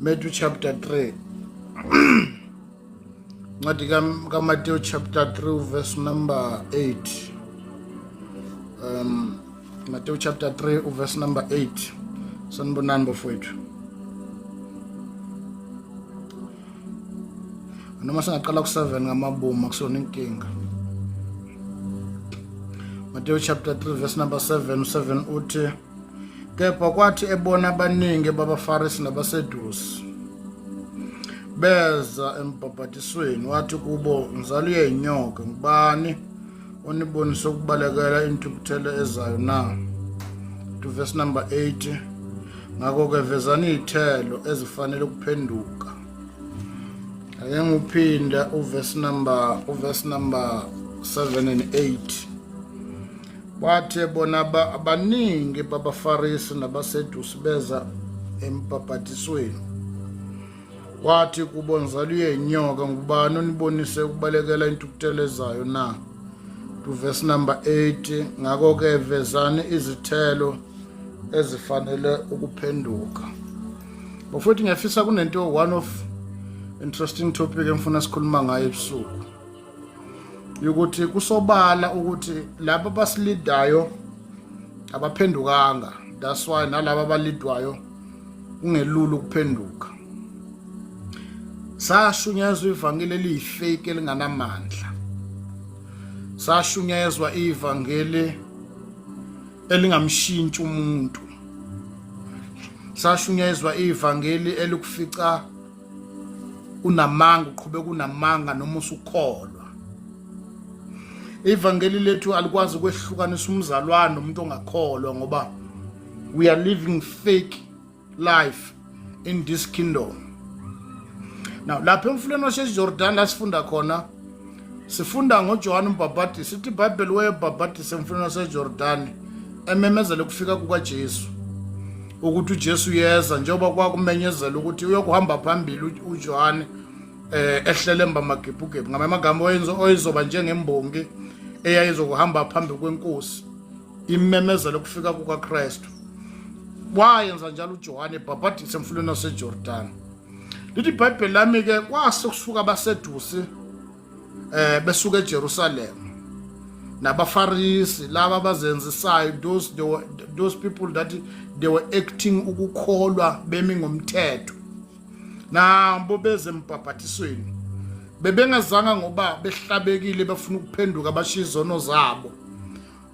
Matthew chapter 3. Matthew chapter 3 verse number 8. Matthew chapter 3 verse number 8. Sanibonani bafowethu. Noma singaqala ku7 ngamabomu akusona inkinga. Matthew chapter 3 verse number 7 uthi kepha kwathi ebona abaningi babaFarisi nabaSedusi beza embhabhatisweni wathi kubo nzalo yenyoka ngubani onibonisa ukubalekela intukuthelo ezayo na. To verse number 8 ngakho ke vezani izithelo ezifanele ukuphenduka. Ake nguphinda uverse number 7 and 8. Wathi bona abaningi babaFarisi nabaSedusi beza embhabhatisweni wathi kubo nzalo yenyoka ngubani onibonise ukubalekela intukuthelo ezayo na. To verse number 8 ngakho ke vezani izithelo ezifanele ukuphenduka. Bafuthi ngiyafisa kunento one of interesting topic engifuna sikhuluma ngayo ebusuku ukuthi kusobala ukuthi laba basilidayo abaphendukanga. That's why nalabo abalidwayo kungelulu ukuphenduka. Sashunyezwa ivangeli eliyifake elinganamandla. Sashunyezwa ivangeli elingamshintsha umuntu. Sashunyezwa ivangeli elikufica unamanga uqhubeka unamanga noma usukholwa. Ivangeli lethu alikwazi ukwehlukanisa umzalwane nomuntu ongakholwa ngoba we are living fake life in this kingdom. Now lapha emfuleni waseJordan la sifunda khona sifunda ngoJohane uMbhaphatisi. Sithi iBhayibheli wayebhaphatisa emfuleni waseJordan ememezele ukufika kukaJesu ukuthi uJesu yeza njengoba kwakumenyezela ukuthi uyokuhamba phambili uJohane ehlele mbamagebhugebhu ngamagama oyizoba njengembongi eyayizokuhamba phambili kwenkosi imemezela ukufika kukaKristu. Wayenza njalo uJohane ebhaphatisa emfuleni waseJordan. Lithi iBhayibheli lami ke kwasekusuka abaSedusi besuka eJerusalem nabaFarisi laba abazenzisayo those people that they were acting ukukholwa bemi ngomthetho nabo beze embhabhatisweni bebengazanga ngoba behlabekile bafuna ukuphenduka abashizono zabo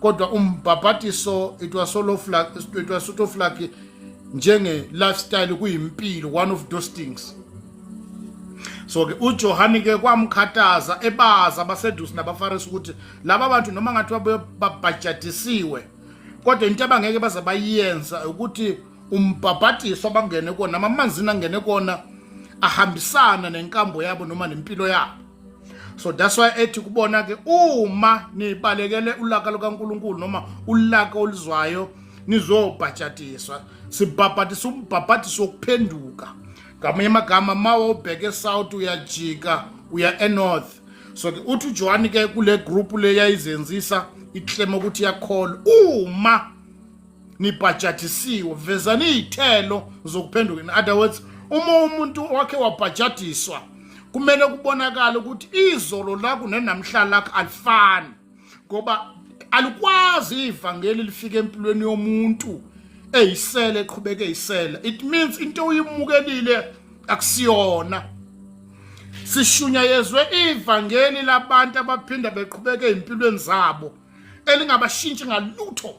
kodwa umbhabhatiso it was sort of like njenge lifestyle kuyimpilo, one of those things. So ke uJohane ke kwamkhataza ebaza abaSedusi nabaFarisi ukuthi laba abantu noma ngathi babhajatisiwe kodwa into abangeke baze bayenza ukuthi umbhabhatiso abangene kona amanzini angene kona ahambisana nenkambo yabo noma nempilo yabo. So that's why ethi kubona ke uma nibalekele ulaka lukaNkulunkulu noma ulaka oluzwayo nizobhajatiswa sibhabhatisa umbhabhatiso wokuphenduka. Ngamanye amagama mawa ubheke south uyajika uya enorth. So ke uthi uJohane ke kule group le yayizenzisa iclaim ukuthi yakholwa uma nibhajatisiwe vezani izithelo zokuphenduka. In other words uma umuntu wakhe wabhajatiswa kumele kubonakala ukuthi izolo lakho nenamhla lakho alifani ngoba alikwazi ivangeli lifike empilweni yomuntu eyisele eqhubeke eyisela. It means into uyimukelile akusiyona. Sishunyayezwe ivangeli labantu abaphinda beqhubeke empilweni zabo elingabashintshi ngalutho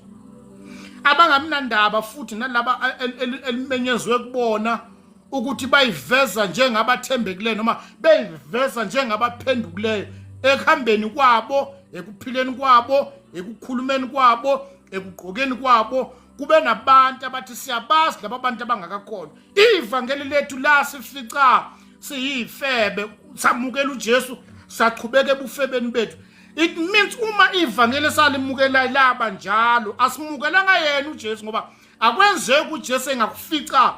abangamnandaba futhi nalaba elimenyezwe kubona ukuthi bayiveza njengabathembekileyo noma bayiveza njengabaphendukileyo ekuhambeni kwabo, ekuphileni kwabo, ekukhulumeni kwabo, ekugqokeni kwabo. Kube nabantu abathi siyabazi laba bantu abangakakholwa. Ivangeli lethu la sifica siyifebe samukela uJesu saqhubeka ebufebeni bethu. It means uma ivangeli salimukela laba njalo asimukelanga yena uJesu ngoba akwenzeki uJesu engakufica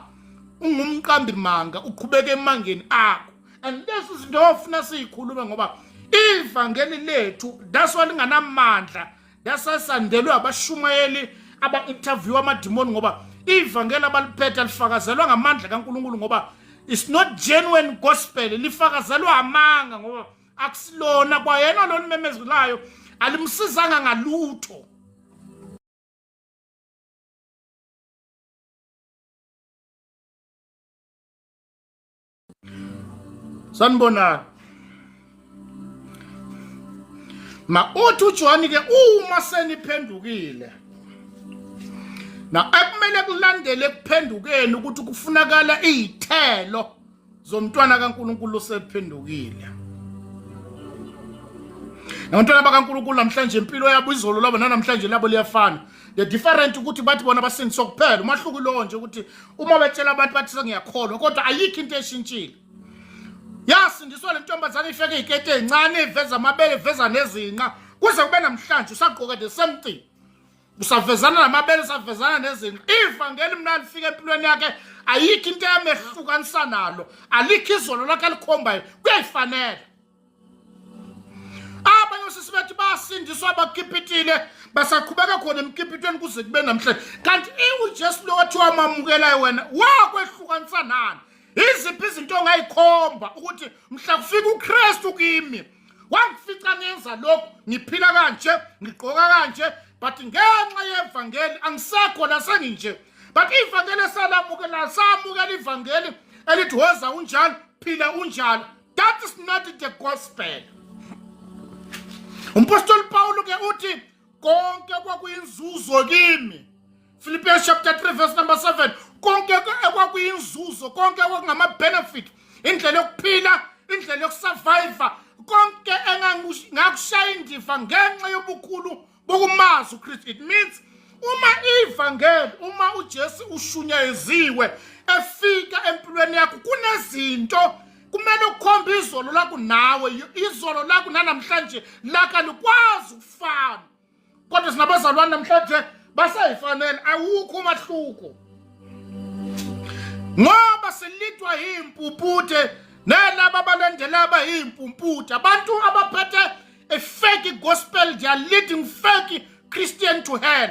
ungumqambi manga uqhubeke emangeni akho. And lesi izinto ofuna siyikhulume ngoba ivangeli lethu daswa linganamandla dasasandelwe abashumayeli aba-interview amadimoni ngoba ivangeli abaliphethe lifakazelwa ngamandla kaNkulunkulu ngoba It's not genuine gospel. Lifakazelwa amanga ngoba akusilona kwayena lo nimemezelayo alimsizanga ngalutho. Sanibonani. Ma uthi uJohn ke uma seniphendukile. Na akumele kulandele kuphendukeni ukuthi kufunakala izithelo zomntwana kaNkuluNkulu osephendukile. Abantwana bakaNkuluNkulu namhlanje impilo yabo izolo labo namhlanje labo liyafana. The different ukuthi bathi bona basindiswa kuphela. Umahluko lo nje ukuthi uma betshela abantu bathi sengiyakholwa kodwa ayikho into eshintshile. Yasindiswa le ntombazana ifeke izikete ezincane iveza amabele iveza nezinqa kuze kube namhlanje usagqoka the same thing. Usavezana namabele usavezana nezinqa. Ivangeli mina lifike empilweni yakhe ayikho into yamehlukanisa nalo. Alikho izolo lakhe likhombayo kuyayifanela. Abanye sisibethi basindiswa bakhipitile basaqhubeka khona emkhipitweni kuze kube namhlanje. Kanti uJesu lo wathi wamamukelayo wena wakwehlukanisa nani? Iziphi izinto ongayikhomba ukuthi mhla kufika uKristu kimi wangifica ngenza lokho ngiphila kanje ngigqoka kanje but ngenxa yevangeli angisekho la senginje. But ivangeli salamukela samukela ivangeli elithi woza unjalo phila unjalo. That is not the gospel. Umpostoli Paulo ke uthi konke kwakuyinzuzo kimi. Philippians chapter 3 verse number 7. Konke kwakuyinzuzo, konke kwakungama benefit. Indlela yokuphila, indlela yokusurvive, konke engangakushaya indiva ngenxa yobukhulu bokumazi uKristu. It means uma ivangeli, uma uJesu ushunyeziwe efika empilweni yakho kunezinto kumele ukhombe izolo lakho nawe. Izolo lakho namhlanje laka likwazi ukufana. Kodwa sinabazalwane namhlanje basayifanele awukho umahluko. Ngoba silithwa impumputhe nalabo abalandela abayimpumputhe. Abantu abaphethe a fake gospel, they are leading fake Christian to hell.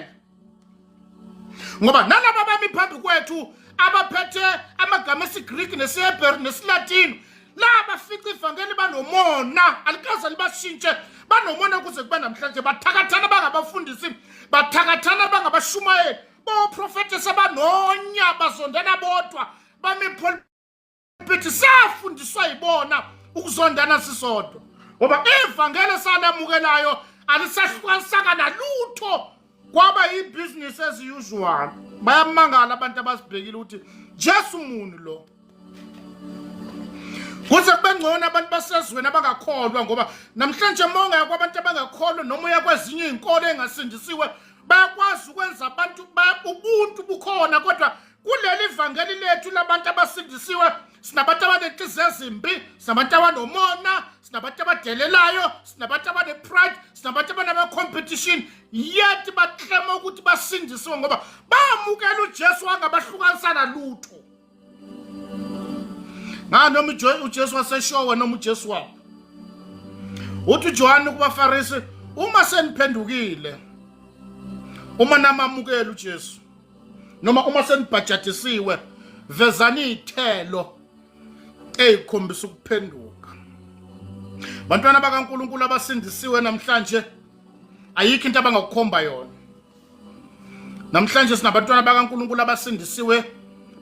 Ngoba nalabo abami phambi kwethu abaphethe amagama esiGreek nesiHebrew nesiLatin laba fica ivangeli banomona alikaze libashintshe banomona kuze kube namhlanje bathakathana bangabafundisi bathakathana bangabashumayeli boprofeti sabanonya bazondana bodwa bamipholpithi safundiswa yibona ukuzondana sisodwa ngoba ivangeli salamukelayo alisahlukanisaka nalutho kwaba ibusiness as usual. Bayamangala abantu abasibhekile ukuthi Jesu muni lo. Kuze kube ngcono abantu basezweni abangakholwa ngoba namhlanje monga kwabantu abangakholwa noma uya kwezinye izinkolo engasindisiwe bayakwazi ukwenza abantu ubuntu bukhona kodwa kuleli ivangeli lethu labantu abasindisiwe sinabantu abanenhliziyo ezimbi, sinabantu abanomona, sinabantu abadelelayo, sinabantu abane-pride, sinabantu abanama-competition yet baklema ukuthi basindisiwe ngoba bamukela uJesu wangabahlukanisa nalutho. Noma uJesu waseshowe noma uJesu wabo uthi uJohn kubaFarisi uma seniphendukile uma namamukela uJesu noma uma senibhajatisiwe vezani izithelo ezikhombisa ukuphenduka. Bantwana bakaNkuluNkulu abasindisiwe namhlanje ayikho into abangakukhomba yona. Namhlanje sinabantwana bakaNkuluNkulu abasindisiwe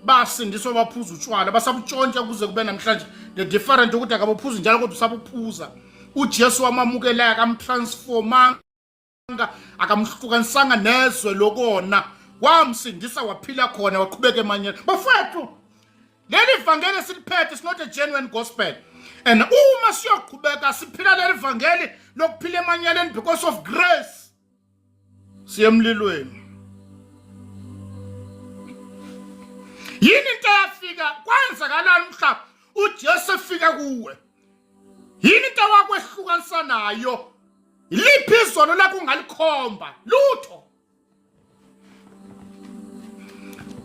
basindiswa baphuza utshwala basabutshontsha kuze kube namhlanje the different ukuthi akabuphuzi njalo kodwa usabuphuza. uJesu wamamukela akamtransformanga akamhlukanisanga nezwe lokona wamsindisa waphila khona waqhubeka emanyeni. Bafethu leli vangeli siliphethe is not a genuine gospel. And uma siyoqhubeka siphila leli vangeli lokuphila emanyeleni because of grace siyemlilweni. Yini into yafika kwenzakalani mhla uJesu efika kuwe? Yini into wakwehlukanisa nayo? Liphi izono lakho ungalikhomba? Lutho.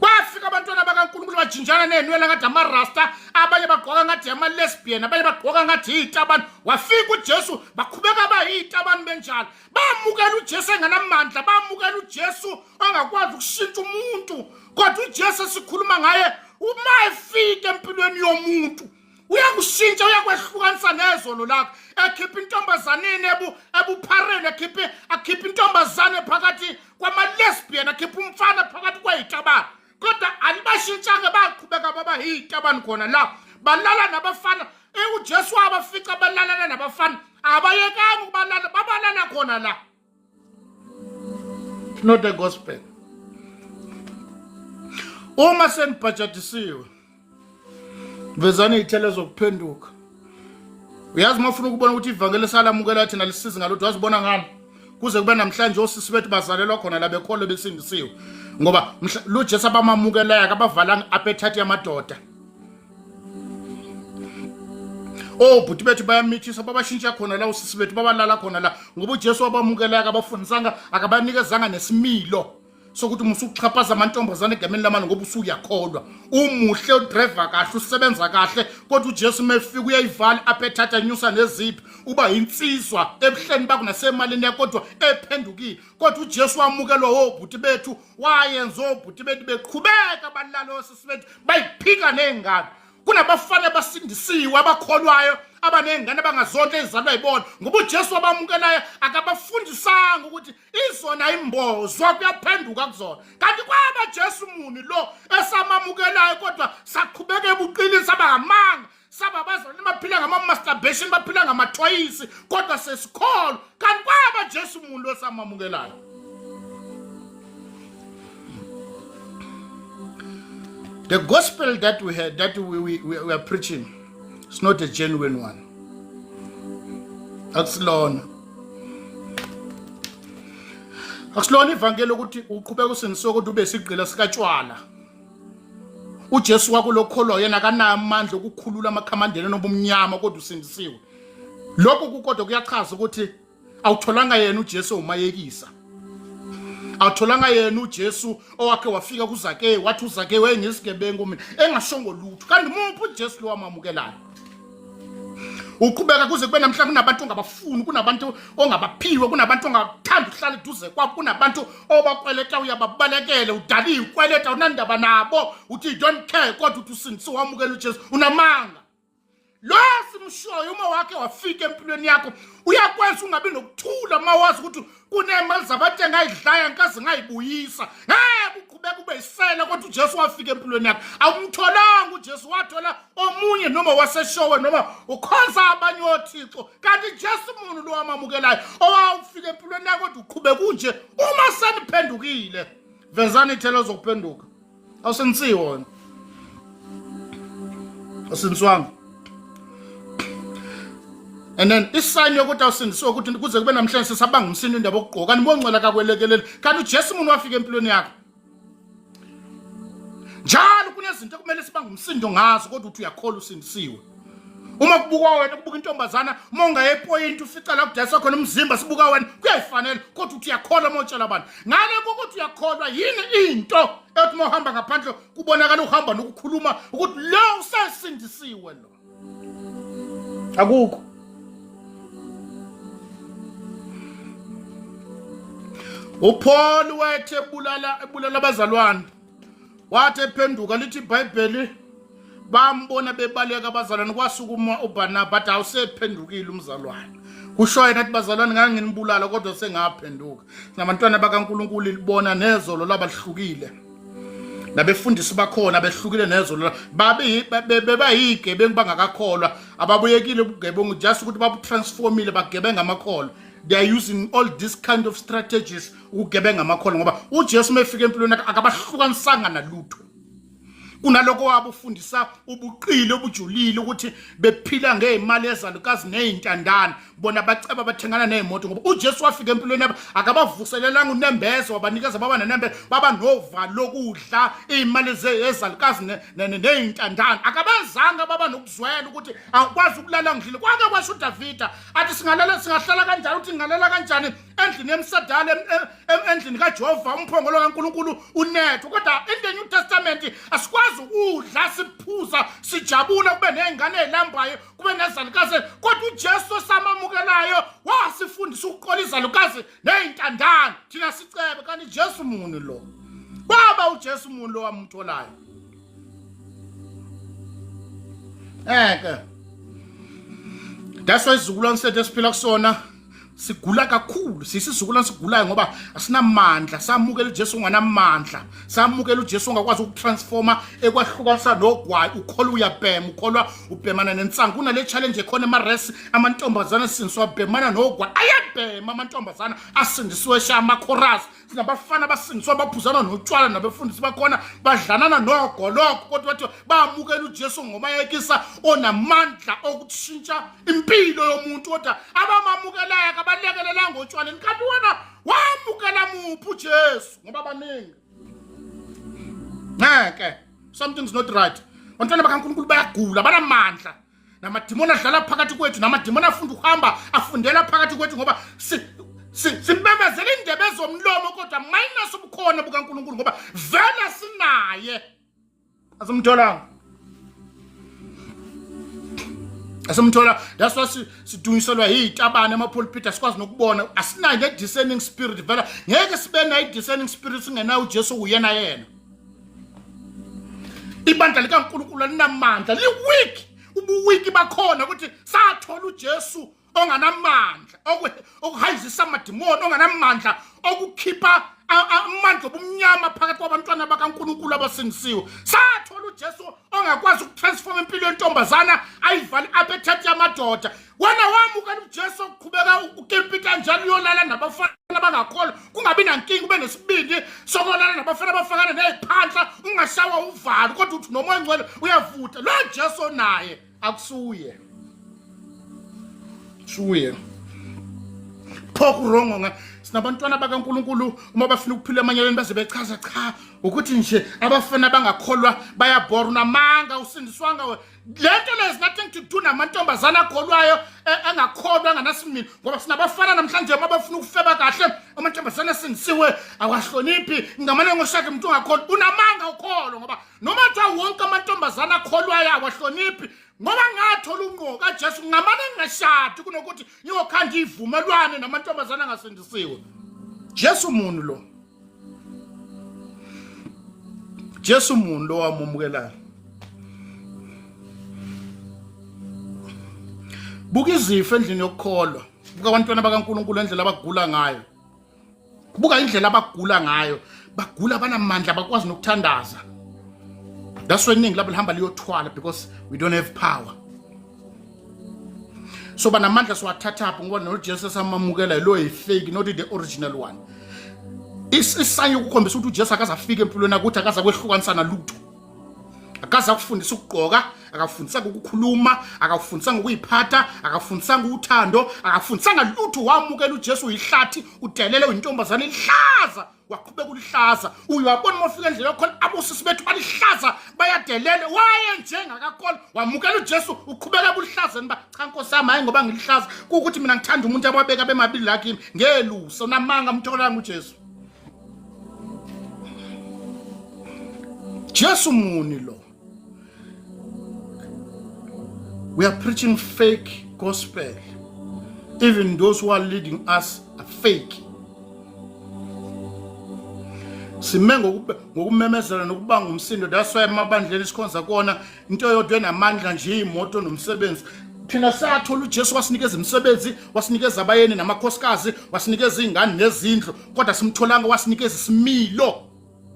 Kwafika abantwana bakaNkulunkulu bajinjana nenwele ngathi amarasta, abanye bagqoka ngathi ama-lesbian, abanye bagqoka ngathi izitabani. Wafika uJesu baqhubeka bayizitabani benjalo. Bamukela uJesu engenamandla, bamukela uJesu ongakwazi ukushintsha umuntu. Kodwa uJesu sikhuluma ngaye uma efika empilweni womuntu uyakushintsha uyakwehlukanisa nezolo lakho ekhipha intombazaneni ebuphareni akhipha intombazane phakathi kwama-lesbian akhipha umfana phakathi kweyitabani kodwa alibashintshanga baqhubeka baba yitabani khona la balala nabafana uJesu abafica balalana nabafana abayekanga ukubalala babalala khona la. It's not the gospel. Uma senibhajatisiwe vezani iy'thelo zokuphenduka uyazi mafuna ukubona ukuthi ivangeli salamukela thina lisizi ngalutho wazibona ngani kuze kube namhlanje osisi bethu bazalelwa khona la bekholo besindisiwe ngoba lo Jesu abamamukelayo akabavalanga appetite yamadoda. Bhuti bethu bayamithisa babashintsha khona la usisi bethu babalala khona la ngoba uJesu wabamukelayo akabafundisanga akabanikezanga nesimilo sokuthi musukuchaphaza amantombazane egameni lamani ngoba usuyakholwa umuhle udriver kahle usebenza kahle kodwa uJesu mefika uyayivala appetite anyusa neziphi uba insizwa ebuhleni bakho nasemalini yakho kodwa ephendukile kodwa uJesu wamukelwa wobhuti bethu wayenza obhuti bethu beqhubeka balala osisi bethu bayiphika nezingane kunabafana basindisiwe abakholwayo abanengane abangazonke ezalwa yibona ngoba uJesu wabamukelayo akabafundisanga ukuthi izona imbozwa kuyaphenduka kuzona kanti kwaba Jesu muni lo esamamukelayo kodwa saqhubeka ebuqili sabangamanga sababazalwane baphila ngama-masturbation baphila ngamathoyisi kodwa sesikholo kanti kwaba Jesu muni lo esamamukelayo. The gospel that we had, that we are preaching, is not a genuine one. Akusilona ivangeli ukuthi uqhubeka usindisiwe ukuthi ube sigqila sikatshwala. uJesu wakho lokholwa yena akanayo amandla okukhulula amakhamandela nobumnyama kodwa usindisiwe. Lokho kukodwa kuyachaza ukuthi awutholanga yena uJesu umayekisa. Awutholanga yena uJesu owakhe wafika kuZake wathi uZake wayengisigebengu mina engashongo lutho kanti muphi uJesu lo wamamukelayo. Uqhubeka kuze kube namhlanje kunabantu ongabafuni kunabantu ongabaphiwe kunabantu ongathanda ukuhlala eduze kwabo kunabantu obakweleta uyababalekele udaliwe ukweleta unandaba nabo uthi don't care kodwa uthi usindisiwe wamukela uJesu unamanga. Lo simshoyo uma wakhe wafika empilweni yakho uyakwenza ungabi nokuthula mawazi ukuthi kunemali zabantu engayidlaya nkaze ngayibuyisa uqhubeka ube yisela kodwa uJesu wafika empilweni yakho awumtholanga uJesu wathola omunye noma waseshowe noma ukhonza abanye oThixo kanti Jesu umuntu lo wamamukelayo owafika empilweni yakho kodwa uqhubeka kunje uma seniphendukile vezani ithelo zokuphenduka awusenisiwe wona awusiniswanga. And then isign yokuthi awusindisiwe ukuthi kuze kube namhlanje sesabanga umsindo indaba okugqoka kanti bongcwela kakwelekelele kanti uJesu umuntu wafika empilweni yakho njalo kunezinto kumele sibange umsindo ngazo kodwa uthi uyakhola usindisiwe. Uma kubukwa wena kubuka intombazana uma ungayepoint ufica la kudayisa khona umzimba sibuka wena kuyayifanele kodwa uthi uyakhola motshela abantu ngale ukuthi uyakholwa yini into ethi uma uhamba ngaphandle kubonakala uhamba nokukhuluma ukuthi lo usesindisiwe lo akukho. uPaul wethe ebulala abazalwane wathi ephenduka lithi iBhayibheli bambona bebaleka abazalwane kwasukuma uBarnaba bathi awusephendukile umzalwane kusho yena athi bazalwane ngeke nginibulala kodwa sengaphenduka sinabantwana bakaNkuluNkulu libona nezolo labahlukile nabefundisi bakhona behlukile nezolo bebayigebengu bangakakholwa ababuyekile ubugebengu just ukuthi babutransformile bagebenga amakholwa. They are using all this kind of strategies ukugebenga amakholwa ngoba uJesu mefika empilweni akabahlukanisanga nalutho kunaloko wabufundisa ubuqile obujulile ukuthi bephila ngezimali ezalukazi nezintandane bona baceba bathengana nezimoto ngoba uJesu wafika empilweni yabo akabavuselelanga unembezo wabanikeza baba nenembe baba nova lokudla izimali ezalukazi nezintandane akabazanga baba nokuzwela ukuthi akwazi ukulala ngidlile kwake kwasho uDavida athi singahlala kanjani uthi ngalala kanjani endlini yemsadala endlini kaJehova umphongolo kaNkuluNkulu unetho kodwa in the New Testament asikwazi ukudla siphuza sijabula kube nezingane ezilambayo kube nezalukazi kodwa uJesu samamukelayo wasifundisa ukuqola izalukazi nezintandane thina sicebe kanti Jesu muni lo baba uJesu muni lo wamtholayo That's why isizukulwane sethu esiphila kusona sigula kakhulu. Sisizukulwane sigulayo ngoba asinamandla. Samukela uJesu unganamandla. Samukela uJesu ongakwazi ukutransforma ekwahlukanisa nogwayi. Ukholwa uyabhema, ukholwa ubhemana nensanga. Kunale challenge ekhona emaresi amantombazana sinswa bhemana nogwayi. Ayabhema amantombazana asindisiwe shama chorus. Sinabafana basindiswa baphuzana notshwala nabefundisi bakhona badlanana nogoloko kodwa bathi bamukela uJesu ngomayekisa onamandla okutshintsha impilo yomuntu kodwa abamamukelayo abalekelela ngotshwaleni kanti wena wamukela muphi uJesu ngoba baningi something's not right. Bantwana bakaNkulunkulu bayagula banamandla namadimoni adlala phakathi kwethu namadimoni afunda ukuhamba afundela phakathi kwethu ngoba simbembezela indebe zomlomo kodwa minus ubukhona bukaNkulunkulu ngoba vele sinaye asimthola. That's why sidungiselwa yitabane amapulpit asikwazi nokubona asinayo le discerning spirit vela ngeke sibe nayo discerning spirit singenayo uJesu uyena yena. Ibandla likaNkulunkulu linamandla liweak ubuwiki bakhona ukuthi sathola uJesu onganamandla okuhayizisa amadimoni onganamandla okukhipha amandla obumnyama phakathi kwabantwana bakaNkulunkulu abasindisiwe. Sathola uJesu ongakwazi ukutransform impilo yentombazana ayivali appetite yamadoda. Wena wamukela uJesu ukuqhubeka ukempita njalo uyolala nabafana bangakholwa kungabi nankinga ube nesibindi sokolala nabafana abafakana neziphandla ungashawa uvalo kodwa uthi nomoya ngcwele uyavuta. Lo Jesu naye akusuye phokurongo sinabantwana bakaNkulunkulu uma bafuna ukuphila emanyelweni baze bechaza cha ukuthi nje abafana bangakholwa bayabhora unamanga usindiswanga lento lezi nothing to do namantombazana akholwayo angakholwa anganasimini ngoba sinabafana namhlanje uma bafuna ukufeba kahle amantombazana asindisiwe awahloniphi ngamane ngoshaka umuntu ongakholwa unamanga ukholwa ngoba noma kuthiwa wonke amantombazana akholwayo awahloniphi ngoba ngathola unqoka kaJesu ngamane ngashadi kunokuthi ngiyokhanda ivumelwane namantombazana angasindisiwe. Jesu umuntu lo. Jesu umuntu lo wamumukelayo. Buka izifo endlini yokukholwa. Buka abantwana bakaNkulunkulu endlela abagula ngayo. Buka indlela abagula ngayo. Bagula banamandla bakwazi nokuthandaza. That's why iningi labo lihamba liyothwala because we don't have power. So banamandla siwathatha apho ngoba noJesu samamukela lo fake not the original one. Isayo ukukhombisa ukuthi uJesu akazafika empilweni ukuthi akaza kwehlukanisa nalutho. Akaza kufundisa ukugqoka, akafundisa ukukhuluma, akafundisa ngokuyiphatha, akafundisa uthando, akafundisa ngalutho wamukela uJesu uyihlathi udelele intombazana ihlaza waqhubeka ulihlaza. Uyabona mofika endlela yakho abosisi bethu balihlaza bayadelele waye njengakakholwa wamukela uJesu uqhubeka ulihlaza niba cha Nkosi yami hayi ngoba ngilihlaza ukuthi mina ngithanda umuntu ababeka bemabili lakini ngeluso namanga mtholanga uJesu. Jesu muni lo. We are preaching fake gospel. Even those who are leading us are fake. Simengo ngokumemezela nokubanga umsindo. That's why emabandleni sikhonza kona into yodwa enamandla nje imoto nomsebenzi. Thina sathola uJesu wasinikeza imisebenzi, wasinikeza abayeni namakhosikazi, wasinikeza izingane nezindlu, kodwa simtholanga wasinikeza isimilo.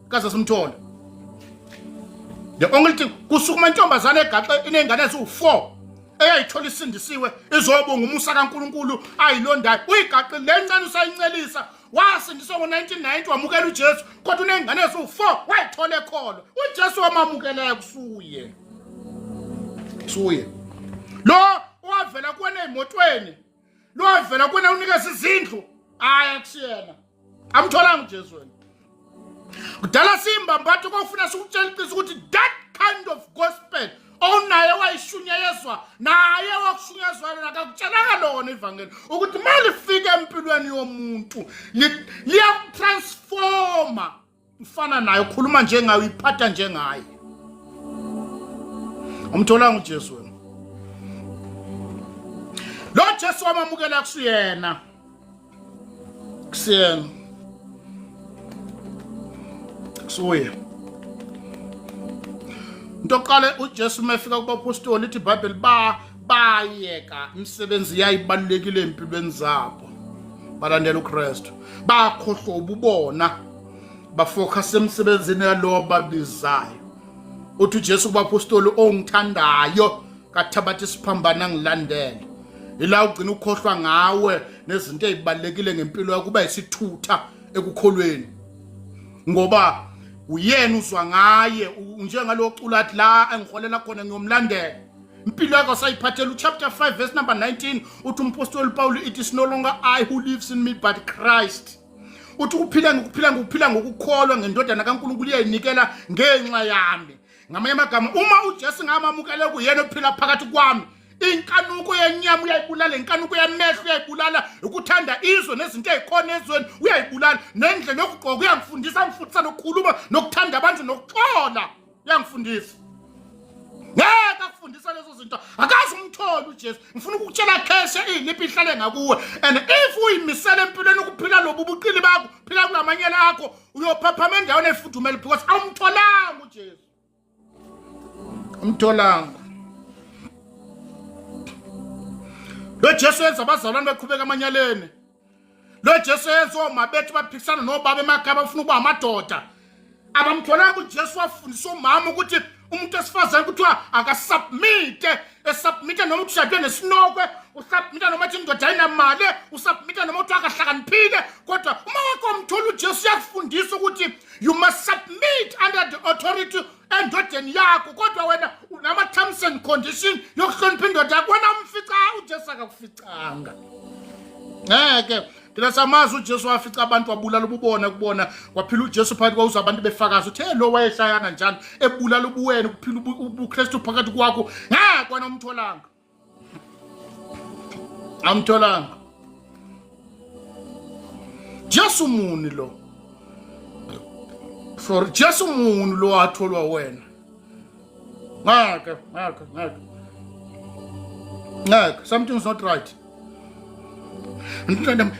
Kaze simthola. The only thing kusukuma intombazana egaxe inengane ezu4 eyayithola isindisiwe izobonga umusa kaNkulunkulu ayilondayo uyigaxe lencane usayincelisa wasindiswa ngo1990 wamukela uJesu kodwa unengane ezu4 wayithola ekholo uJesu wamamukela kusuye lo wavela kuwena emotweni lo wavela kuwena unikeza izindlu akusiyena amtholanga uJesu wena kudala simba mbathu kofuna sikutshela iqiniso ukuthi that kind of gospel onaye wayishunyezwa naye wakushunyezwa nakakutshela lona ivangeli ukuthi mali fika empilweni yomuntu liyakutransforma ufana naye ukhuluma njengayo iphatha njengaye umtholanga uJesu wena lo Jesu wamamukela kusiyena suye into oqale uJesu mefika kubapostoli ithi iBhayibheli bayeka imisebenzi yayibalekile empilweni zabo balandela uKristu bakhohlwa ububona bafocus emsebenzini yalo babizayo uthi uJesu kubapostoli ongithandayo kathabatha isiphambana ngilandele ila ugcina ukhohlwa ngawe nezinto ezibalekile ngempilo yakho kuba isithutha ekukholweni ngoba uyena uzwa ngaye njengalocula athi la engiholela khona ngiyomlandela impilo yakho sayiphathela chapter 5 verse number 19 uthi umpostoli Paul it is no longer I who lives in me but Christ uthi ukuphila ngokukholwa ngendodana kaNkulunkulu iyayinikela ngenxa yami ngamanye amagama uma uJesu ngamamukele kuyena ophila phakathi kwami inkanuko yenyama uyayibulala inkanuko yamehlo uyayibulala ukuthanda izwe nezinto ezikhona ezweni uyayibulala nendlela yokugqoka uyangifundisa ngifundisa nokukhuluma nokuthanda abantu nokuxola uyangifundisa ngeke akufundisa lezo zinto akazi umtholi uJesu ngifuna ukukutshela kheshe iliphi ihlale ngakuwe and if uyimisela empilweni ukuphila lobu buqili bakho phila kulamanyela akho uyophaphama endaweni efudumele because awumtholanga uJesu umtholanga lo Jesu yenza abazalwane beqhubeka amanyaleni lo Jesu yenza omabethi baphikisana nobaba emakhaya bafuna ukuba amadoda abamtholanga uJesu wafundisa umama ukuthi umuntu esifazane kuthiwa akasubmit noma ushadwe nesinokwe usubmit noma uthi indoda ayinamali usubmit noma uthi akahlakaniphile kodwa uma wakho umtholi uJesu yakufundisa ukuthi you must submit under the authority endodeni yakho kodwa wena unama terms and condition yokuhlonipha indoda yakho wena umfica uJesu akakuficanga ngeke thina samazi uJesu wafica abantu wabulala ububona kubona kwaphila uJesu phakathi kwauza abantu befakaza uthe lo wayeshayana njani ebulala ubuwena kuphila uKristu phakathi kwakho kwana umtholanga amtholanga Jesu muni lo for Jesu muni lo atholwa wena ngeke something's not right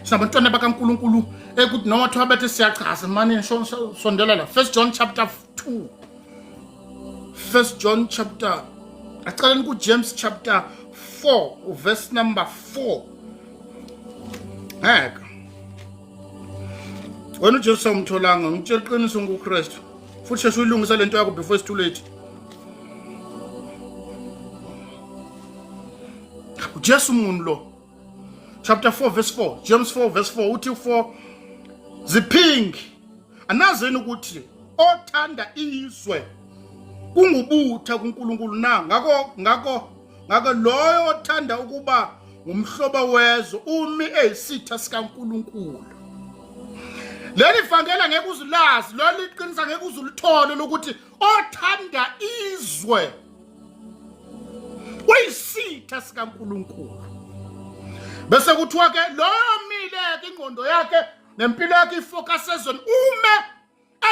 Sabantwana bakaNkulunkulu ekuthi noma wathiwa bethe siyachaza manje sondela la 1 John chapter 2 1 John chapter aqaleni ku James chapter 4 verse number 4 wena uJesu umtholanga ngitshela iqiniso ngoKristu futhi sheshe uyilungisa lento yakho before it's too late uJesu umuntu lo chapter 4 verse 4 James 4 verse 4 uthi for ziphingi anazeni ukuthi othanda izwe kungubutha kuNkulunkulu na ngako loyo othanda ukuba ngumhlobo wezwe umi eyisitha sikaNkulunkulu leli vangela ngeke uzulazi lo liqinisa ngeke uzulithole lokuthi othanda izwe uyisitha sikaNkulunkulu bese kuthiwa ke lo mile ingqondo yakhe nempilo yakhe ifocus ezweni ume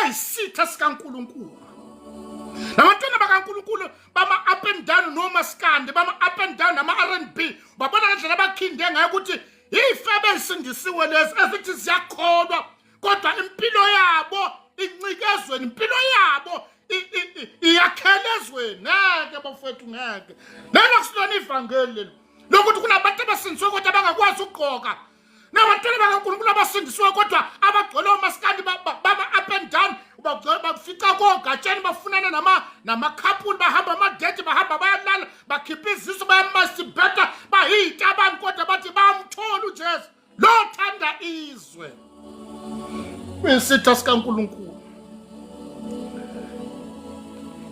eyisitha sikaNkulunkulu Nabantwana bakaNkulunkulu bama up and down noma skande bama up and down nama R&B babona ngendlela abakhinde ngayo ukuthi ifebe esindisiwe lezi ezithi ziyakholwa kodwa impilo yabo incikezweni impilo yabo iyakhelezweni ngeke bafethu ngeke lelo kusilona ivangeli lokuthi kunabantu abasindiswe kodwa bangakwazi ukugqoka nabantwana bakaNkulunkulu abasindiswe kodwa abagcwele omaskandi bama up and down bafica kogatsheni bafunana nama couple bahamba amadate bahamba bayalala bakhipha izisu bayamasturbate bahita abantu kodwa bathi bamthola uJesu lo thanda izwe uyisitha sikaNkulunkulu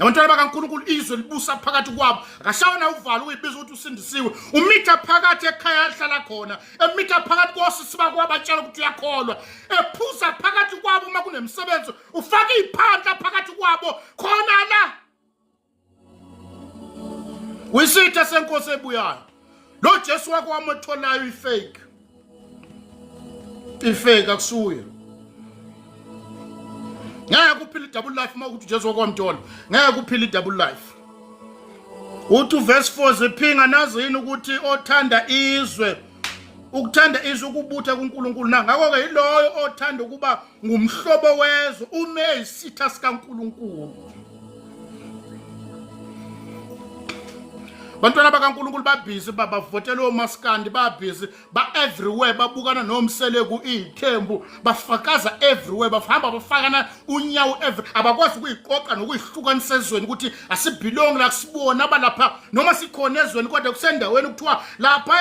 Nabantwana bakaNkulunkulu izwe libusa phakathi kwabo akashawona uvalo uyibiza ukuthi usindisiwe umitha phakathi ekhaya ahlala khona emitha phakathi kosisi bakwabatshela ukuthi uyakholwa ephuza phakathi kwabo uma kunemsebenzi ufaka iphandla phakathi kwabo khona la uyisitha senkosi ebuyayo lo Jesu wakho wamotholayo ifake akusuye ngeke kuphila double life uma ukuthi Jesu wakwamthola ngeke kuphila double life uthi verse 4 ziphinga nazini ukuthi othanda izwe ukuthanda izwe ukubutha kuNkulunkulu ngakho ke yiloyo othanda ukuba ngumhlobo wezwe ume isitha sikaNkulunkulu Bantwana bakaNkulunkulu babhizi bavotela omaskandi babhizi everywhere babukana nomsele ku iThembu bafakaza everywhere bafamba bafakana unyawo abakwazi ukuyiqoqa nokuyihlukanisa ezweni ukuthi asibelong la kusibona abalapha noma sikhona ezweni kodwa kusendaweni ukuthiwa lapha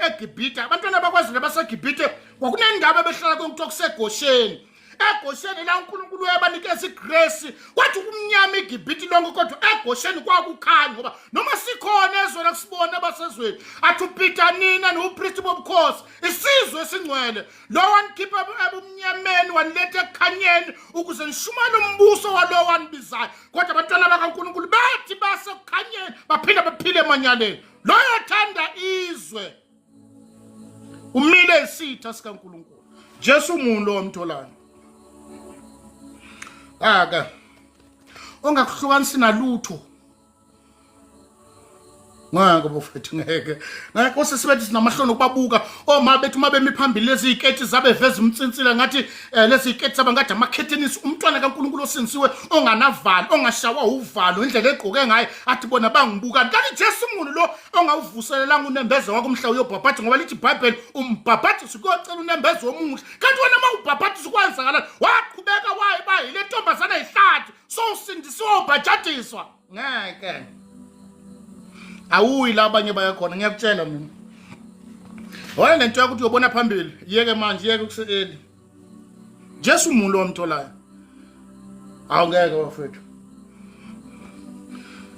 eGibhithe abantwana bakwazi labaseGibhithe kwakunendaba behlala kokuthiwa kuseGosheni eGosheni la uNkulunkulu uyabanikeza igrace kwathi kumnyama iGibhithe lonke kodwa eGosheni kwakukhanya ngoba noma sikhona ezweni kusibona abasezweni athi uPeter nina nopriest bobukhosi isizwe esingcwele lo wankhipha ebumnyameni waniletha ekukhanyeni ukuze nishumane umbuso walo wanibizayo kodwa abantwana bakaNkulunkulu bathi basekukhanyeni baphinda baphile emanyaleni lo yathanda izwe umile isitha sikaNkulunkulu Jesu umuntu omtholayo aka ongakuhlukanisi nalutho ngeke bofethu ngeke kose sibethi sinamahloni ukubabuka oma bethu mabemi phambili lezi iketi zabe veza umtsintsile ngathi lezi iketi zaba ngathi amakhethenisi umntwana kaNkulunkulu osinsiwe onganavalo ongashawa uvalo indlela egqoke ngayo athi bona bangibuka kanti Jesu umuntu lo ongawuvuselelanga unembeze wakho umhla uyobhabhathi ngoba lithi iBhayibheli umbhabhathi sikocela unembeze womuhle kanti wena mawubhabhathi sikwenzakala waqhubeka waye le ntombazana ihlathi so usindisiwe ubhajatiswa ngeke awuyi la abanye bayakhona ngiyakutshela mina wena lento yakuthi uyobona phambili yeke manje yeke kusekeli Jesu umuntu omtholayo awungeke wafethu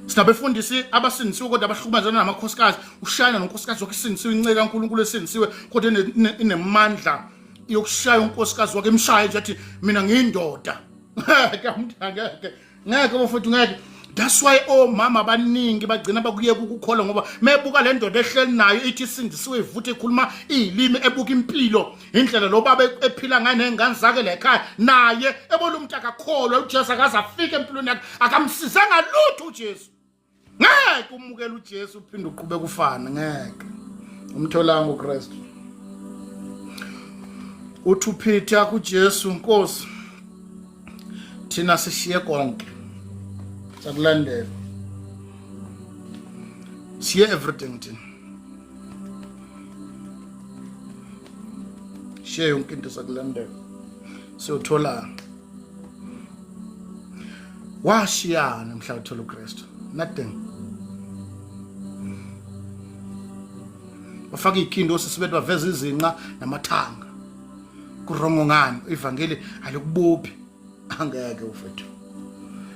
sinabefundisi abasindisiwe kodwa abahlukumezana namakhosikazi ushayana nonkosikazi wakhe isindisiwe inceke kaNkulunkulu esindisiwe kodwa inemandla yokushaya unkosikazi wakhe emshaye nje athi mina ngiyindoda ngeke wafethu ngeke. That's why mama abaningi bagcina bakuyeka ukukholwa ngoba mebuka le ndoda ehleli nayo ithi sindisiwe ivuthe ikhuluma ilimi ebuka impilo indlela lo baba ephila ngayo nengane zakhe la ekhaya naye ebona umuntu akakholwa uJesu akaze afike empilweni yakhe akamsizanga lutho uJesu ngeke umukela uJesu uphinde uqhubeka ufana ngeke umtholanga uKristu uthi uPeter kuJesu Nkosi thina sishiye konke sakulandela siye everything thina siye yonke into sakulandela siyothola washiyana mhla uthola uKristu nothing wafaka ikhindo sisibethi baveza izinqa namathanga kurongo ngani ivangeli alikubophi angeke ufethu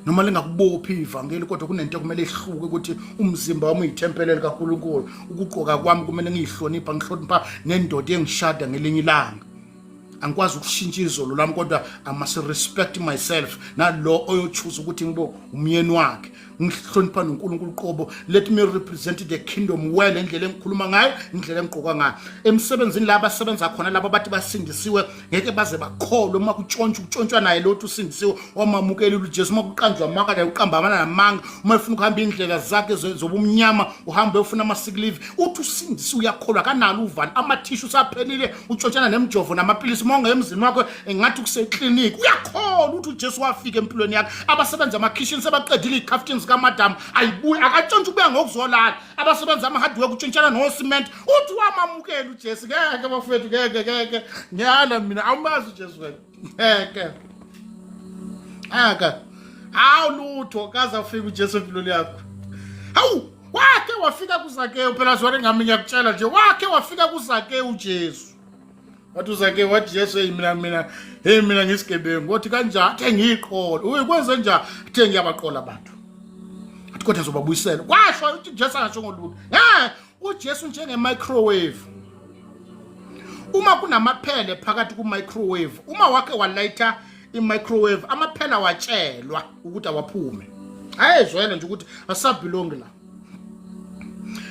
noma lingakubophi ivangeli kodwa kunento kumele ihluke ukuthi umzimba wami uyithempelele kaNkulunkulu ukugqoka kwami kumele ngiyihlonipha ngihlonipha nendoda engishada ngelinye ilanga angikwazi ukushintsha izolo lami kodwa I must respect myself nalo oyochoose ukuthi ngibo umyeni wakhe ngihlonipha noNkulunkulu qobo let me represent the kingdom well endlela engikhuluma ngayo indlela engigqoka ngayo emsebenzini laba abasebenza khona laba bathi basindisiwe ngeke baze bakholwe uma kutshontshwa naye lothu usindisiwe wamamukela uJesu uma kuqanjwa amanga la uqambamana namanga uma ufuna ukuhamba indlela zakhe zobumnyama uhambe ufuna ama-sick leave uthi usindisiwe uyakholwa kanalo uvani amathishu saphelile utshotshana nemjovo namapilisi monga emzini wakho engathi kuseclinic uyakholwa ukuthi uJesu wafika empilweni yakhe abasebenza ama-kitchen sebaqedile iCaftins kamadam ayibuyi akatshontsha ukuya ngokuzolala abasebenza ama-hardwork utshintshana no-cement uthi wamamukela uJesu ngeke bafethu ngeke ngiyala mina awumazi uJesu ngeke lutho kaze afike uJesu empilweni yakho hawu wakhe wafika kuZakewu phela zware ngami ngiyakutshela nje wakhe wafika kuZakewu uJesu wathi uZakewu wathi Jesu mina ngisigebengu ngothi kanjani athe ngiyiqola ukwenze njani athe ngiyabaqola abantu athi kodwa zobabuyisela kwasho uthi Jesu angasho ngolutho uJesu njenge-microwave uma kunamaphele phakathi ku-microwave uma wakhe walayitha i-microwave amaphela watshelwa ukuthi awaphume ayezwele nje ukuthi asabelongi la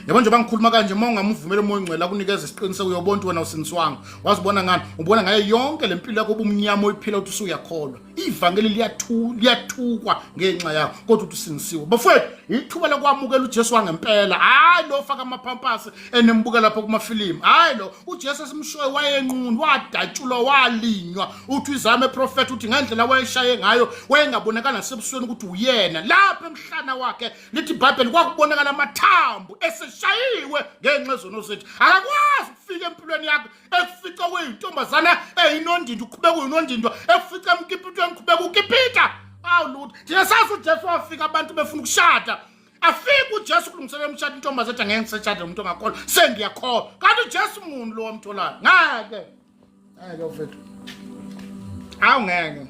Yabo nje bangikhuluma kanje uma ungamvumela umoya ongcwele akunikeza isiqiniseko uyobona ukuthi wena usiniswanga. Wazibona ngani? Ubona ngayo yonke lempilo yakho ubumnyama oyiphila uthi usuyakholwa. Ivangeli liyathukwa ngenxa yakho kodwa uthi usinisiwe. Bafowethu, ithuba lokwamukela uJesu wangempela. Hayi lo faka amapampasi enembuka lapha kumafilimu. Hayi lo uJesu esimshoye wayenqunu, wadatshulwa, walinywa. Uthi izame prophet uthi ngendlela wayeshaye ngayo wayengabonakala nasebusweni ukuthi uyena. Lapha emhlana wakhe lithi iBhayibheli kwakubonakala amathambo eseshayiwe ngenxa zono zethu. Akakwazi ukufika empilweni yakho efica kuyintombazana eyinondindo uqhubeka uyinondindo efica emkipitweni uqhubeka ukipita. Awu lutho. Thina sazi uJesu wafika abantu befuna ukushada. Afika uJesu kulungiselela umshado intombazana ethi ngeke ngiseshade umuntu ongakholwa. Sengiyakholwa. Kanti uJesu umuntu lo wamtholayo. Ngeke. Ngeke mfethu. Awu ngeke.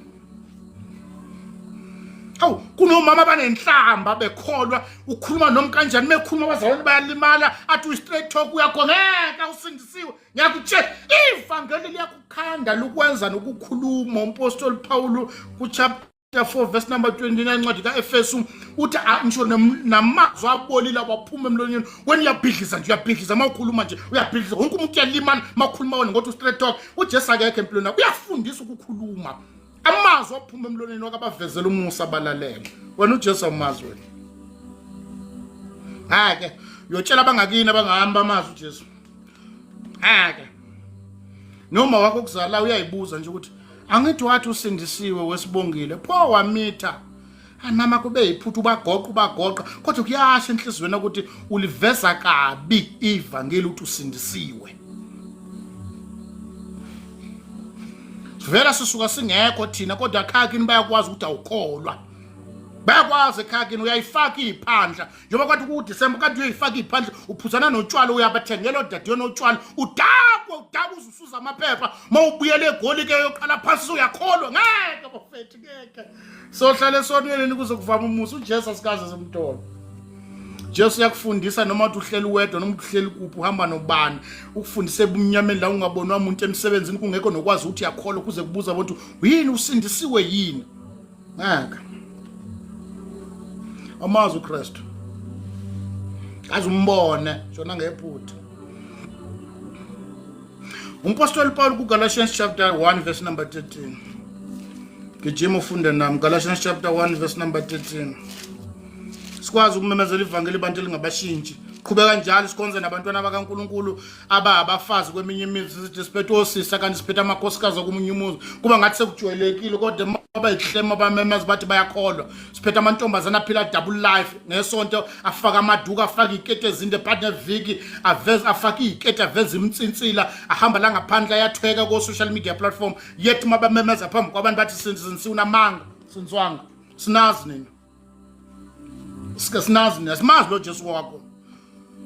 Awu kunomama abanenhlamba bekholwa ukhuluma noma kanjani mekhuluma abazalwane bayalimala athi u straight talk uyakhongeka usindisiwe. Ngiyakutshela ivangeli liyakukhanda lokwenza nokukhuluma. Umpostoli Paul ku chapter 4 verse number 29 ncwadi kaEfesu uthi ngisho namazwi abolile waphuma emlonyeni wena uyabhidliza nje uyabhidliza mawukhuluma nje uyabhidliza wonke umuntu uyalimana makhuluma wena ngothi straight talk. uJesu akekho empilweni uyafundisa ukukhuluma amazwi aphuma emlonyeni wakabavezela umusa abalalela. Wena uJesu amazwi wena hake uyotshela abangakini abangahamba amazwi uJesu hake noma wakho kuzala uyayibuza nje ukuthi angithi wathi usindisiwe wesibongile pho wamitha anama kube iphuthu bagoqa kodwa kuyasha enhlizweni ukuthi uliveza kabi ivangeli ukuthi usindisiwe. Vela sisuka singekho thina kodwa ekhakini bayakwazi ukuthi awukholwa. Bayakwazi ekhakini uyayifaka iphandla njengoba kwathi ku December kanti uyayifaka iphandla uphuzana notshwala uyabathengela odadweni otshwala udakwa uzusuza amaphepha mawubuyele egoli ke yoqala phansi uyakholwa. Ngeke bafethi ngeke sohlala esonweni kuze kuvama umusa uJesu asikaze semntolo. Jesu yakufundisa noma uthi uhleli wedwa noma uhleli kuphi uhamba nobani ukufundisa ebumnyameni la ungabonwa umuntu emsebenzini kungekho nokwazi ukuthi yakholwa kuze kubuza abantu yini usindisiwe yini. Ngaka amazwi uKristu azumbone shona ngephutha. Umpostoli Paul ku Galatians chapter 1 verse number 13. Gijima ufunde nami Galatians chapter 1 verse number 13. Sikwazi ukumemezela ivangeli abantu elingabashintshi. Qhubeka njalo sikonze nabantwana bakaNkulunkulu abafazi kweminye imizi sithi siphethe osisa kanti siphethe amakhosikazi okumunye umuzi. Kuba ngathi sekujwayelekile kodwa abayihlema abamemeza bathi bayakholwa. Siphethe amantombazana aphila double life ngesonto afaka amaduka afaka ikete ezinde partner viki afaka ikete aveza imtsintsila ahamba la ngaphandle ayathweka ku social media platform yet mabamemeza phambi kwabantu bathi sinsi unamanga sinswanga sinazi nini sinazi asimazi lo Jesu wakho.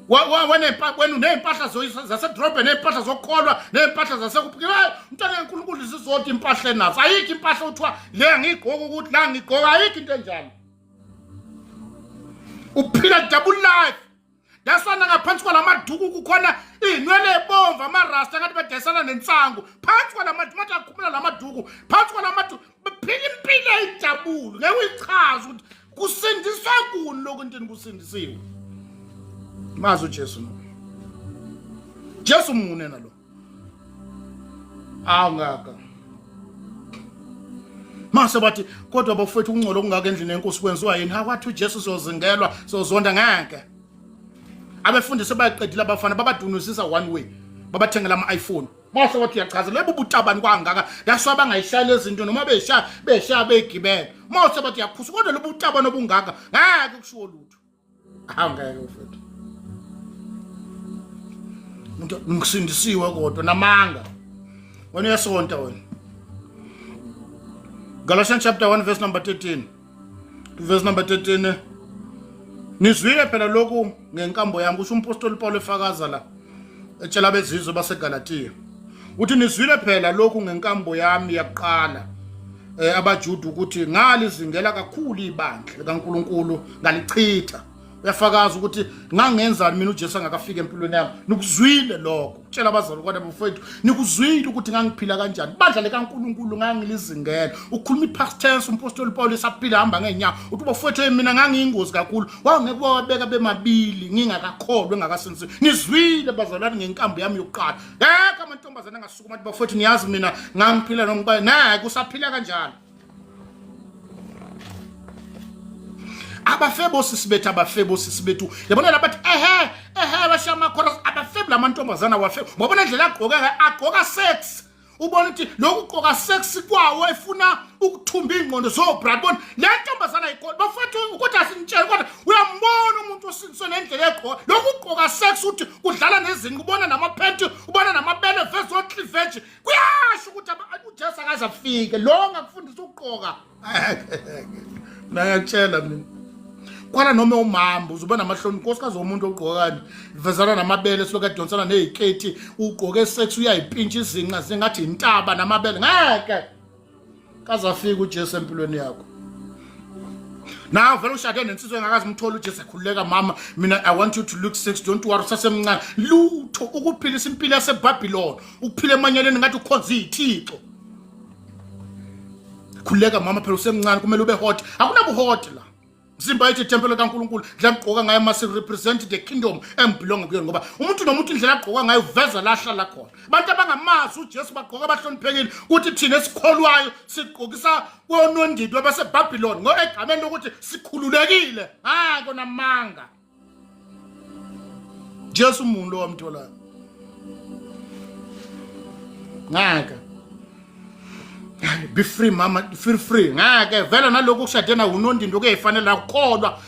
Wena unempahla zasedrobhe nempahla zokukholwa nempahla zasekuphila umntwana kaNkulunkulu izizodwa impahla enazo. Ayikho impahla uthiwa le ngigqoka ukuthi la ngigqoka ayikho into enjalo. Uphila double life. Dasana ngaphansi kwalamaduku kukhona inwele ebomva amarasta ngathi badesana nensangu phansi kwalamaduku mathi aqhubela lamaduku phansi kwalamaduku bephila impilo ejabulu ngeke uyichaze ukuthi kusindiswa kuni lokho into kusindisiwe. Mazi uJesu no. Jesu mune nalo. Awungaka. Mase bathi kodwa bafethu ungcolo kungaka endlini yenkosi kwenziwa yini? Akwathi uJesu sozingelwa sozonda ngeke. Abefundisi bayiqedile abafana babadunisisa one way. Babathengela ama-iPhone. Mase bathi uyachaza lebo butabani kwangaka. Dasho abangayishaya izinto noma beshaya begibela. Mase bathi yakhusa kodwa lebo butabani obungaka ngeke kushiwo lutho. Awungeke mfethu. Umuntu ngisindisiwe kodwa namanga. Wena uyasonta wena. Galatians chapter 1 verse number 13. Verse number 13. Nizwile phela lokhu ngenkambo yami kusho umpostoli Paul efakaza la etshela abezizwe baseGalatia. Uthi nizwile phela lokhu ngenkambo yami yaqala abaJuda ukuthi ngalizingela kakhulu ibandla likaNkulunkulu ngalichitha uyafakaza ukuthi ngangenzani mina uJesu angakafika empilweni yami nikuzwile lokho kutshela abazalwane bafowethu nikuzwile ukuthi ngangiphila kanjani bandla lekaNkuluNkulu ngangilizingela ukhuluma ipast tense umpostoli Paul esaphila hamba ngeenyawo uthi bafowethu mina ngangiyingozi kakhulu wangeke wabeka bemabili ngingakakholwe ngakasenzi nizwile bazalwane ngenkambo yami yokuqala amantombazana angasukuma athi bafowethu niyazi mina ngangiphila nomba naye kusaphila kanjalo abafebo sisi bethu yabona labathi bashama chorus abafebo lamantombazana wafebo ngobona indlela agqoka sex ubona ukuthi lokhu ugqoka sex kwawo efuna ukuthumba ingqondo zobrabon le ntombazana ikho bafethu ukuthi asinitshela kodwa uyambona umuntu osinso nendlela egqoka lokhu ugqoka sex uthi kudlala nezinto ubona namaphenti ubona namabele vese ocleavage kuyasho ukuthi uJesu akazafike lo ngakufundisa ukugqoka ngiyatshela mina kwala noma umambo uzubona amahloni nkosikazi womuntu ogqokani vezana namabele siloka donsana neziketi ugqoke sex uyayipintsha izinqa zingathi intaba namabele ngeke kazafika uJesu empilweni yakho na vele ushade nensizwe engakazi umthola uJesu ekhululeka mama mina I want you to look sex don't worry sasemncane lutho ukuphilisa impilo yaseBabylon ukuphila emanyeleni ngathi ukhonza izithixo khululeka mama phela usemncane kumele ube hot akunabuhot la Simba ithi temple kaNkuluNkulu dla ngqoka ngayo must represent the kingdom embelong kuyo ngoba umuntu nomuntu indlela agqoka ngayo uveza lahla la khona abantu abangamazi uJesu bagqoka abahloniphekile ukuthi thina esikholwayo sigqokisa konondidwe baseBabylon ngoegameni lokuthi sikhululekile kona manga Jesu umuntu lo wamthola ngaka be free mama feel free ngeke vela nalokho kushadena unondindo kuyifanele ukukholwa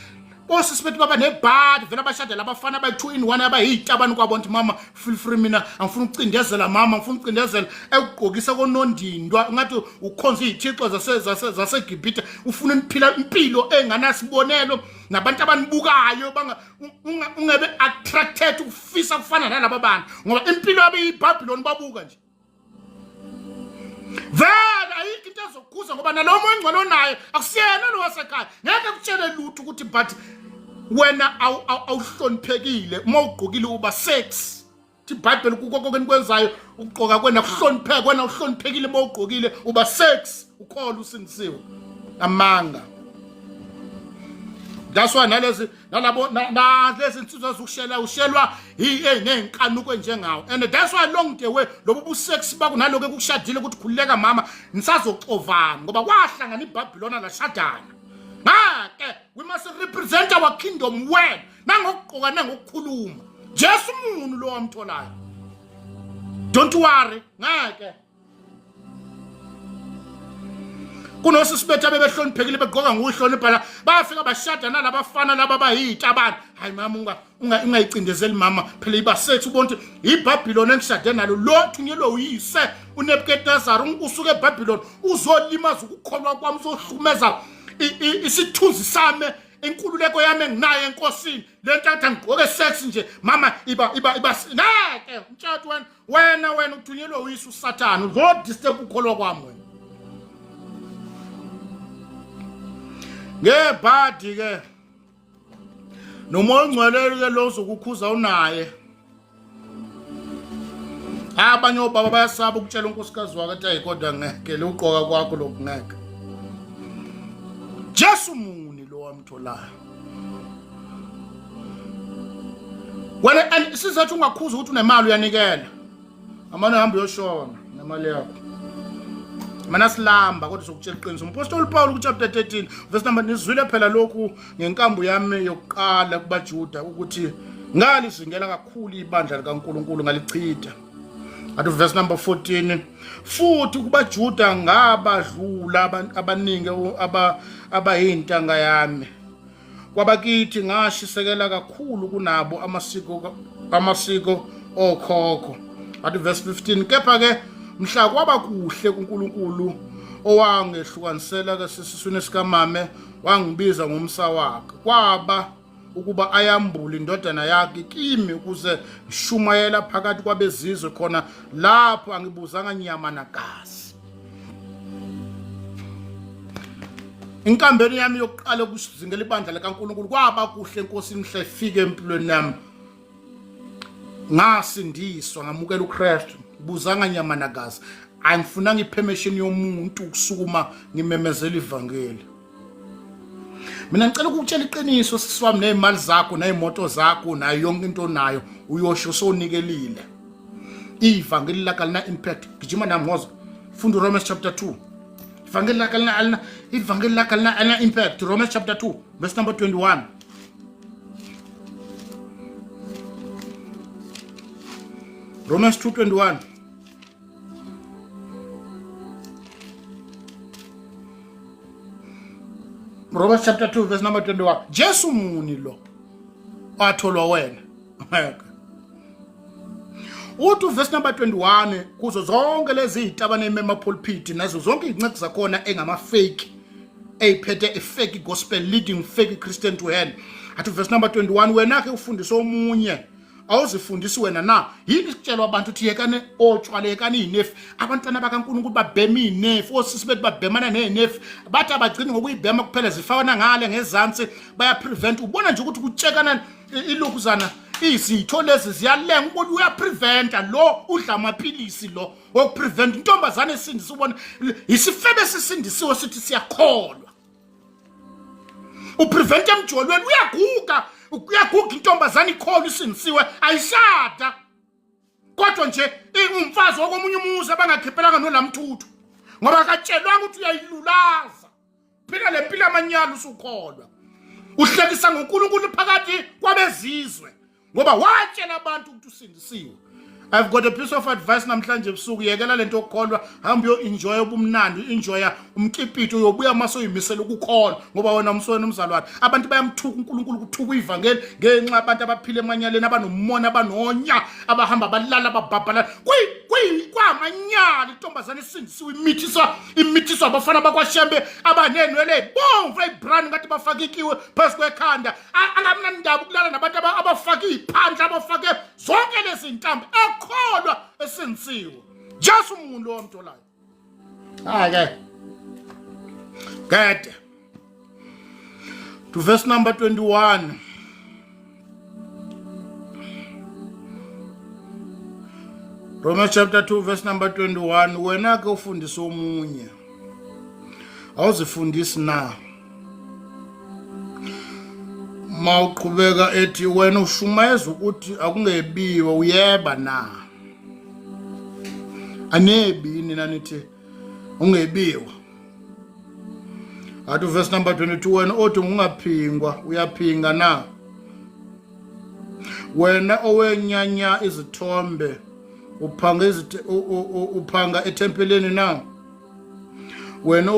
osisibethi baba nebhadi vela abashadela abafana abayi2 in 1 abayitabani kwabonke mama feel free mina angifuna ukucindezela mama ngifuna ukucindezela ekugqokisa konondindwa ngathi ukhonza izithixo zaseGibhithe ufuna imphila impilo enganasibonelo nabantu abanibukayo banga ungebe attracted ukufisa kufana nalabo bantu ngoba impilo abeyiBabylon babuka nje vela ayikho into ezokukhuza ngoba nalomo engcwele naye akusiyena lo wasekhaya ngeke kutshele lutho ukuthi but wena awuhloniphekile uma ugqokile uba sex iBhayibheli kuko kwenzayo ukugqoka kwena kuhlonipheke wena uhloniphekile uma ugqokile uba sex ukhola usindisiwe amanga that's why nalezi insizwa zokushela ushelwa nenkanuko njengawo and that's why long the way lobo busex baku naloku ekushadile ukuthi khululeka mama nisazoxovana ngoba kwahlangana iBabylon lashadana ngake we must represent our kingdom well nangokugqoka nangokukhuluma Jesu umuntu lo wamtholayo don't worry ngake kunosisibetha bebehloniphekile begqoka ngokuhlonipha bafika bashada nalabafana laba bayitabani hayi mama ungayicindezeli mama phela ibasethi ubonke iBabylon engishade nalo lothunyelwe uyise uNebukadnezar usuke eBabylon uzolimaza ukukholwa kwami uzohlumeza isithunzi sami inkululeko yami enginayo enkosini lento athi ngigqoke sex nje mama iba ngeke mthathu wena uthunyelwe uyise uSathane uzodisturb ukukholwa kwami wena ngebhadi ke noma ongcwelele ke lo uzokukhuza unaye abanye obaba bayasaba ukutshela unkosikazi wakhe ukuthi ayikodwa ngeke le ugqoka kwakho lokungeke Jesu muni lo wamtholayo wena and sizathu ungakhuza ukuthi unemali uyanikela amane hamba uyoshona nemali yakho mana silamba kodwa sokutshela iqiniso umpostoli Paul kuchapter 13 verse number nizwile phela lokhu ngenkambo yami yokuqala kubaJuda ukuthi ngalizingela kakhulu ibandla likaNkuluNkulu ngalichitha athi verse number 14 futhi kubaJuda ngabadlula abaningi abayintanga yami kwabakithi ngashisekela kakhulu kunabo amasiko okhokho athi verse 15 kepha ke mhla kwaba kuhle kuNkulunkulu owangehlukanisela ke sisiswini sikamame wangibiza ngomsa wakhe kwaba ukuba ayambule indodana yakhe kimi ukuze shumayela phakathi kwabezizwe khona lapho angibuzanga nyama nagazi inkambeni yami yokuqala ukuzingela ibandla likaNkulunkulu kwaba kuhle Nkosi mhle ifike empilweni yami ngasindiswa ngamukela uKristu buzanga nyama nagazi angifunanga ipermission yomuntu ukusukuma ngimemezela ivangeli mina ngicela ukutshela iqiniso sisiwami nezimali zakho nezimoto zakho nayo yonke into nayo uyosho sonikelile ivangeli lakho lina impact gijima nami ngozo funda Romans chapter 2 ivangeli lakho lina impact Romans chapter 2 verse number 21 Romans 2:21 Romans chapter 2 verse number 21 Jesu muni lo watholwa wena uthi verse number 21 kuzo zonke lezi zitabane emema pulpit nazo zonke izinceke zakhona engama fake eyiphethe a fake gospel leading fake Christian to hell athi verse number 21 wena ke ufundisa omunye awuzifundisi wena na yini isitshelwa abantu uthi yekane otshwalekane inefu abantwana bakaNkulunkulu babhema inefu osisi bethu babhemana nenefu bathi abagcini ngokuyibhema kuphela zifana ngale ngezansi baya prevent ubona nje ukuthi kutshekana ilokuzana izitho lezi ziyalenga ubona uya prevent lo udla amaphilisi lo okuprevent intombazane esindisa ubona isifebe sisindisiwe sithi siyakholwa uprevent emjolweni uyaguga intombazane ikholwa isindisiwe ayishada kodwa nje umfazi wokomunye umuzi abangakhiphelanga nolamthuthu ngoba katshelwanga ukuthi uyayilulaza phela lempilo amanyalo usukholwa uhlekisa ngoNkulunkulu phakathi kwabezizwe ngoba watshela abantu ukuthi usindisiwe I've got a piece of advice namhlanje ebusuku yekela lento okukholwa hamba yo enjoy ubumnandi enjoy umkipito uyobuya maso uyimisela ukukholwa ngoba wena umsweni umzalwane abantu bayamthuka uNkulunkulu ukuthuka ivangeli ngenxa abantu abaphile emanyaleni abanomona abanonya abahamba balala babhabhala kwamanyala intombazane isindisiwe imithiswa abafana bakwashembe abanenwele bomvu ebrand ngathi bafakikiwe phezu kwekhanda angamnandi ndaba ukulala nabantu abafaka iphandla abafake zonke lezi intambo ekholwa esindisiwe Jesu umuntu lo omtholayo get to verse number 21 Romans chapter 2 verse number 21 wena ke ufundisa omunye awuzifundisi na mawuqhubeka ethi wena ushumayeza ukuthi akungebiwe uyeba na anebi nanithi ungebiwe athi verse number 22 wena othi ungaphingwa uyaphinga na wena owenyanya izithombe uphanga etempeleni na wena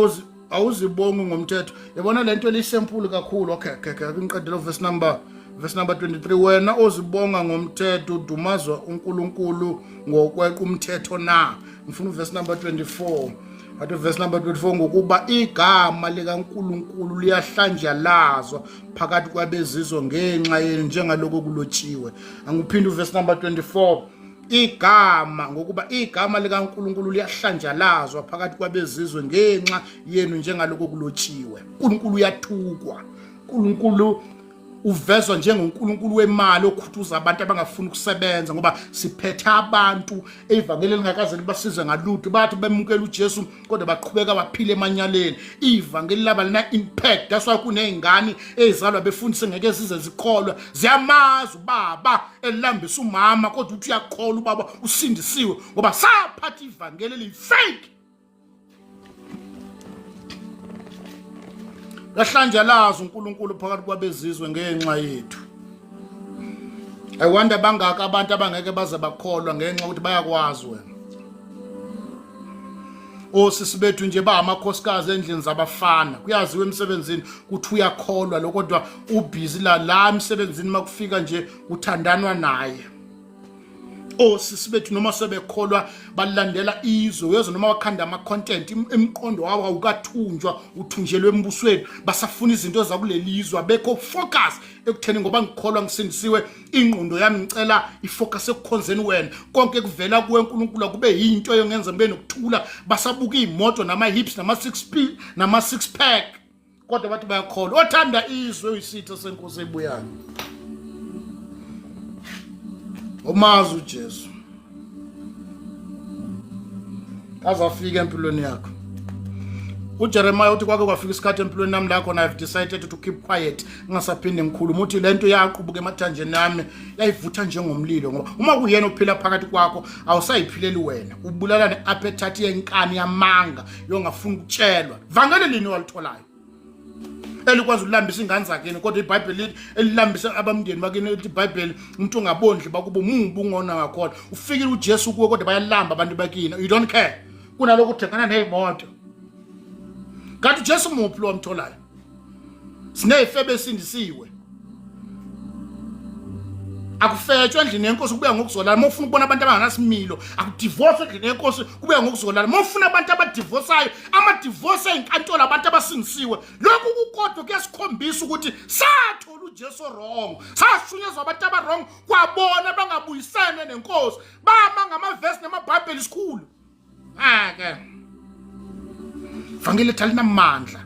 awuzibongi ngomthetho yabona lento elisemphulu kakhulu okay ngiqedela verse number 23 wena ozibonga ngomthetho udumazwa uNkulunkulu ngokweqa umthetho na ngifuna verse number 24 athi verse number 24 ngokuba igama likaNkulunkulu liyahlanjalazwa phakathi kwabezizwe ngenxa yenu njengaloko kulotshiwe angiphinde verse number 24 igama ngokuba igama likaNkulunkulu liyahlanjalazwa phakathi kwabezizwe ngenxa yenu njengaloko kulotshiwe uNkulunkulu uyathukwa uNkulunkulu uvezwa njengoNkulunkulu wemali okhuthuza abantu abangafuni ukusebenza ngoba siphethe abantu evangeli lingakaze libasize ngalutho bathi bemukela uJesu kodwa baqhubeka baphile emanyaleni ivangeli laba lina impact that's why kunezingane ezalwa befundise ngeke zize zikholwa ziyamaza ubaba elambisa umama kodwa uthi uyakholwa ubaba usindisiwe ngoba saphatha ivangeli lifake lahlanjalaza uNkulunkulu phakathi kwabezizwe ngenxa yethu I wonder bangaka abantu abangeke baze bakholwa ngenxa ukuthi bayakwazi wena osisi bethu nje ba amakhosikazi endlini zabafana kuyaziwe emsebenzini ukuthi uyakholwa lo kodwa ubhizi la emsebenzini makufika nje uthandanwa naye osisi bethu noma sebekholwa balandela izwe uyoze noma wakhanda ama content emqondo wawo awukathunjwa uthunjelwe embusweni basafuna izinto zakulelizwe abekho focus ekutheni ngoba ngikholwa ngisindisiwe ingqondo yami ngicela ifocus ekukhonzeni wena konke kuvela kuwe uNkulunkulu kube yinto yongenza mbe nokuthula basabuka imoto nama hips nama 6P nama 6 pack kodwa bathi bayakholwa. Othanda izwe uyisitha senkosi ebuyayo. Umazi uJesu azafika empilweni yakho. uJeremiah uthi kwake kwafika isikhathi empilweni nami la khona I've decided to keep quiet, ngingasaphinde ngikhuluma. Uthi lento yaqhubuka emathanjeni nami yayivutha njengomlilo, ngoba uma kuyena ophila phakathi kwakho awusayiphileli wena, ubulala neappetite yenkani yamanga yongafuna ukutshelwa. Vangeli lini walitholayo elikwazi ulambisa ingane zakhe, kodwa iBhayibheli elilambisa abamndeni bakini lithi iBhayibheli umuntu ongabondli bakubo mumbu ungona ngakhona. Ufikile uJesu kuwe kodwa bayalamba abantu bakini, you don't care. Kunaloko uthengana nezimoto. Kanti uJesu muphi lo wamtholayo? Sineyifebe esindisiwe. Akufetshwe endlini yenkosi kubuya ngokuzolala. Uma ufuna ukubona abantu abanganasimilo, akudivorce endlini yenkosi kubuya ngokuzolala. Uma ufuna abantu abadivorceayo, amadivorce enkantolo abantu abasindisiwe. Lokhu kukodwa kuyasikhombisa ukuthi sathola uJesu wrong. Sashunyezwa abantu abarong kwabona bangabuyisene nenkosi. Bama ngamavesi namaBhayibheli isikhulu. Ke Vangeli thalina mandla.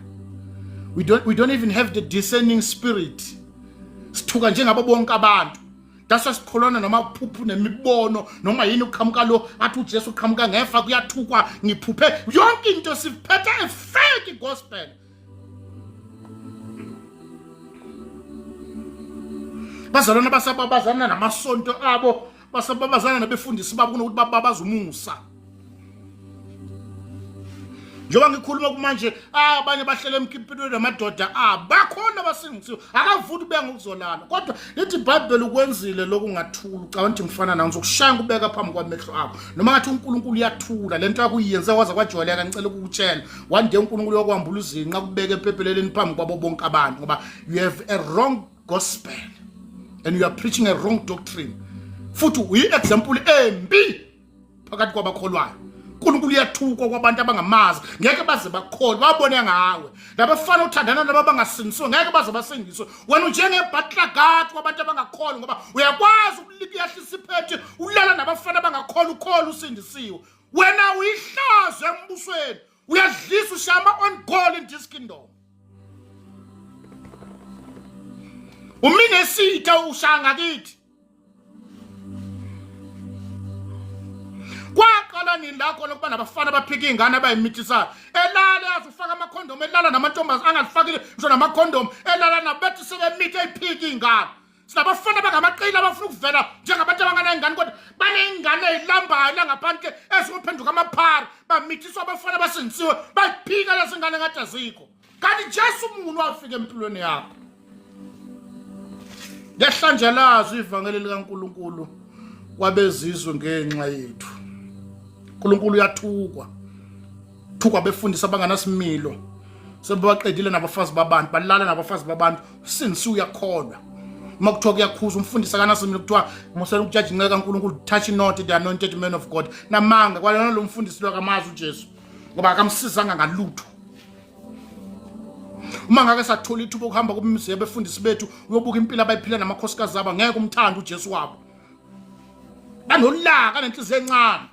We don't even have the discerning spirit. Sithuka njengabo bonke abantu. Dasa sikholona noma phuphu nemibono noma yini ukhamuka lo athi uJesu ukhamuka ngefa kuyathukwa ngiphuphe. Yonke into siphethe a fake gospel. Bazalwana basababazana namasonto abo, basababazana nabefundisi babo kunokuthi bababaza umusa. Njoba ngikhuluma kumanje abanye bahlele emkhiphilweni namadoda bakhona basingisiwe akavuthi beka ngokuzolala, kodwa lithi iBhayibheli ukwenzile lokhu ngathula ucabanga ukuthi ngifana nawe ngizokushaya ubeka phambi kwamehlo akho, noma ngathi uNkulunkulu uyathula lento yakuyenze waza kwajwayeleka ngicela ukutshela one day uNkulunkulu yokwambula izinqa kubeka ephepheleleni phambi kwabo bonke abantu, ngoba you have a wrong gospel and you are preaching a wrong doctrine. Futhi uyi-example embi phakathi kwabakholwayo. uNkulunkulu uyathukwa kwabantu abangamazi, ngeke baze bakholwe babone ngawe. Labafana uthandana nabo bangasindiswe ngeke baze basindiswe. Wena unjengebutler guard kwabantu abangakholwa, ngoba uyakwazi ukuliyahlisa iphethe ulala nabafana abangakholwa ukholwa usindisiwe. Wena uyihlazo embusweni, uyadlisa ushama on goal in this kingdom. Umine sitha ushanga kithi. Kwaqala nini la khona kuba nabafana baphika ingane abayimithisa elala azufaka amakhondom, elala namantombazi angalifakile ngisho namakhondom, elala nabethi sebemithe iphika ingane. Sinabafana bangamaqila abafuna ukuvela njengabantu abanganengane, kodwa banengane ezilambayo la ngaphandle ezingophenduka amaphara, bamithiswa abafana abasindisiwe baphika lesingane ngade azikho. Kanti Jesu umuntu wafika empilweni yakho. Ngehlanjelazo ivangeli likaNkulunkulu kwabezizwe ngenxa yethu. uNkulunkulu uyathukwa. Thukwa befundisa abanganasimilo. Sebaqedile nabafazi babantu, balala nabafazi babantu, sinisi uyakholwa. Uma kuthiwa kuyakhuza umfundisi akanasimilo kuthiwa musela ukujaji ngeke kaNkulunkulu touch not the anointed man of God. Namanga kwalona lo mfundisi lo kamazi uJesu, ngoba akamsizanga ngalutho. Uma ngake sathola ithuba ukuhamba kumzi yabefundisi bethu uyobuka impilo abayiphila namakhosikazi aba, ngeke umthanda uJesu wabo. Banolaka nenhliziyo encane.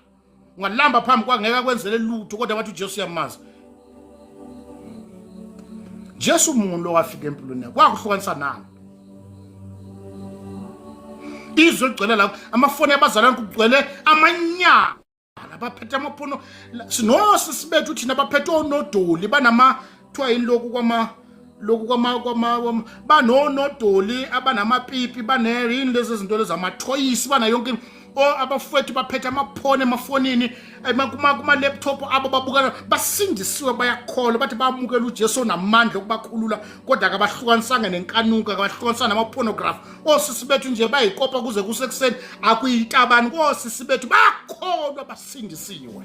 Ungalamba phambi kwakhe ngeke akwenzele lutho, kodwa bathi uJesu uyamazi. Jesu umuntu owafika empilweni yakho kwakuhlukanisa nani? Izwe ligcwele la amafoni abazalwana kugcwele amanyala abaphethe amaphono. Sinosisi bethu thina abaphethe onodoli banama kuthiwa yiloku kwama banonodoli abanamapipi banerini lezi zinto lezi amathoyisi bana yonke abafowethu baphethe amaphone emafonini kuma laptop abo babukana basindisiwe bayakholwa bathi bamukela uJesu onamandla okubakhulula, kodwa akabahlukanisanga nenkanuka, akabahlukanisanga namapornography. Osisi bethu nje bayikopa kuze kusekuseni akuyitabani, osisi bethu bakholwa basindisiwe.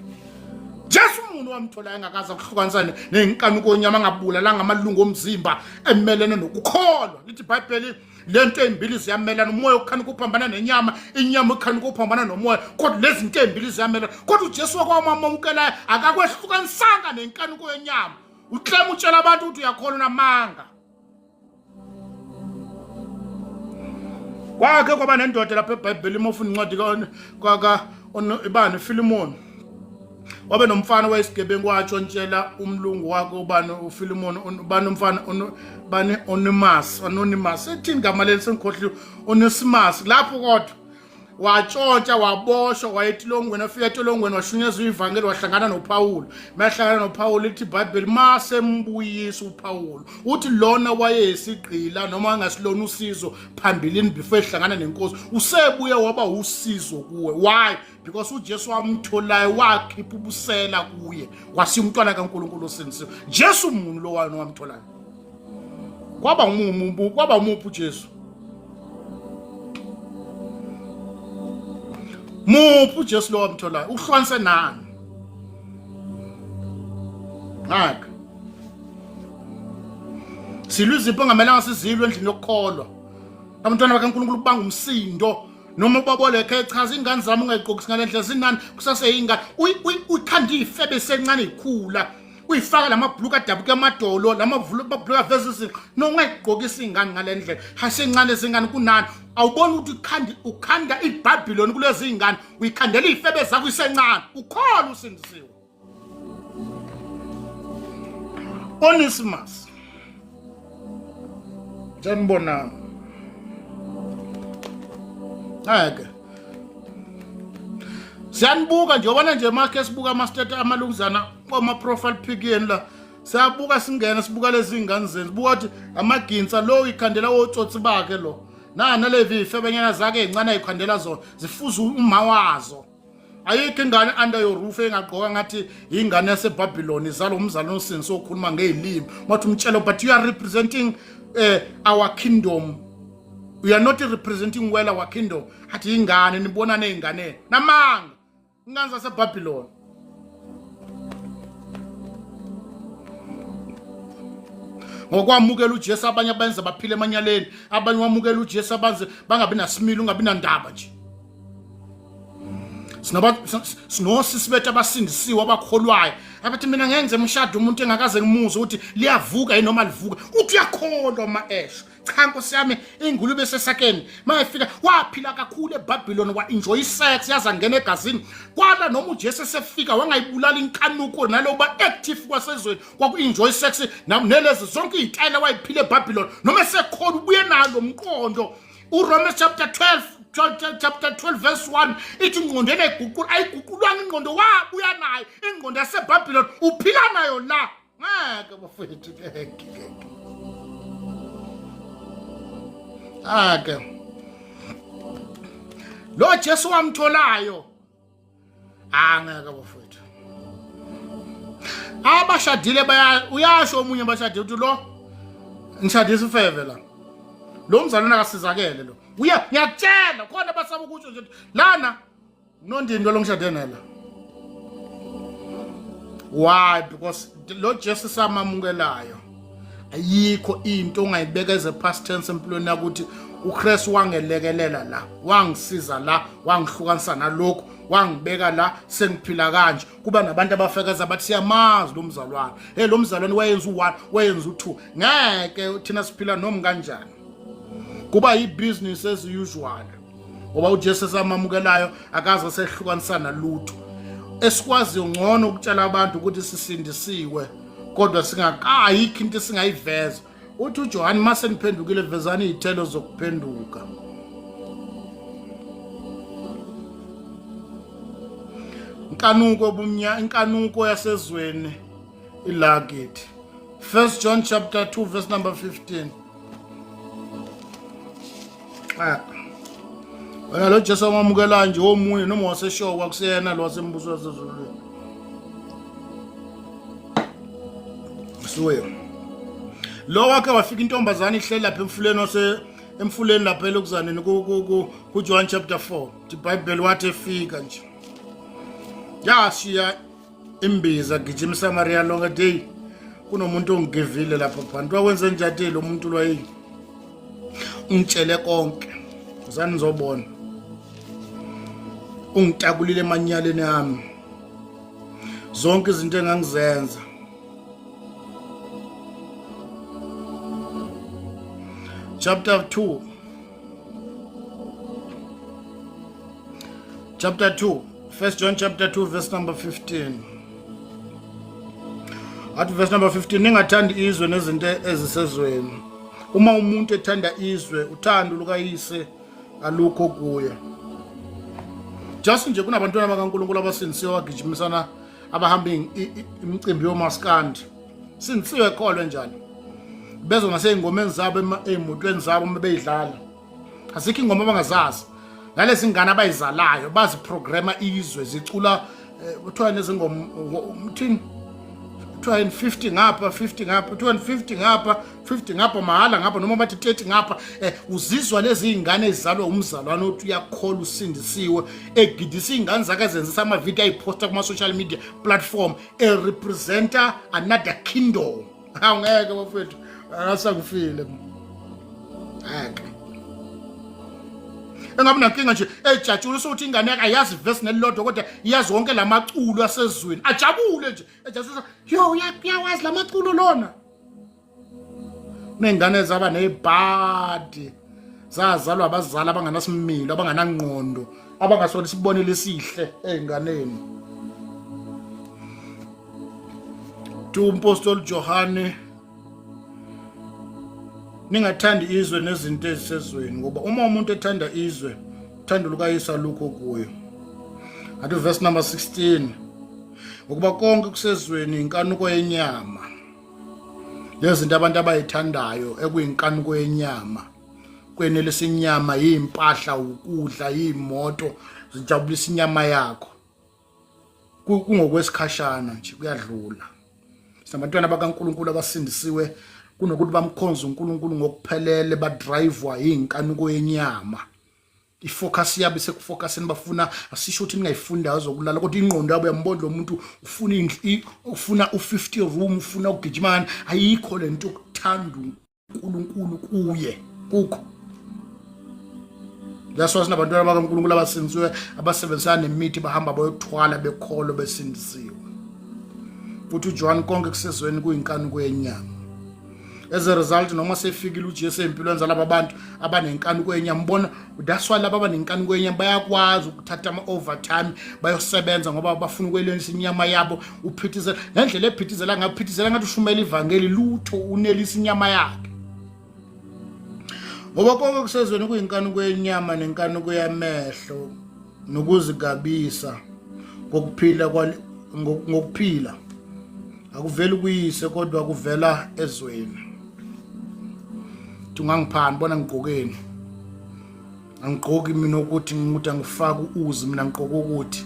Jesu umuntu wamthola engakaza ukuhlukanisana nenkanuko onyama ngabula la ngamalungu omzimba emelene nokukholwa. Lithi iBhayibheli lento embili ziyamelana, umoya ukhanuka uphambana nenyama, inyama ukhanuka uphambana nomoya, kodwa lezi zinto embili ziyamelana. Kodwa uJesu wakwamamukela akakwehlukanisanga nenkanuko yenyama. Uklema utshela abantu ukuthi uyakholwa namanga. Kwake kwaba nendoda lapha eBhayibheli mofuna incwadi ibani Filimoni. wabe nomfana wayesigebengu watshontshela umlungu wakhe ubani uFilimon ubani umfana bani anonymous ethini igama leli sengikhohliwe Onesimus lapho kodwa watshontsha waboshwa wayetolongweni afika etolongweni washunyezwa ivangeli wahlangana noPawulu mahlangana noPawulu ithi iBhayibheli masembuyisa uPawulu uthi lona wayeyisigqila noma angasilona usizo phambilini before ehlangana nenkosi usebuye waba usizo kuwe why because uJesu wamtholayo wakhipha ubusela kuye wasiya umntwana kaNkulunkulu osindisiwe Jesu umuntu lo wamtholayo kwaba umuphi uJesu muphi uJesu lo wamtholayo uhlukanise nani ngakho siluzipho ngamelanga sizilwe endlini yokukholwa abantwana bakaNkulunkulu kubanga umsindo noma ubaboleka echaza ingane zami ungayigqokisi ngalendlela zinani kusaseyingane uyikhanda ifebe esencane ikhula uyifaka lamabhluku adabuka amadolo lamabhluku aveza no ungayigqokisi ingane ngalendlela hasencane zingane kunani awubona ukuthi ukhanda iBhabhiloni kulezi ingane uyikhandela ifebe zakho isencane ukhola usindisiwe Onesimus janibona ake siyanbuka nje ubona nje makhe sibuka ama-stat amalunguzana oma-profile pic yeni la siyabuka singena sibuka lezi ingane zenu sibuka ukuthi amaginsa lo uyikhandela wotsotsi bakhe lo nalevi ifebenyana zakhe ey'ncane ayikhandela zona zifuza uma wazo ayikho ingane under your roof engagqoka ngathi ingane yaseBhabhiloni izalo umzalwane osindisiwe okhuluma ngezilimi wathi umtshelo but you are representing our kingdom. We are not representing well our kingdom. Hathi ingane nibona nezingane namanga ingane zaseBhabhiloni. Ngokwamukela uJesu abanye abenza baphile emanyaleni, abanye wamukela uJesu abanze bangabi nasimilo, ungabi nandaba nje. Sinosisi bethu abasindisiwe abakholwayo abathi mina ngenze umshado umuntu engakaze ngimuze ukuthi liyavuka yini noma livuka uthi uyakholwa ma-esho cha nkosi yami ingulube sesakeni mayefika waphila kakhulu eBhabhiloni wa-enjoy sex yaza ngena egazini kwala noma uJesu esefika wangayibulala inkanuko naloba active kwasezweni kwaku-enjoy sex nelezi zonke iy'tayela wayiphila eBhabhiloni noma esekhola ubuye nalo mqondo uRomans chapter 12 verse 1 ithi ingqondo ayiguqula ayiguqulwanga ingqondo wabuya nayo ingqondo yaseBhabhiloni uphila nayo la ngeke bafethu ake lo Jesu wamtholayo angeke bafethu abashadile uyasho omunye abashadile uthi lo ngishadisa ufeve la lo mzalwane akasizakele lo uya ngiyakutshela khona basaba ukuthi nje lana nondindo longishade nela why because lo Jesu samamukelayo ayikho into ongayibeka as a past tense empilweni yakuthi uKristu wangelekelela la wangisiza la wangihlukanisa nalokho wangibeka la sengiphila kanje kuba nabantu abafekeza bathi siyamazi lo mzalwane lo mzalwane wayenza u1 wayenza u2 ngeke thina siphila noma kanjani kuba yi-business as usual ngoba uJesu samamukelayo akaze sehlukanisana lutho esikwazi ngcono ukutshela abantu ukuthi sisindisiwe kodwa ayikho into singayiveza uthi uJohn maseniphendukile vezani izithelo zokuphenduka inkanuko yasezweni ilakithi 1 John chapter 2 verse number 15 wena lo Jesu wamamukela nje omunye noma waseshowa kwakusiyena lo wasembuso wasezulwini suwe lo wakhe wafika intombazana ihleli lapha emfuleni lapha elokuzaneni ku John chapter 4 iBhayibheli wathi efika nje yashiya imbiza gijimisa Maria lonke day kunomuntu ongivile lapha phansi wakwenze njani lo muntu lo yini ungitshele konke uzani nizobona ungitakulile emanyaleni yami zonke izinto engangizenza chapter 2 1 John chapter 2 verse number 15. At verse number 15, ningathandi izwe nezinto ezisezweni. Uma umuntu ethanda izwe, uthando lukayise alukho kuye. Just nje kunabantwana bakaNkulunkulu abasindisiwe abagijimisana abahamba imicimbi yomaskandi. Sindisiwe kholwe njalo. Bezo naseyingomeni zabo emotweni zabo mebeyidlala. Asikho ingoma abangazazi. Nalezi ngane abayizalayo baziprograma izwe zicula kuthiwa nezingoma umthini 250 ngapha 50 ngapha 250 ngapha 50 ngapha mahala ngapha noma bathi 30 ngapha uzizwa lezi ingane ezizalwa umzalwane othi uyakhola usindisiwe egidisa ingane zakhe zenzisa ama video ayiposta kuma social media platform representa another kingdom. Awungeke bafethu akasakufile ake engabe nankinga nje ejatshulisa ukuthi ingane yakhe ayazi verse nelilodwa kodwa iyazi wonke lamaculo asezweni ajabule nje ejatshulisa yo uyawazi lamaculo lona. Nengane zaba nebhadi zazalwa abazali abanganasimilo abanganangqondo abangasona isibonelo esihle einganeni. Umpostoli Johane, ningathandi izwe nezinto ezisezweni ngoba uma umuntu ethanda izwe uthando lukayise alukho kuye. Athi verse number 16, ngokuba konke kusezweni inkanuko yenyama. Lezinto abantu abayithandayo ekuyinkanuko yenyama. Kwenelisa inyama, yimpahla, ukudla, yimoto, zijabulisa inyama yakho. Kungokwesikhashana nje kuyadlula. Sabantwana bakaNkulunkulu abasindisiwe kunokuthi bamkhonza uNkulunkulu ngokuphelele badrivewa yinkanuko yenyama. Ifocus yabo isekufocuseni bafuna asisho ukuthi ningayifunda azokulala kodwa ingqondo yabo yambona lo muntu ufuna u50 room ufuna ukugijimana ayikho lento ukuthanda uNkulunkulu kuye kukho. That's sinabantwana bakaNkulunkulu abasindisiwe abasebenzisana nemithi bahamba bayothwala bekholo besindisiwe. Futhi uJohn konke kusezweni kuyinkanuko yenyama. As a result noma sefikile uJesu empilweni zalabo abantu abanenkanuko yenyama mbona that's why laba abanenkanuko yenyama bayakwazi ukuthatha ama overtime bayosebenza ngoba bafuna ukwelenisa inyama yabo uphithizela ngendlela ephithizela ngaphithizela ngathi ushumela ivangeli lutho unelisa inyama yakhe. Ngoba konke kusezweni kuyinkanuko yenyama nenkanuko yamehlo nokuzigabisa ngokuphila akuveli kuyise kodwa kuvela ezweni. Ungangiphani bona ngigqokeni angigqoki mina ukuthi ngimuthi angifaka uzi mina ngigqoka ukuthi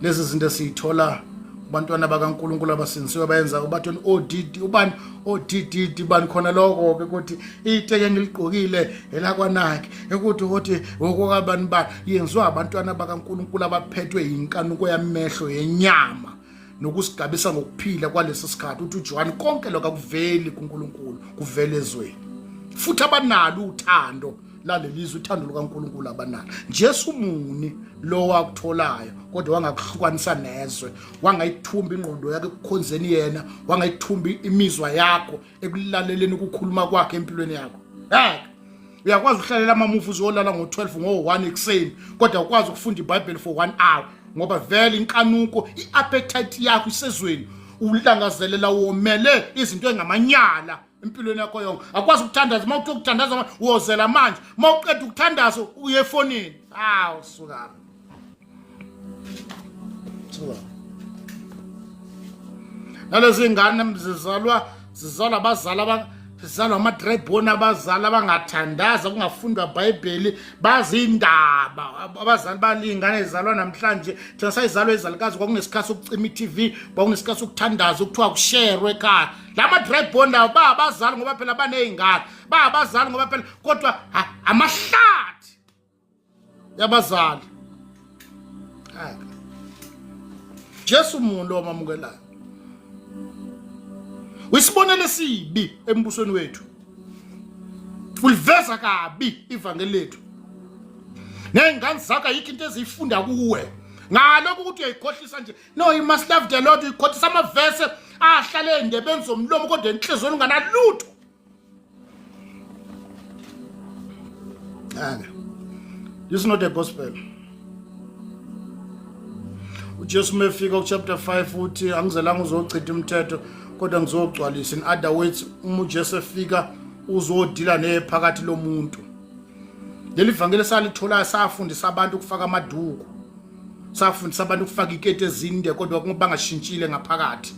lezi zinto siyithola kubantwana bakaNkulunkulu abasindisiwe bayenza ubathoni odidi ubani odidi bani khona lokho ke ukuthi iteke ngiligqokile elakwanakhe ukuthi okokabani ba yenziwa abantwana bakaNkulunkulu abaphethwe yinkanuko yamehlo yenyama nokusigabisa ngokuphila kwalesi sikhathi uthi uJohn konke lokho akuveli kuNkulunkulu kuvela ezweni. Futhi abanalo uthando lalelizwe uthando lukaNkulunkulu abanalo. Jesu muni lo wakutholayo kodwa wangakuhlukanisa nezwe wangayithumba ingqondo yakhe ekukhonzeni yena wangayithumba imizwa yakho ekulaleleni ukukhuluma kwakhe empilweni yakho. Uyakwazi ukuhlalela amamuvi uzolala ngo12 ngo1 ekseni kodwa ukwazi ukufunda iBhayibheli for 1 hour ngoba vele inkanuko iappetite yakho isezweni ulangazelela womele izinto engamanyala empilweni yakho yonke. Akwazi ukuthandaza mawuthi ukuthandaza wozela manje mawuqeda ukuthandaza uye efonini suka nalezi ngane zizalwa abazali sizalwa ama-dry-born abazali abangathandaza kungafundwa iBhayibheli bazindaba abazali balingane ezalwa namhlanje thina sayizalwa ezalukazi kwakunesikhathi sokucima iTV kwakunesikhathi sokuthandaza ukuthiwa kusherwe ekhaya. Lama-dry-born lawo abazali ngoba phela baney'ngane abazali ngoba phela kodwa amahlathi yabazali. Jesu umuntu omamukelayo wisibonele sibi embusweni wethu uliveza kabi ivangeli lethu nengane zakho ayikho into ezifunda kuwe ngalokho ukuthi uyayikhohlisa nje no you must love the Lord uyikhohlisa amavese ahlale endebeni zomlomo kodwa enhlizweni unganalutho. This is not the gospel. uJesu mefika kuchapter 5 uthi angizelanga uzochitha umthetho kodwa ngizogcwalisa. In other words, uma uJesu efika uzodila nephakathi lomuntu. Leli vangeli salithola safundisa abantu ukufaka amaduku. Safundisa abantu ukufaka ikete ezinde kodwa bangashintshile ngaphakathi.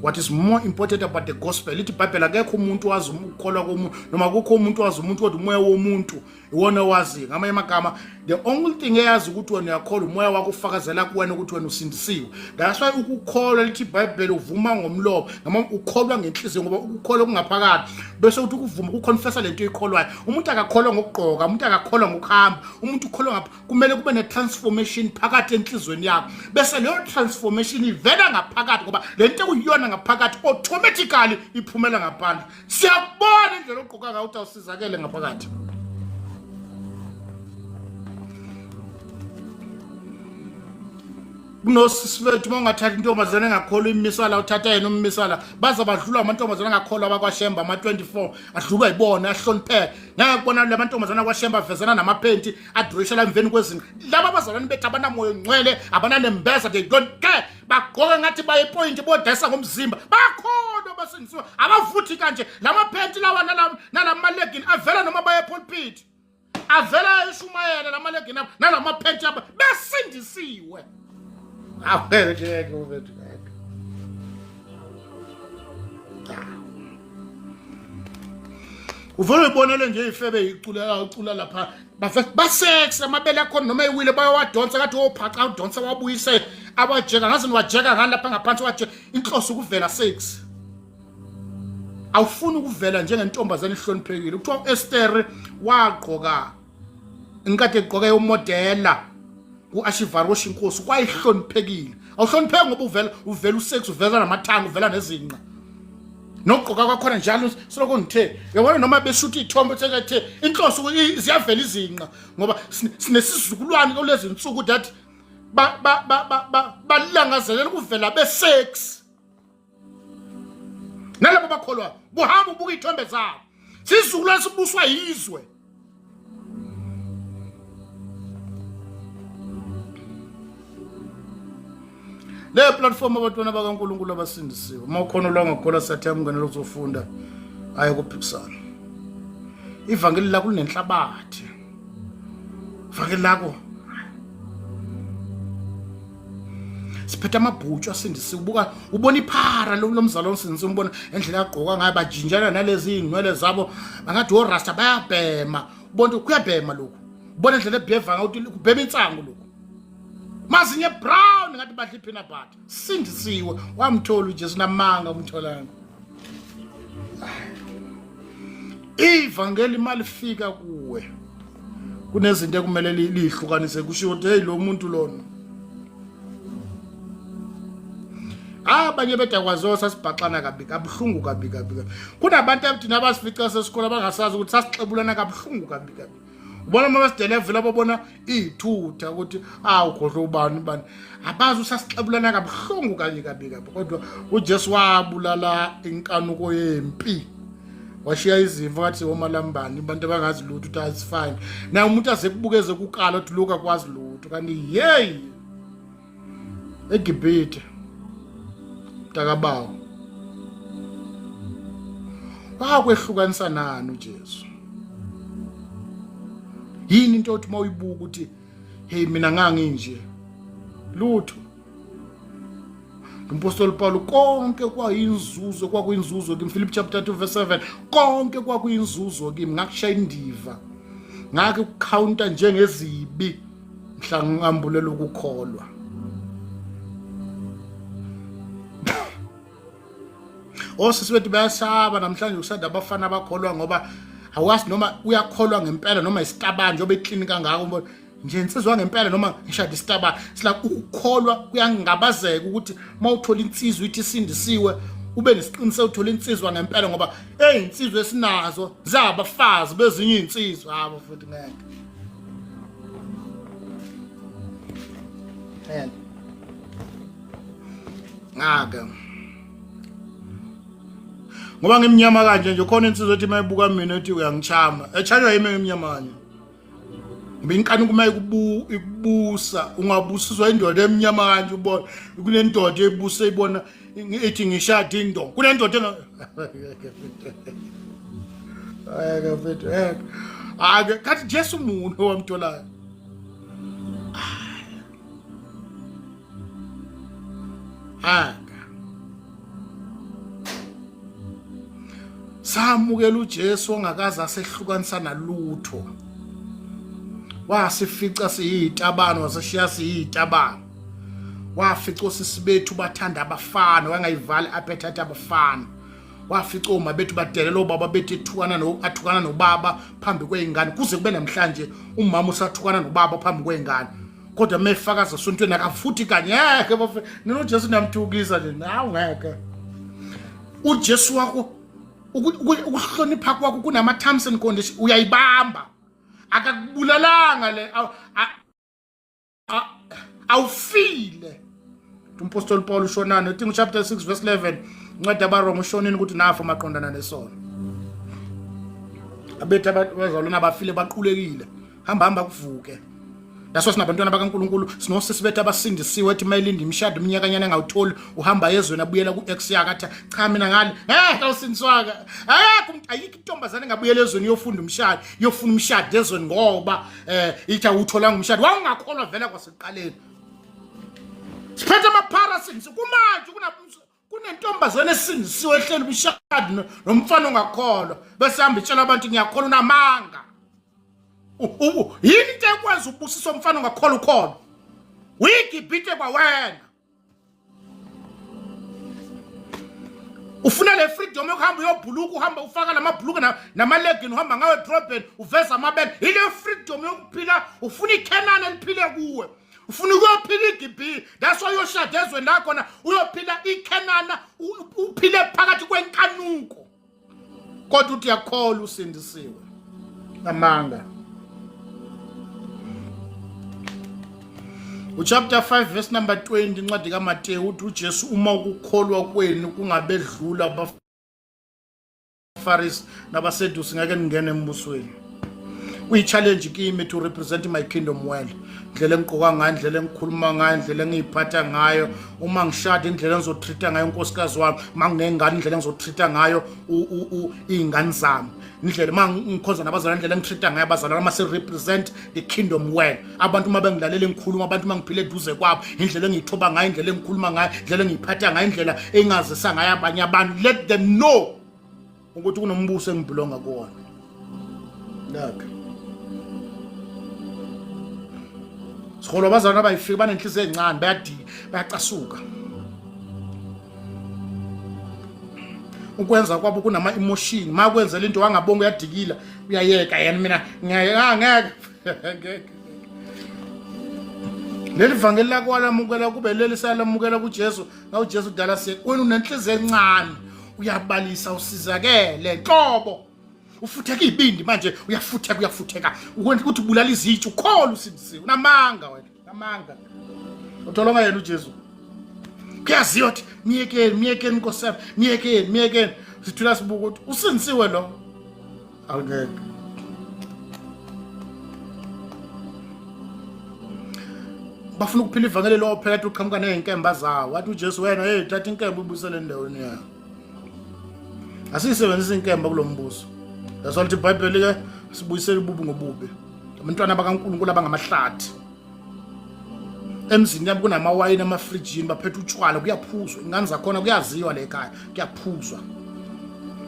What is more important about the gospel? Lithi iBhayibheli akekho umuntu wazi ukukholwa komuntu noma akukho umuntu wazi umuntu kodwa umoya womuntu iwona wazi. Ngamanye amagama, the only thing eyazi ukuthi wena uyakholwa umoya wakho ufakazela kuwena ukuthi wena usindisiwe. That's why ukukholwa lithi iBhayibheli uvuma ngomlomo noma ukholwa ngenhliziyo ngoba ukukholwa kungaphakathi bese uthi ukuvuma ukuconfessa lento oyikholwayo. Umuntu akakholwa ngokugqoka, umuntu akakholwa ngokuhamba, umuntu ukholwa ngapha kumele kube ne transformation phakathi enhlizweni yakho. Bese leyo transformation ivela ngaphakathi ngoba lento kuyiyona ngaphakathi automatically iphumela ngaphandle. Siyakubona indlela ogqoka ngayo ukuthi awusizakele ngaphakathi. Kunosifethu mongathatha intombazana engakholwa imisala uthatha yena ummisala baza badlula amantombazana angakholwa abakwashemba ama24 adlulwa ibona ahlonipheke. Ngeke kubona le mantombazana akwashemba avezana namaphenti adrishela emveni kwezinqa. Laba abazalwane bethu abanamoya ngcwele abananembeza they don't care. Bagqoka ngathi bayipoint bodayisa ngomzimba. Bakhona basindisiwe abavuthi kanje lamaphenti lawa nalamalegi avela noma baye pulpit. Avela eShumayela lamalegini nalamaphenti aba besindisiwe. Uvele ubonele nje ifebe icula lapha basexe amabele akho noma eyiwile bayawadonsa kathi ophaca udonsa wabuyise abajeka ngazi niwajeka ngani lapha ngaphansi waje inhloso ukuvela sex. Awufuni ukuvela njengentombazana ihloniphekile. Kuthiwa Esther wagqoka inkathe egqoke umodela uAshivaroshi inkosi kwayihloniphekile. Awuhlonipheki ngoba uvela usex uvela namathanga uvela nezinqa. Nokugqoka kwakhona njalo siloko ngithe yabona noma beshuthi ithombe ethe inhloso ziyavela izinqa ngoba sinesizukulwane kulezi insuku that balangazelela ukuvela besex. Nalabo bakholwa buhamba ubuka ithombe zabo. Sizukulwane sibuswa yizwe. Le platform abantwana bakaNkulunkulu abasindisiwe mawukhona lo ngakholwa sathamukela ukuzofunda aye kuphikisana. Ivangeli lakho linenhlabathi. Ivangeli lakho siphethe amabhutshu asindisiwe ubuka ubona iphara lomzalo omsindisiwe umbona endlela yagqoka ngayo bajinjana nalezi inwele zabo bangathi orasta bayabhema ubona kuyabhema lokho ubona endlela ebheva ngathi kubhema insangu lokho. Mazinye brown ngathi badla ipeanut butter sindisiwe wamthola uJesu namanga umtholanga. Ivangeli malifika kuwe kunezinto ekumele lihlukanise kusho ukuthi hey lo muntu lona abanye bedakwazo sasibhaxana kabi kabuhlungu kabi. Kunabantu abadina abasifica sesikole abangasazi ukuthi sasixebulana kabuhlungu kabi. Ubona mabasideliver ababona ithutha ukuthi ukhohle ubani abazi usasixebulana kabuhlungu kabi kodwa uJesu wabulala inkanuko yempi washiya izimvu wathi omalambani abantu abangazi lutho ukuthi it's fine na umuntu azekubukeze kukala ukuthi lokho akwazi lutho kanti hey eGibhithe takabawo wakwehlukanisa nani uJesu. Yini into othi mawuyibuka ukuthi hey mina nganginje lutho. Umpostoli Paul konke kwayinzuzo kwakuyinzuzo kimi Philip chapter 2 verse 7 konke kwakuyinzuzo kimi ngakushaya indiva ngake ukucounter njengezibi mhla ngambulela ukukholwa. Osisiwethu bayasaba namhlanje usanda abafana abakholwa ngoba awazi noma uyakholwa ngempela noma isitabanje obeklinika ngako nje insizwa ngempela noma ngishada isitabanje sila ukukholwa kuyangabazeka ukuthi mawuthola insizwa ithi sindisiwe ube nesiqiniseko uthola insizwa ngempela ngoba insizwa esinazo zabafazi bezinye insizwa futhi ngeke ngaka ngoba ngimnyama kanje nje khona insizwe ethi mayibuka mina ethi uyangichama echanywa yimi ngimnyamanye Inkani kuma ikubusa ungabusiswa indoda emnyama kanje ubona kunendoda ebusa ibona ethi ngishada indoda kunendoda ake kathi Jesu umuntu owamtholayo samukela uJesu ongakaze asehlukanisa nalutho wasifica siyitabano waseshiya siyitabano wafica osisi bethu bathanda abafana wangayivali appetite abafana wafica oma bethu badelela obaba bethu athukana nobaba phambi kweingane kuze kube namhlanje umama usathukana nobaba phambi kweingane kodwa mefakaza sontweni akafuthi kanyeke bafana noJesu namthukisa nje nawu ngeke uJesu wakho ukuhlonipha kwakho kunama terms and conditions uyayibamba akakubulalanga le awufile umpostoli Paul ushonana uThimo chapter 6 verse 11 ncwadi abaRoma ushonini ukuthi nafu maqondana nesono abethu abazalwana abafile baqulekile hamba kuvuke That's why sinabantwana bakaNkulunkulu sinosisi bethu abasindisiwe ethi mayilindi imishado iminyakanyana engawutholi uhamba yezweni abuyela ku-ex yakhe athi cha mina ngale awusindiswaka ayikho intombazane engabuyela ezweni yofuna umshado ezweni ngoba ithi awutholanga umshado wawungakholwa vele kwasekuqaleni siphethe ama-parasins kumanje kunentombazane esindisiwe ehleli umshado nomfana ongakholwa bese hamba itshela abantu ngiyakholwa unamanga yini into ekwenza ubusiso umfana ongakholwa ukhona uyigibhite kwawena ufuna le freedom yokuhamba uyobhuluka uhamba ufaka lamabhuluka namalegini uhamba ngawe edrobheni uveza amabele ile freedom yokuphila ufuna iKhanani eliphile kuwe ufuna ukuyophila iGibhithe that's why uyoshada ezweni la khona uyophila iKhanani uphile phakathi kwenkanuko kodwa uthi yakholwa usindisiwe amanga Chapter 5 verse number 20 incwadi kaMateyu uthi uJesu uma ukukholwa kwenu kungabedlula abaFarisi nabaSedusi ngeke ningene embusweni uyi-challenge kimi to represent my kingdom well indlela engigqoka ngayo indlela engikhuluma ngayo indlela engiyiphatha ngayo uma ngishada indlela engizotreata ngayo unkosikazi wami uma nginengane indlela engizotreata ngayo iy'ngane zami indlela uma ngikhonza nabazalwane indlela engitreata ngayo abazalwane uma se-represent the kingdom well abantu uma bengilalela engikhuluma abantu uma ngiphile eduze kwabo indlela engiyithoba ngayo indlela engikhuluma ngayo indlela engiyiphatha ngayo indlela engazisa ngayo abanye abantu let them know ukuthi kunombuso engibhilonga kuwona nakho sikholwa abazalwane abayifika banenhliziyo encane bayacasuka ukwenza kwabo kunama emotion makwenzela into wangabonga uyadikila uyayeka yena mina ngeke leli vangeli lakho lamukela kube leli salamukela kuJesu nawuJesu udala se wena unenhliziyo encane uyabalisa usizakele enhlobo ufutheka ibindi manje uyafutheka ukwenza ukuthi ubulala izitshu ukholwa usindisiwe namanga wena namanga utholonga yena uJesu kuyaziwa ukuthi miyekeni nkosana miyekeni sithula sibuka ukuthi usindisiwe lo awungeke bafuna ukuphila ivangeli lo phela ukuthi uqhamuka nezinkemba zawo wathi uJesu wena hey thatha inkemba ubusele endaweni yayo asisebenzisa inkemba kulombuso yasokuthi iBhayibheli ke sibuyisela ububi ngobubi abantwana bakaNkulunkulu abangamahlathi emzini yabo kunamawayini amafrijini baphethe utshwala kuyaphuzwa ingane zakhona kuyaziwa le ekhaya kuyaphuzwa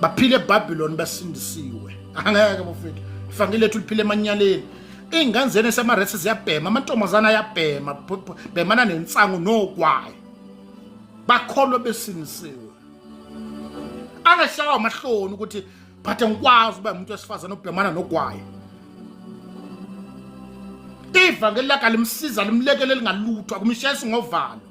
baphile eBabylon basindisiwe angeke bafike ivangeli lethu liphile emanyaleni ingane zene samaresi ziyabhema amantombazana ayabhema bhemana nensangu nogwayi bakholwa besindisiwe angashawa amahloni ukuthi phathe ngikwazi uba umuntu wesifazana obhemana nogwayi ivangeli lakhe limsiza limlekele lingalutho akumshayisi ngovalo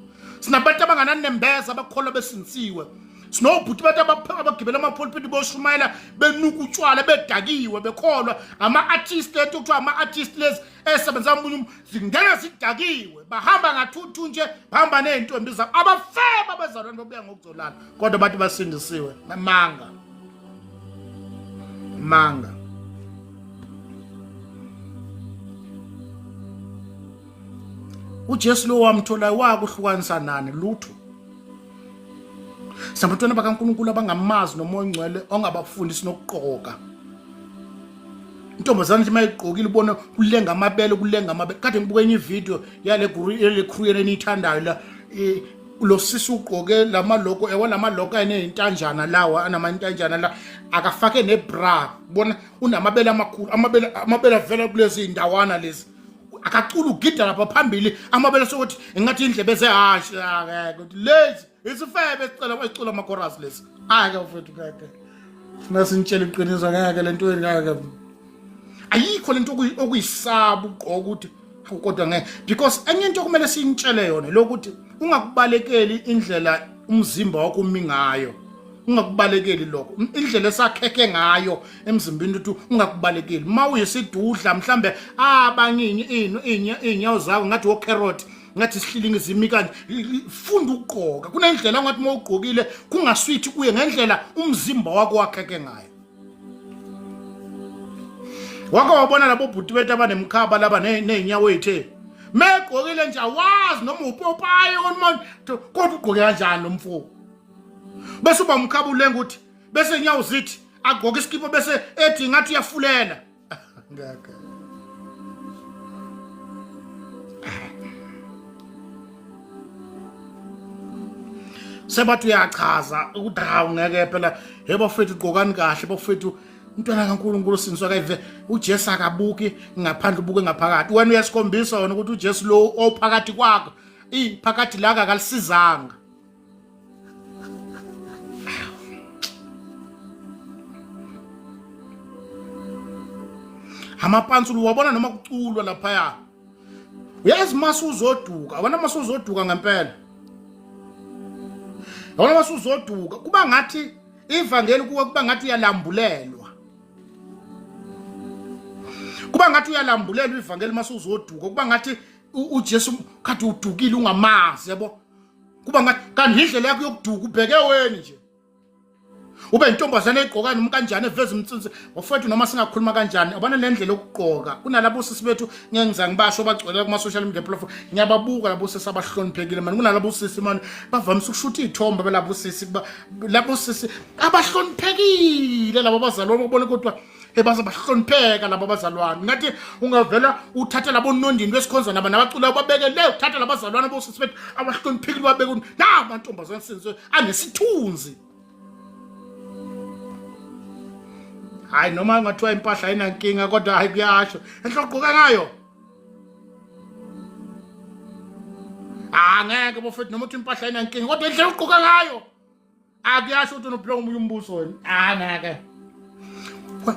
sinabantu abangananembeza abakholwa besindisiwe sinobhuti bathi abagibela amapulpiti boshumayela benuka utshwala bedakiwe bekholwa ama-artist lethu kuthiwa ama-artist lezi esebenza munye zingeke zidakiwe bahamba ngathuthu nje bahamba ney'ntombi zabo abafeba bezalwane babuya ngokuzolala kodwa bathi basindisiwe namanga uJesu lo wamthola wakuhlukanisa nani lutho. Sabantwana bakaNkulunkulu abangamazi nomoya ongcwele ongabafundisi nokuqoka. Intombazana nje mayigqokile ubona kulenga amabele kade ngibuka enye ivideo yale crew eniyithandayo la lo sisi ugqoke lamaloko lamaloko anezintanjana lawa anamantanjana la akafake nebra bona unamabele amakhulu amabele avela kulezi indawana lezi akacula ugida lapha phambili amabele sokuthi engathi indlebe zehashi ukuthi lezi isifebe sicela amakhorus lezi ake mfethu kake nasinitshela iqiniso ngeke lento ngeke ayikho lento okuyisaba ugqoka ukuthi kodwa ngeke because enye into kumele sintshele yona lokuthi ungakubalekeli indlela umzimba wakho umi ngayo ungakubalekeli lokho indlela esakheke ngayo emzimbeni ukuthi ungakubalekeli mawuyisidudla mhlambe abanye inyawo zakho ngathi wo carrot ngathi sihlilingi zimi kanje funda ukuqoka kunendlela ngathi mawugqokile kungaswithi kuye ngendlela umzimba wakho wakheke ngayo. Wake wabona labo bhuti bethu abanemkhaba laba nezinyawo ethe megqokile nje awazi noma upopayo kodwa ugqoke kanjani lo mfo bese uba umkhaba ulenga uthi bese inyawo zithi agqoke iskipo bese ethi ngathi uyafulela ngeke sebathu uyachaza ukuthi hawu ngeke phela yebafethu ugqokani kahle bafethu umntwana kaNkulunkulu siniswa kayive uJesu akabuki ngaphandle ubuke ngaphakathi wena uyasikhombisa wona ukuthi uJesu lo ophakathi kwakho phakathi la akalisizanga amapansulu wabona noma kuculwa lapha uyazi masu uzoduka wena masu uzoduka ngempela wena masu uzoduka kuba ngathi ivangeli kuba ngathi uyalambulelwa kuba ngathi uyalambulelwa ivangeli masuzoduka kuba ngathi uJesu kade udukile ungamazi yabo kuba ngathi kanti indlela yakho yokuduka ubheke wena nje ube intombazana egqoka noma kanjani eveza umtsinsi wafethu noma singakhuluma kanjani abana lendlela yokugqoka kunalabo sisi bethu ngeke ngizangibasho bagcwele kuma social media platform ngiyababuka labo sisi abahloniphekile manje kunalabo sisi manje bavamise ukushutha izithombe belabo sisi labo sisi abahloniphekile labo bazalwane ubone kodwa ebaza bahlonipheka labo bazalwane ngathi ungavela uthatha labo nondini besikhonza naba nabacula babeke le uthatha labo bazalwane bosisi bethu abahloniphekile babeke na amantombazana senzwe anesithunzi. Hayi noma ngathiwa impahla ayinankinga kodwa hayi kuyasho enhlogqoka ngayo ngeke bafethu noma uthi impahla ayinankinga kodwa endlela ugqoka ngayo akuyasho ukuthi unophila ngomunye umbuso wena ngeke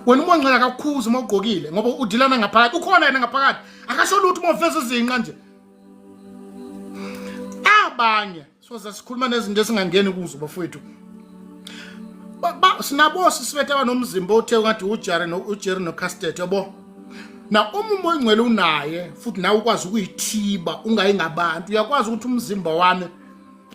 wena umonqela kakhuza uma ugqokile ngoba udilana ngaphakathi ukhona yena ngaphakathi akasho lutho uma uveza izinqa nje abanye soza sikhuluma nezinto esingangeni kuzo bafethu sinabo sisibethe abanomzimba othe ngathi uJerry noCastet yabo na umuntu ongcwele unaye futhi nawe ukwazi ukuyithiba ungayingabantu uyakwazi ukuthi umzimba wami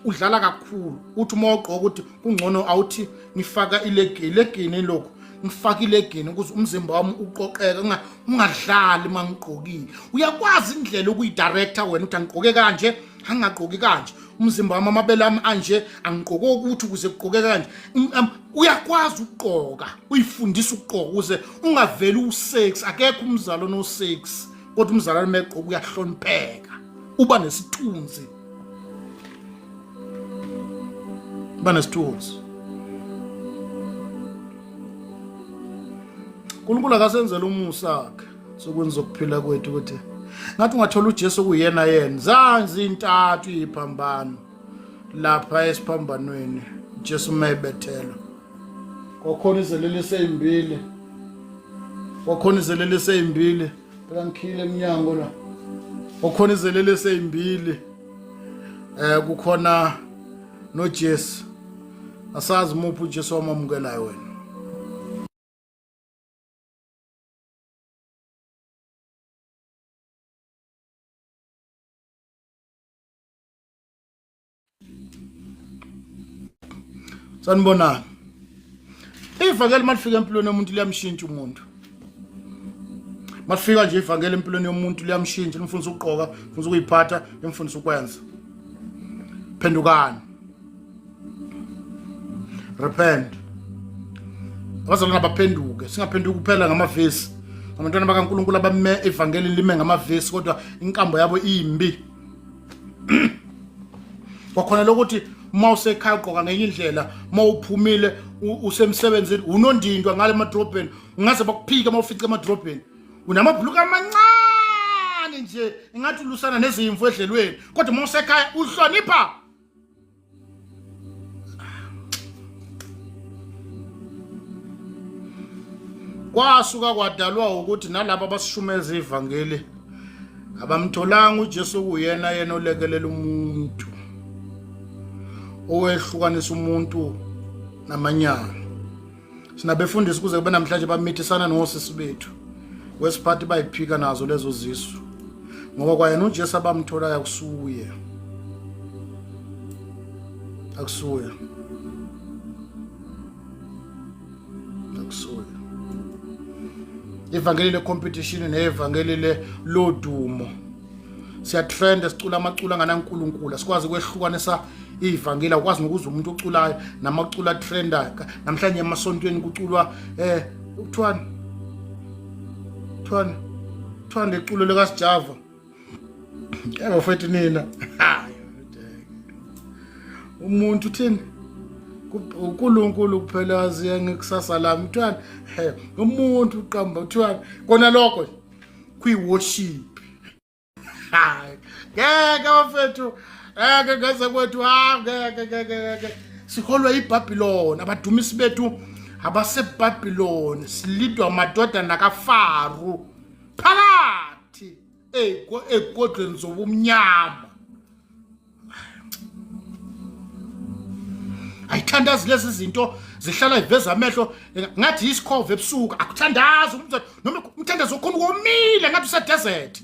udlala kakhulu uthi uma ugqoka ukuthi kungcono awuthi ngifaka ilegini lokho ngifaka ilegini ukuze umzimba wami uqoqeke ungadlali mangigqokile uyakwazi indlela ukuyidirector wena uthi angigqoke kanje angagqoki kanje umzimba wami amabele ami anje angigqoke ukuthi ukuze kuqoke kanje uyakwazi ukugqoka uyifundisa ukugqoka ukuze ungaveli usex akekho umzalo no sex kodwa umzalwane megqoka uyahlonipheka uba nesithunzi banesithunzi uNkulunkulu akasenzela umusa wakhe sokwenza ukuphila kwethu ukuthi ngathi ungathola uJesu kuyena yena zanzi intathu iphambano lapha esiphambanweni Jesu mayibethela kokhona izelelise ezimbili kokhona izelelise ezimbili phela ngikhile eminyango la kokhona izelelise ezimbili kukhona noJesu asazi muphi uJesu wamamukelayo wena sanibonani ivangeli malifika empilweni yomuntu liyamshintsha umuntu Mafika nje ivangeli empilweni yomuntu liyamshintsha, limfundisa ukugqoka, limfundisa ukuyiphatha, limfundisa ukwenza. Phendukani. Repent. Abazalwana baphenduke, singaphenduki kuphela ngamavesi. Abantwana bakaNkulunkulu abame ivangeli lime ngamavesi kodwa inkambo yabo imbi. Kwakhona lokuthi mawusekhaya ugqoka ngenye indlela, mawuphumile usemsebenzini unondindwa ngale emadrobheni, ungaze bakuphika mawufica emadrobheni. Unamabhuluku amancane nje ingathi ulusana nezimvu edlelweni, kodwa mawusekhaya uhlonipha. Kwasuka kwadalwa ukuthi nalabo abasishumeza ivangeli abamtholanga uJesu kuyena yena olekelela umuntu, owehlukanisa umuntu namanyala. Sinabefundisi kuze kube namhlanje bamithisana nosisi bethu wesiphathi bayiphika nazo lezo zisu, ngoba kwayena uJesu abamtholayo akusuye. Ivangeli le competition nevangeli le lodumo. Siyatrend sicula amacula nganaNkulunkulu, sikwazi kwehlukanisa ivangeli, ukwazi nokuza umuntu oculayo namacula trenda. Namhlanje emasontweni kuculwa Thwana leculo likaSjava. Yebo mfethu nina. Umuntu uthini? uNkulunkulu kuphela aziya ngekusasa lami. Thwana umuntu uqamba uthwana kona lokho kuyiworship. Ngeke bafethu, ngeke ngeze kwethu, ngeke. Siholwa iBabylon, abadumisi bethu abaseBabylon, silidwa amadoda nakaFaro phakathi egodlweni zobumnyama. Ayithandazi lezi zinto zihlala iveza amehlo ngathi isikhove ebusuku, akuthandazi umntwana noma umthandazo okhona komile ngathi use desert.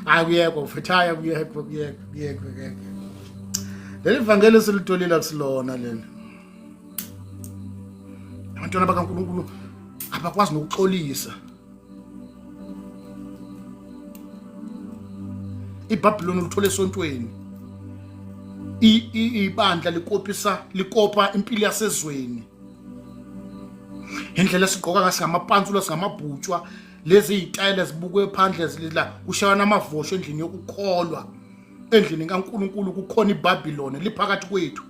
Akuyekho mfethaya, kuyekho. Leli vangeli silitolile akusilona leli. Abantwana bakaNkulunkulu abakwazi nokuxolisa. iBabylon ulithole esontweni. Ibandla likopa impilo yasezweni. Indlela esigqoka ngasingamapantsulo singamabhutshwa, lezi izitayela zibukwe phandle zilila kushayana amavosho endlini yokukholwa. Endlini kaNkulunkulu kukhona iBabylon liphakathi kwethu.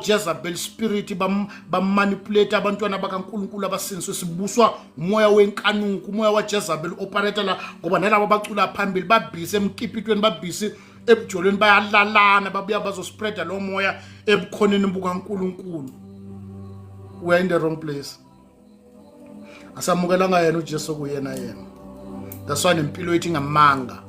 Jezebel spirit bamanipulate abantwana bakaNkulunkulu abasinzwe, sibuswa umoya wenkanuko, umoya waJezebel operator la, ngoba nalabo bacula phambili babhisi emkipitweni, babhisi ebujolweni, bayalalana babuya bazospreada lo moya ebukhoneni bukaNkulunkulu. We are in the wrong place. Asamukelanga yena uJesu kuyena yena. That's why impilo yethu ngamanga.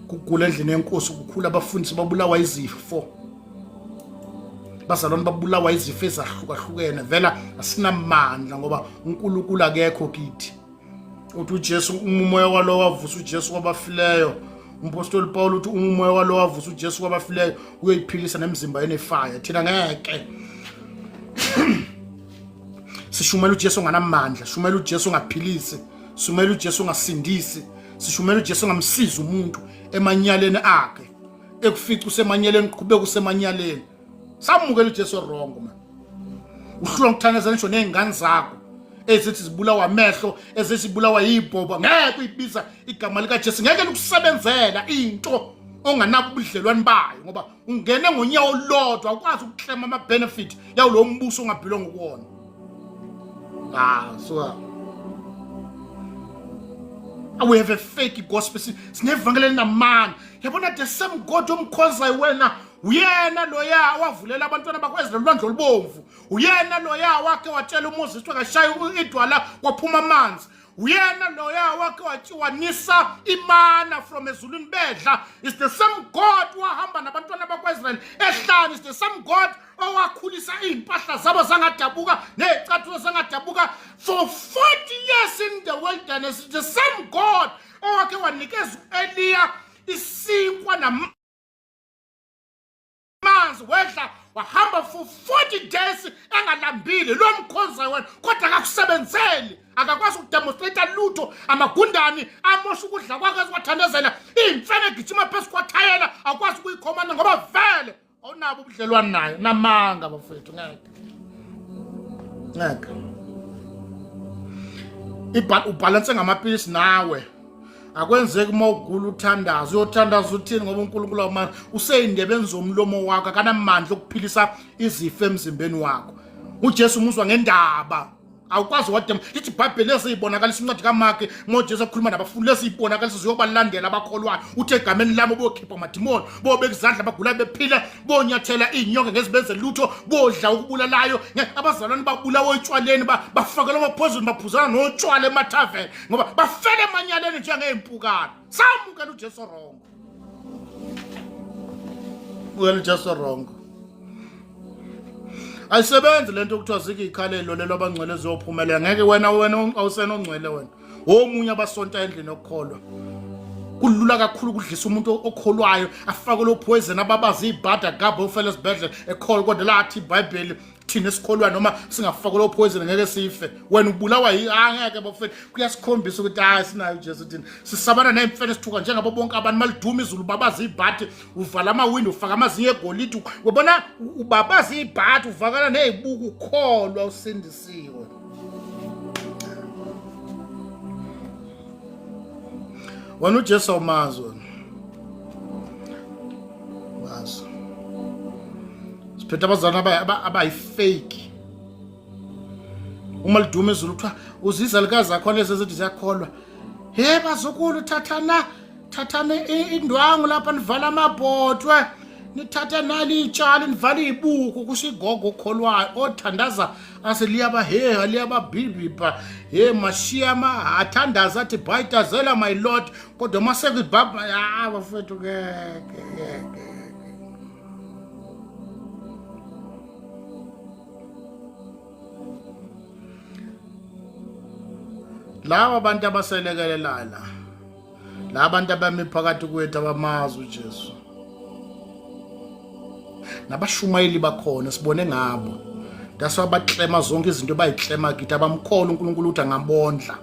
Kugula endlini yenkosi kukhula abafundisi babulawa izifo. Bazalwane babulawa izifo ezahlukahlukene, vela asinamandla ngoba uNkulunkulu akekho kithi. Uthi uJesu umoya walo wavusa uJesu kwabafileyo. Umpostoli Paul uthi umoya walo wavusa uJesu kwabafileyo uyoyiphilisa nemizimba enefire. Thina ngeke. Sishumela uJesu nganamandla, shumela uJesu ngaphilisi, shumela uJesu ngasindisi, sishumela uJesu ngamsiza umuntu emanyaleni akhe, ekufica usemanyaleni qhubeka usemanyaleni. Samukela uJesu wrong man. Uhlula ukuthandazana ngisho nezingane zakho ezithi zibulawa amehlo, ezithi zibulawa yibhoba, ngeke uyibiza igama lika Jesu, ngeke ukusebenzela into onganako ubudlelwane bayo, ngoba ungene ngonyawo lodwa ukwazi ukuklema ama benefit yawo lo mbuso ongabhilonga kuwona. We have a fake gospel. Sinevangeli namani. Yabona the same God omkhozayo wena, uyena loya wavulela abantwana bakwezela ulwandle olubomvu. Uyena loya wakhe watshela uMoses ukuthi akashaya idwala kwaphuma amanzi. Uyena loya wakhe wanisa imana from ezulwini bedla. It's the same God wahamba nabantwana bakwaIsrael ehlane. It's the same God owakhulisa impahla zabo zangadabuka nezicathulo zangadabuka for 40 years in the wilderness. It's the same God owakhe wanikeza Eliya isinkwa namanzi wedla wahamba for 40 days engalambile lo mkhonza wena kodwa akakusebenzeli akakwazi ukudemonstrate lutho amagundani amosha ukudla kwakhe eziwathandazela imfene egijima phezu kwathayela akwazi ukuyikhomanda ngoba vele awunabo ubudlelwane nayo namanga bafethu ngeke ubalance ngamapilisi nawe akwenzeki uma ugula uthandaza uyothandaza uthini ngoba uNkulunkulu wamandla useyindebeni zomlomo wakho akanamandla okuphilisa izifo emzimbeni wakho uJesu umuzwa ngendaba awukwazi wadem lithi iBhayibheli lesiyibonakala isincwadi kaMark ngoJesu ekhuluma nabafundi lesiyibonakala sizoyobalandela abakholwayo uthe egameni lami bokhipha amadimoni bobeka izandla abagula bephila bonyathela inyonke ngezibenze lutho bodla ukubulalayo abazalwane babulawo etshwaleni bafakela amaphozini baphuzana notshwala emathaveni ngoba bafele emanyaleni njengeimpukane samukela uJesu rongo uyela uJesu rongo ayisebenzi lento ukuthiwa zike ikhalelo lelo abangcwele ziyophumelela ngeke wena awusenongcwele wena omunye abasonta endlini yokukholwa kulula kakhulu ukudlisa umuntu okholwayo afake lo poison ababazi ibhada gabo ufele esibhedlela ekholwa kodwa lathi iBhayibheli thina esikholwayo noma singafake lo poison ngeke sife wena ubulawa angeke bafethu kuyasikhombisa ukuthi hayi sinayo uJesu thina sisabana nemfene sithuka njengabo bonke abantu maliduma izulu babazi ibhadi uvala ama-window ufaka amazinyo egolide ubona ubabazi ibhadi uvakala nezibuku ukholwa usindisiwe wena uJesu awumazi wena wazi siphethe abazana abayifake uma liduma izulu kuthiwa uziza likazi zakho lezi ezithi ziyakholwa bazukulu thathana indwangu lapha nivala amabhodwe nithatha nali itshali nivala izibuku kusho igogo okholwayo othandaza aseliyaba liyababhibhibha mashiya athandaza athi bhayitazela my lord kodwa masekubhabha bafethu laba abantu abaselekelelayo la abantu abami phakathi kwethu abamazi uJesu nabashumayeli bakhona sibone ngabo daswa baklema zonke izinto bayiklema kithi abamkhola uNkulunkulu uthi angabondla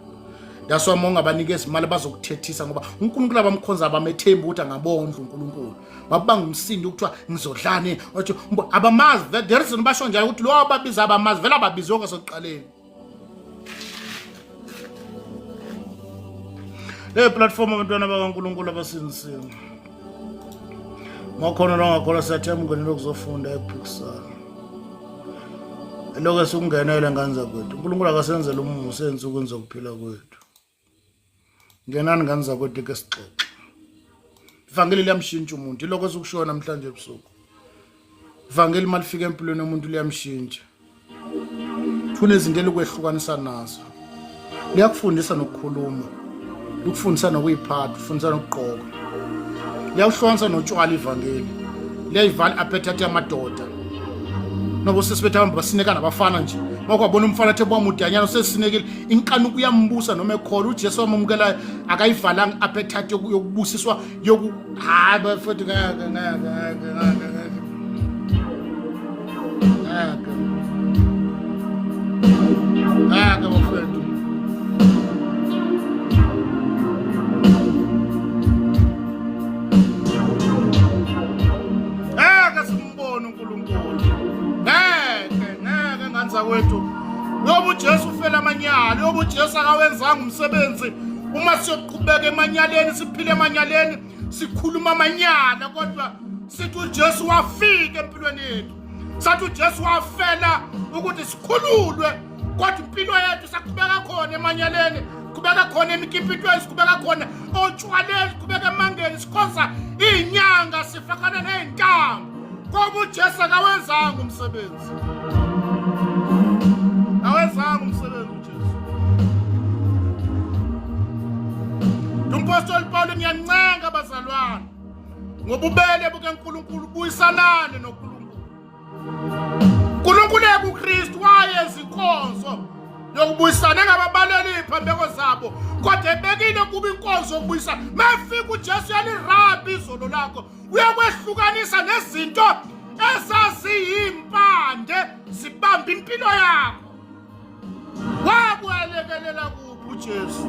daswa monga banikeza imali bazokuthethisa ngoba uNkulunkulu abamkhonza abamethemba ukuthi angabondla uNkulunkulu babanga umsindi ukuthiwa ngizodlane wathi abamazi there is basho njalo ukuthi lo ababiza abamazi vela babizwe ngasokuqaleni le platform abantwana bakaNkulunkulu abasinzini makhona longakhona siyathemba ungenele ukuzofunda eBrookside lokho sikungenele ngane zakwethu uNkulunkulu akasenzele umusa ensukwini zokuphila kwethu ngenani ngane zakwethu ke sixoxe ivangeli liyamshintsha umuntu lokho esikushona namhlanje ebusuku ivangeli malifika empilweni yomuntu liyamshintsha thuna izinto elikwehlukanisa nazo liyakufundisa nokukhuluma ukufundisa nokuyiphatha ufundisa nokugqoka liyawuhlonza notshwala ivangeli liyayivala appetite yamadoda nobo sesibetha abantu basinekana bafana nje makwabona umfana ethe bwamudanyana sesinekile inkanuku uyambusa noma ekhola uJesu wamukela akayivalanga appetite yokubusiswa yokuhamba futhi bafethu wethu yobu Jesu ufela amanyala yobu Jesu akawenzanga umsebenzi uma siyoqhubeka emanyaleni siphile emanyaleni sikhuluma amanyala kodwa sithi uJesu wafika empilweni yethu sathi uJesu wafela ukuthi sikhululwe kodwa impilo yethu saqhubeka khona emanyaleni kubeka khona emikipitweni sikubeka khona otshwaleni kubeka emangeni sikhonza inyanga sifakana nezintambo ngoba uJesu akawenzanga umsebenzi awenzanga umsebenzi uJesu uMpostoli Paulo ngiyancenga abazalwane ngobubele bukaNkulunkulu buyisanane noNkulunkulu uNkulunkulu kuKristu wayenza inkonzo yokubuyisana engababaleli iphambeko zabo kodwa ebekile kuba inkonzo yokubuyisana mafika uJesu yalirabha izolo lakho uyakwehlukanisa nezinto ezaziyimpande zibamba impilo yakho. Wakwelekelela kuphi uJesu?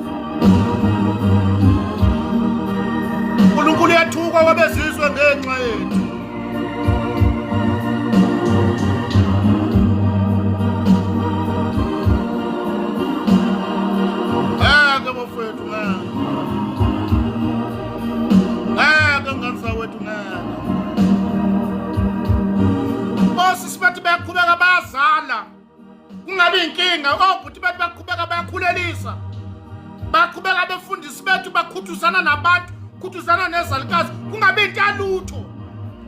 uNkulunkulu yathuka kwabezizwe ngenxa yethu. Bafowethu ngeke wethu osisi bathi bayaqhubeka bayazala kungabi inkinga. Obhuti bathi baqhubeka bayakhulelisa, baqhubeka befundisi bethu bakhuthuzana nabantu, khuthuzana nezalikazi kungabi into yalutho.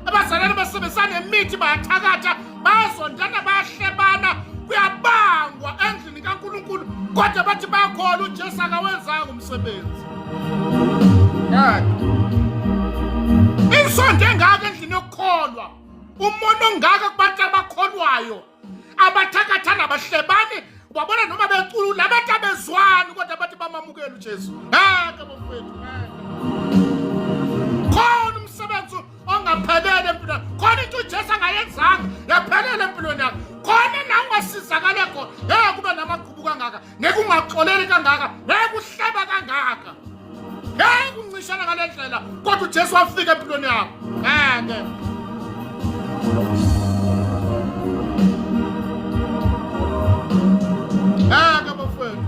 Abazalwane basebenzisana nemithi bayathakatha, bayazondana, bayahlebana, kuyabangwa endlini kaNkulunkulu, kodwa bathi bayakholwa uJesu akawenzanga umsebenzi. Insonto engaka endlini yokukholwa, umono ongaka kubantu abakholwayo, abathakathana abahlebani, ubabona noma beculula abantu abezwani, kodwa bathi bamamukela uJesu. Bafowethu, khona umsebenzi ongaphelele empilweni, khona into uJesu angayenzanga yaphelele empilweni yakho, khona nawe ungasizakale khona. Kube namaqhubu kangaka, ngeke ungaxoleli kangaka, ngeke uhleba kangaka, ngeke uncishana ngale ndlela, kodwa uJesu wafika empilweni yakho. Bafowethu,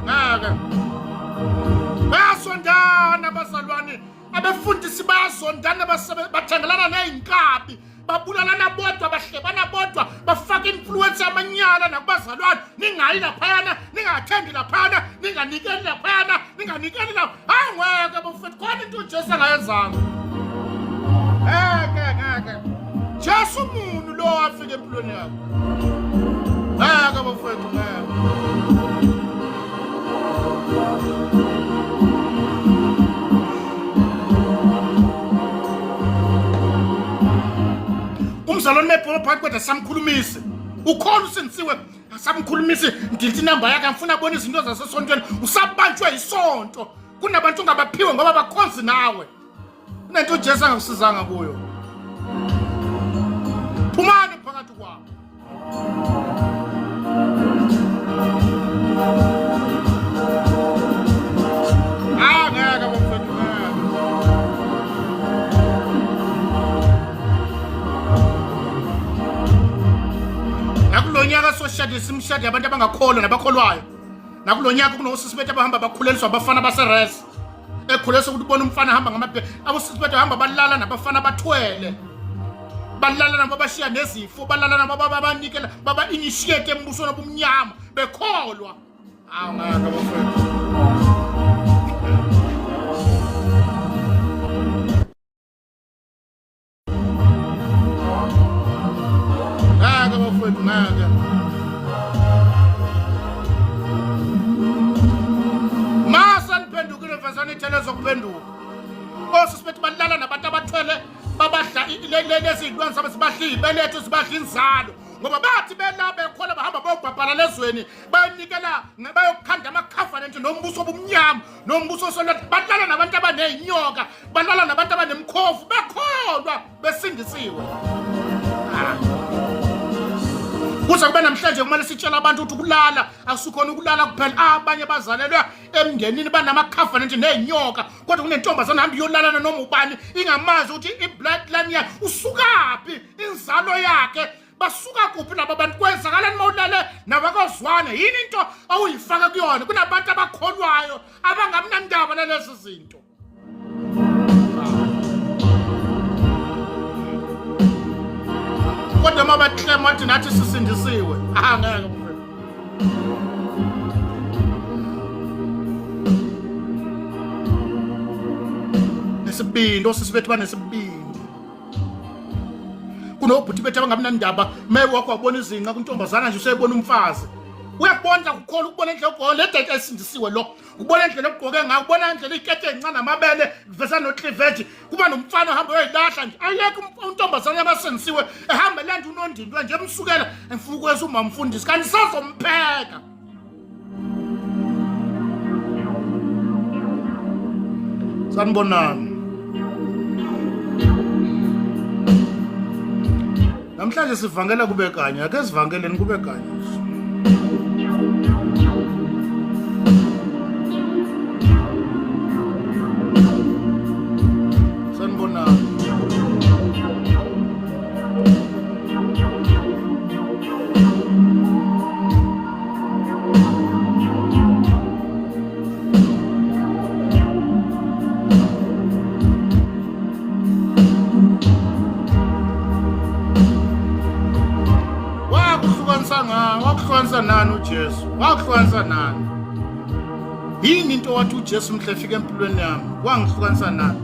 bayasondana abazalwane, abefundisi bayasondana, bathengelana ney'nkabi, babulalana bodwa, bahlebana bodwa, bafaka influence yamanyala nakubazalwane. Ningayi laphayana, ningathengi laphayana, ninganikeli laphayana, ninganikeli lapha. Ngeke bafowethu, khona into uJesu angayenzanga. Ngeke Jesu umuntu lo wafika empilweni yakho. Ngeke bafowethu, ngeke. Umzalwane mephuma phakathi kwethu samkhulumise, ukhona usindisiwe, samkhulumise, ndithi inamba yakhe ngifuna abone izinto zasesontweni, usabanjwe isonto. Kunabantu ungabaphiwe ngoba bakhonzi nawe, kunento uJesu angakusizanga kuyo. Phumani phakathi kwabo. Ngeke bafowethu, nakulonyaka soshadisa imishado yabantu abangakholwa nabakholwayo. Nakulonyaka kunosisi bethu abahamba bakhuleliswa abafana baseresi, ekhuleliswa ukuthi ubona umfana ahamba ngamabheke, abosisi bethu bahamba balala nabafana bathwele, balala nabo bashiya nezifo, balala nabo babanikela, baba-initiate embusweni obumnyama bekholwa. Ngeke bafowethu. Ngeke masa niphendukile mfazane ithele zokuphenduka. Osisi bethu balala nabantu abathwele, babadla lezi iy'lwane zabo, zibadla iy'beletho, zibadla inzalo, ngoba bathi bela bekhona bahamba bayobhabhala lezweni, bayonikela, bayokhanda amakhafanenti nombuso obumnyama, nombuso osolathi. Balala nabantu abaney'nyoka, balala nabantu abanemkhofu, bekholwa besindisiwe. Kuze kube namhlanje kumele sitshela abantu ukuthi ukulala akusukhona ukulala kuphela. Abanye bazalelwa emndenini banamakhafanenti ney'nyoka, kodwa kunentombazane hamba iyolalana noma ubani, ingamazi ukuthi i-bloodline yakhe usukaphi, inzalo yakhe basuka kuphi laba bantu. Kwenzakalani uma ulale nabakozwane? Yini into awuyifaka kuyona? Kunabantu abakholwayo abangamnandaba nalezi zinto. Kodwa uma baklema wathi nathi sisindisiwe, ngeke mfethu. Nesibindi, osisi bethu banesibindi. Kunobhuti bethu abangamnandaba, mewe wakho wabona izinqa kuntombazana nje useyibona umfazi. Uyakubona ukukhola, ukubona indlela ogqoke, le date esindisiwe lo, ukubona indlela ogqoke ngayo, ukubona indlela ikete encane namabele kuvesa no-cleavage, kuba nomfana ohamba uyoyilahla nje. Ayekho untombazane abasindisiwe ehamba elanda unondindwe nje emsukela engifuna ukwenza uma mfundisi, kanti sazompheka. Sanibonani. namhlanje sivangela kube kanye ake sivangeleni kube kanye sanibona wakuhlukanisa nani uJesu wakuhlukanisa nani yini into wathi uJesu mhle efika empilweni yami wangihlukanisa nani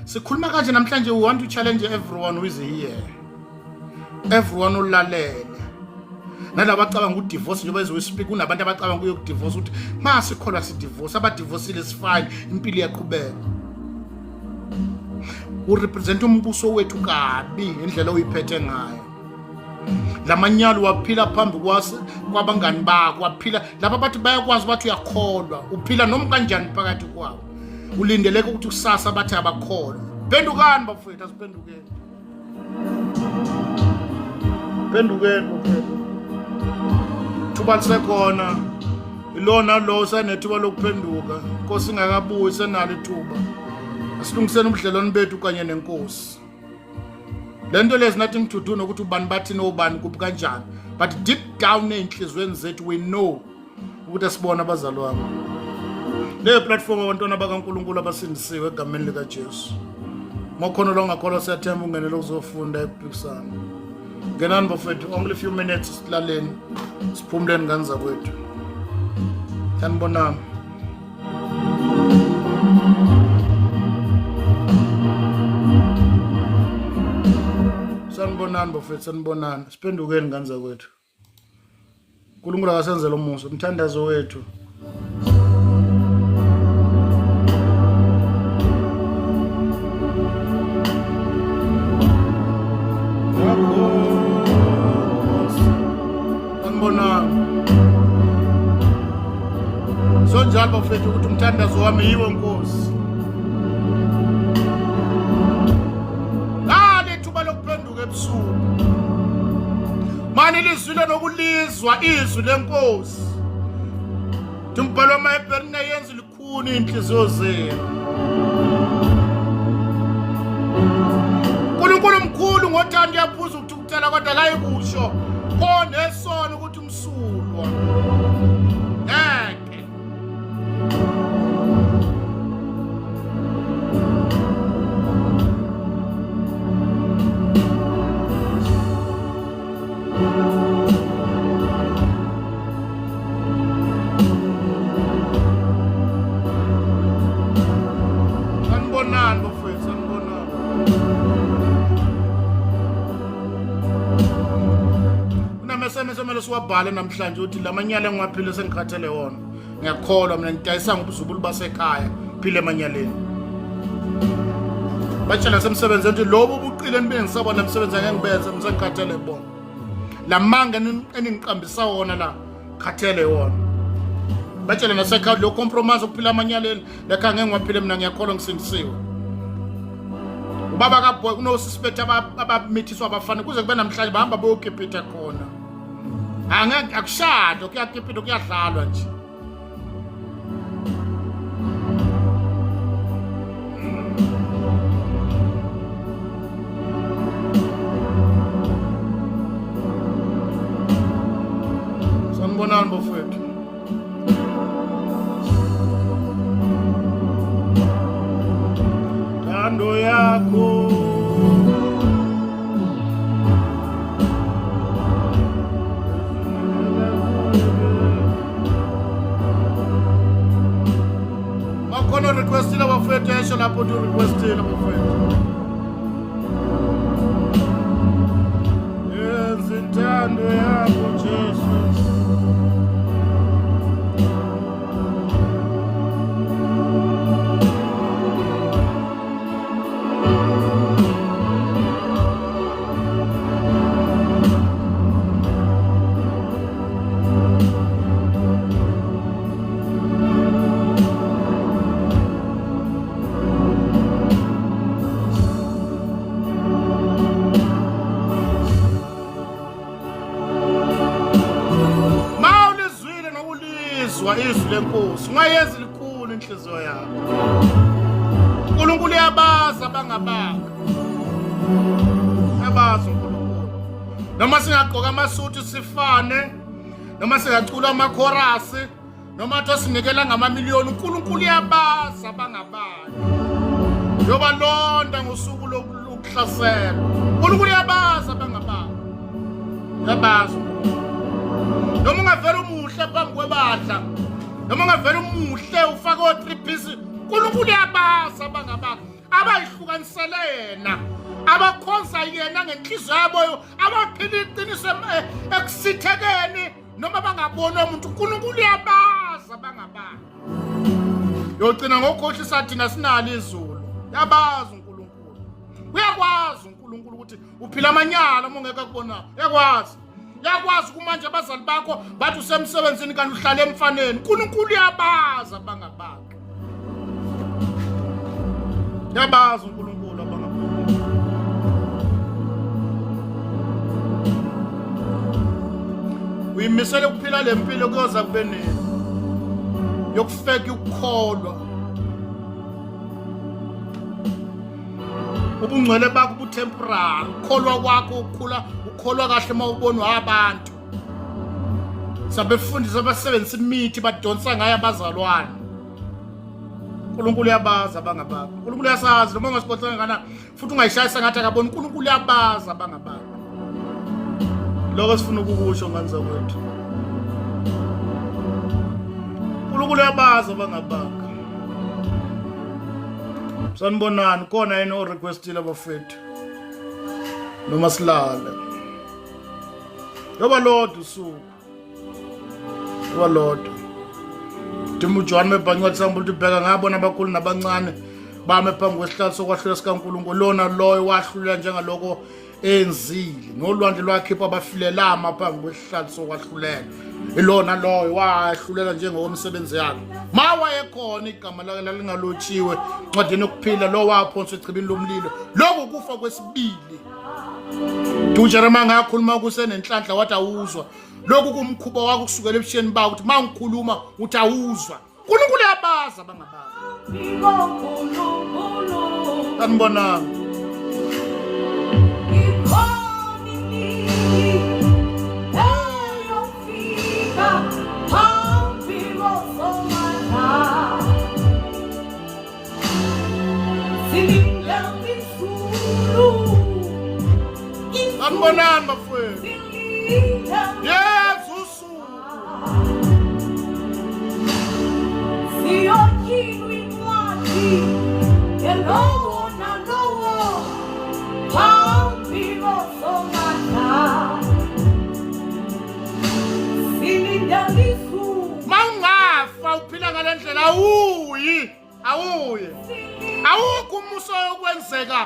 sikhuluma kanje namhlanje we want to challenge everyone who is here everyone olalele nalabo abacabanga udivorce njengoba ezospeak kunabantu abacabanga ukuyokudivorce ukuthi masikholwa sidivorce abadivorceile sifine impilo yaqhubeka urepresent umbuso wethu kabi indlela oyiphethe ngayo lamanyalo waphila phambi kwabangani bakho waphila lapha bathi bayakwazi bathi uyakholwa uphila noma kanjani phakathi kwabo ulindeleke ukuthi kusasa bathi abakholwa pendukani bafowethu asiphendukeni bafowethu thuba lisekhona ilona lo sanethuba lokuphenduka inkosi ingakabuyi senalo ithuba asilungiseni ubudlelwano bethu kanye nenkosi lento lezi nothing to do nokuthi ubani bathi nobani kuphi kanjani but deep down enhlizweni zethu we know ukuthi asibona abazalwane le platform abantwana bakaNkulunkulu abasindisiwe egameni lika Jesu mokhona lo ngakholwa siyathemba ungenele ukuzofunda ephikisana ngenani bafethu only few minutes silaleni siphumuleni ngani zakwethu sanibona sanibonani bafethu sanibonani siphendukeni ngani zakwethu uNkulunkulu akasenzele umusa umthandazo wethu sonjalo bafethu ukuthi umthandazo wami yiwo Nkosi thuba lokuphenduka ebusuku manje lizwile nokulizwa izwi lenkosi timbhalo amaHebheru yenza likhuni inhliziyo zenu uNkulunkulu mkhulu ngothanda yaphuza ukuthukuthela kodwa akayikusho konesona ukuthi umsulwa semele siwabhale namhlanje uthi lamanyala engiwaphile sengikhathele wona ngiyakholwa mina ngidayisa ngobuzubulu basekhaya phile emanyaleni batshela semsebenze ukuthi lobo ubuqile nibe ngisabona umsebenzi angengibenze msengikhathele bona lamanga eningiqambisa wona la khathele wona batshela nasekhaya lo compromise ukuphila amanyaleni lekha ngengiwaphile mina ngiyakholwa ngisindisiwe ubaba kaBoy kunosuspect abamithiswa abafana kuze kube namhlanje bahamba beyokipita khona angeke akushado kuyakipita kuyadlalwa nje sanibonani bafethu thando yakho makhona requestile bafethu esho lapho tu requestile bafethu yenza thando yakho Jesu uzwa izwi lenkosi ungayenzi likhulu inhliziyo yakho. uNkulunkulu uyabazi abangabanga, uyabazi uNkulunkulu. Noma singagqoka amasuti sifane, noma singacula amakhorasi, noma sinikela ngamamiliyoni, uNkulunkulu uyabazi abangabanga. Yobalonda ngosuku lokuhlasela. uNkulunkulu uyabazi abangabanga, uyabazi. Noma ungavela umuhle phambi kwebandla, noma ungavela umuhle ufake o3 piece, uNkulunkulu uyabazi abangabanga, abayihlukanisele yena, abakhonza yena ngenhliziyo yabo, abaphila iqiniso ekusithekeni noma bangabona umuntu. uNkulunkulu uyabazi abangabanga. Yogcina ngokhohlisa thina sinalo izulu. Uyabazi uNkulunkulu, uyakwazi uNkulunkulu ukuthi uphila amanyala uma ungeke kubona. Uyakwazi kumanje abazali bakho bathi usemsebenzini kanti uhlala emfaneni. uNkulunkulu uyabazi abangabanga, uyabazi uNkulunkulu abangabanga. Uyimisele ukuphila le mpilo kuyoza kube nini, yokufeka ukukholwa. Ubungcwele bakho butemporary, ukholwa kwakho ukholwa kahle uma ubonwa abantu. Sabefundisa abasebenzisa imithi badonsa ngayo abazalwane. uNkulunkulu uyabazi abangabanga. uNkulunkulu uyasazi noma ungasikhohlanga ngana futhi ungayishayisa ngathi akaboni. uNkulunkulu uyabazi abangabanga. Lokho sifuna ukukusho nganza kwethu. uNkulunkulu uyabazi abangabanga. Sanibonani, khona yini o requestile abafethu noma silale? Yoba lodwa usuku, yoba lodwa. Timu John mebhanqa sambu libheka ngabona abakhulu nabancane bame phambi kwesihlalo sokwahlula sikaNkulunkulu. Lona loyo wahlula njengaloko enzile, nolwandle lwakhipha abafilelama phambi kwesihlalo sokwahlulela. Ilona loyo wahlulela njengomsebenzi yakhe. Mawayekhona igama lakhe lalingalotshiwe encwadini yokuphila, lo waphonswa echibini lomlilo. Lokho kufa kwesibili. uJeremiya ngakhuluma kusenenhlanhla wathi awuzwa. Lokhu kumkhuba wakho kusukela ebusheni bakho ukuthi mangikhuluma uthi awuzwa. uNkulunkulu uyabazi abangabanga. Sanibonani. Sanibonani bafowethu. Yes, usuku. Siyokhilwa incwadi yelowo nalowo phambi kosomandla. Silinda izulu. Mawungafa uphila ngale ndlela awuye. Awukho umuso yokwenzeka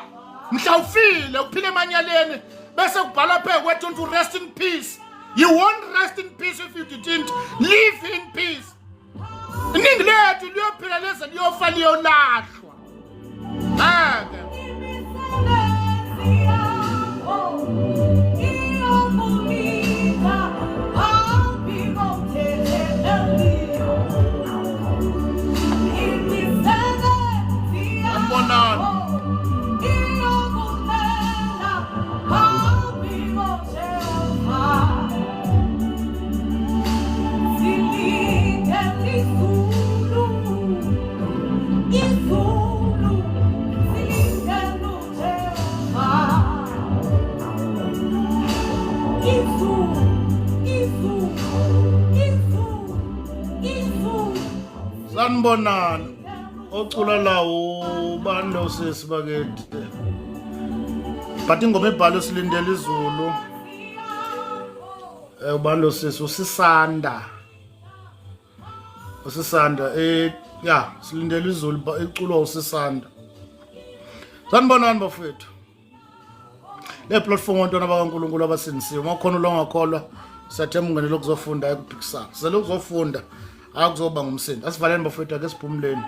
mhla ufile uphile emanyaleni bese kubhala phe kwethu to rest in peace. You won't rest in peace if you didn't live in peace. Iningi lethu liyophila leze liyofa liyolahlwa. Sanibonani. Ocula lawo bando sesibakethi. But ingoma ebhalo silindele izulu. Ubando sesi usisanda. Yeah, silindele izulu iculwa usisanda. Sanibonani bafethu. Le platform wantwana bakaNkulunkulu abasinisiwe. Makhona ulongakholwa siyathemba ungenele ukuzofunda ekuphikisana. Sizele ukuzofunda akuzoba ngumsindo. Asivaleni bafethu ake siphumuleni.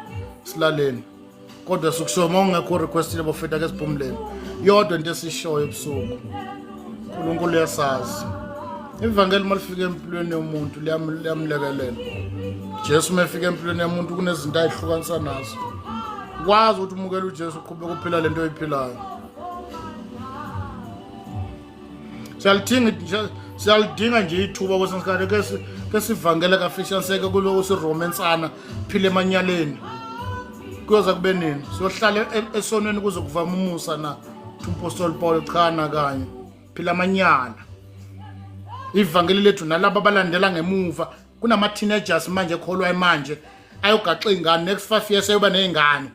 Silaleni. Kodwa sukusoma ungekho requestile bafethu ake siphumuleni. Yodwa into esishoyo ebusuku. uNkulunkulu uyasazi. Ivangeli malifika empilweni yomuntu liyamlekelela. Jesu mefika empilweni yomuntu kunezinto ayihlukanisa nazo. Kwazi ukuthi umukela uJesu uqhubeka ukuphila lento oyiphilayo. Siyalidinga nje ithuba kwesinsikhathi ke sivangele kafishanseke kuloko siromensana phile emanyaleni. Kuyoza kube nini? Siyohlala esonweni kuze kuvama umusa na. Umpostoli Paul chana kanye. Phila amanyala. Ivangeli lethu nalabo abalandela ngemuva kunama teenagers manje ekholwa manje ayogaxa ingane next 5 years ayoba nezingane.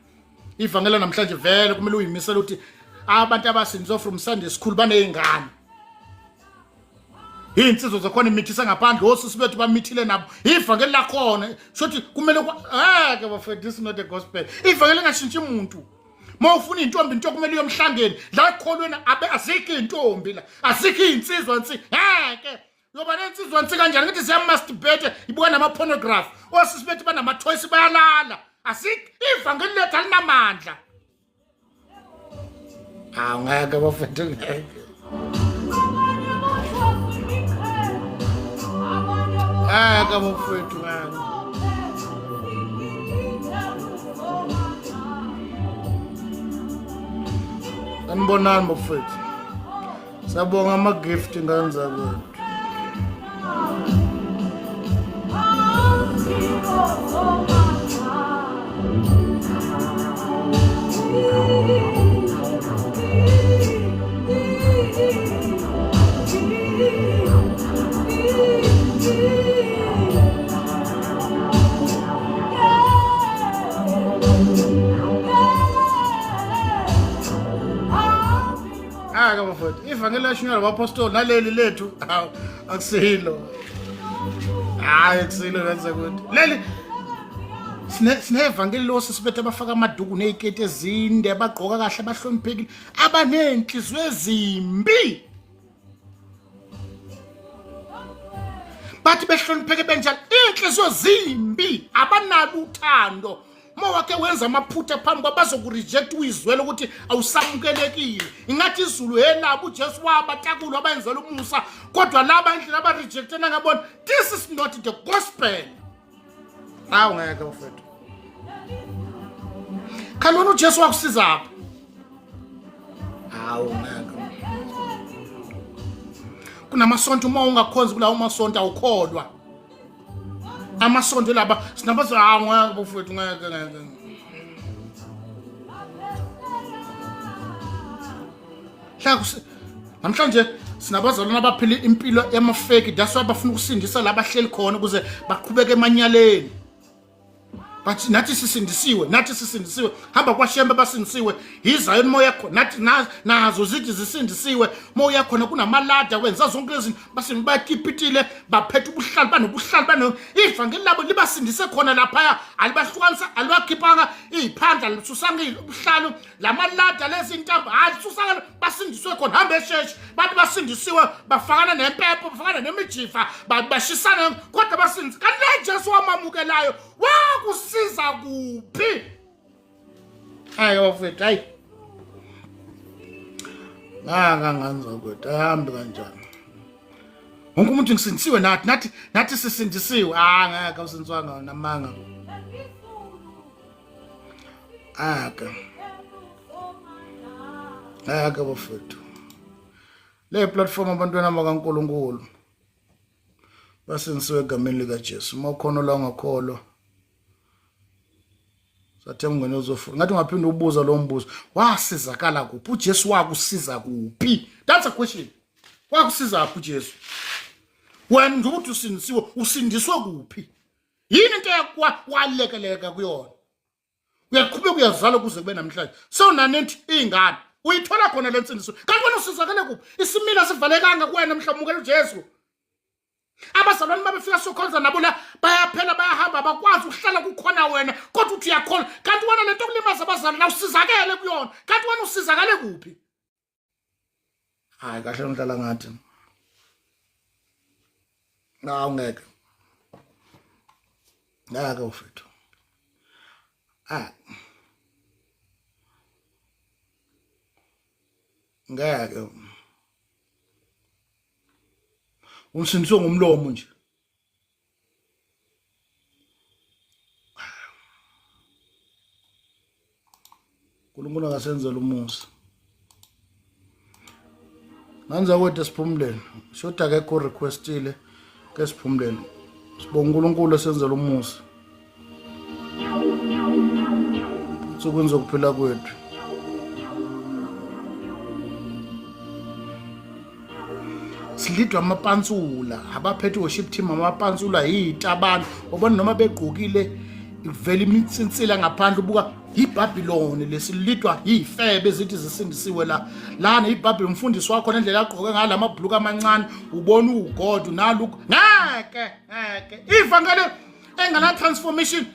Ivangeli namhlanje vele kumele uyimisela ukuthi abantu abasindiswa from Sunday school banezingane. Insizwe zakhona imithisa ngaphandle osisi bethu bamithile nabo. Ivangeli lakhona shothi kumele ke bafethu this is not a gospel. Ivangeli ngashintshi umuntu. Mawufuna intombi into kumele uyomhlangeni la ekholweni abe azikho intombi la azikho insizwa nsi ke yoba nensizwa nsi kanjani ngithi siya masturbate ibuka nama pornograph osisi bethu banama toys bayalala azikho ivangeli lethu alinamandla ngeke bafethu ngeke bafethu ngeke Anibonani bafethu. Sabonga ama-gift ngani zakwethu. Bafethu ivangeli lashonela abapostoli naleli lethu akusilo akusilo kanza ukuthi leli sine evangeli lo sisibethe abafaka amaduku nezikete ezinde abagqoka kahle abahloniphekile abanenhliziyo ezimbi bathi behlonipheke benjalo inhliziyo zimbi abanalo uthando mawake wenza amaphutha phambi kwabazokureject uyizwela ukuthi awusamukelekile ingathi izulu helabo uJesu wabatakulo abayenzela umusa kodwa laba indlela abarejectena ngabona this is not the gospel ngeke mfethu kanona uJesu wakusiza apha ngeke kunamasonto uma ungakhonzi kula umasonto awukholwa amasonto laba sinabazo ngeke bafethu ngeke namhlanje sinabazalwana abaphila impilo yamafeki that's why bafuna ukusindisa la bahleli khona ukuze baqhubeke emanyaleni but nathi sisindisiwe hamba kwaShembe basindisiwe iZion moya khona nathi nazo zithi zisindisiwe moya khona kunamalada kwenza zonke izinto basini bakhipitile baphethe ubuhlali banobuhlali ivangeli labo libasindise khona lapha alibahlukanisa alibakhipanga iziphandla lisusangile ubuhlalo lamalada lezintambo alisusanga basindiswe khona hamba esheshe bathi basindisiwe bafakana nempepo bafakana nemijifa bashisana kodwa basindise kanti Jesu wamamukelayo wakusiza kuphi bafethu hayi nganza kodwa ahambe kanjani wonke umuntu ngisindisiwe nathi sisindisiwe ngeke usindiswanga namanga ngeke bafethu le platform abantwana bakaNkulunkulu basindisiwe egameni likaJesu mawukhona la ungakholwa sathe mngene uzofuna ngathi ungaphinda ubuza lo mbuzo wasizakala kuphi uJesu wakusiza kuphi that's a question wakusiza kuphi uJesu wena nje ukuthi usindiswe kuphi yini into yakwalekeleka kuyona uyaqhubeka uyazala kuze kube namhlanje so nanethi ingane uyithola khona lensindiso kanti wena usizakale kuphi isimila sivalekanga kuwena mhlawumukela uJesu abazalwane babefika sokhonza nabo la bayaphela bayahamba bakwazi ukuhlala kukhona wena kodwa uthi uyakholwa kanti wena lento kulimaza abazalwane la usizakele kuyona kanti wena usizakale kuphi kahle ngihlala ngathi ungeke ufethu ngeke unsindiswe ngomlomo nje uNkulunkulu akasenzela umusa Nanza kwethu siphumuleni shoda akekho requestile ke siphumuleni sibonga uNkulunkulu esenzela umusa sokwenza ukuphila kwethu silidwa amapantsula abaphethe worship team amapantsula yita abantu ubona noma begqokile ivela imitsintsila ngaphandle ubuka iBabylon lesilidwa yifebe ezithi zisindisiwe lana iBabylon umfundisi wakho nendlela agqoke ngalamabhuluku amancane ubona uGod naluku ngeke ivangeli engana transformation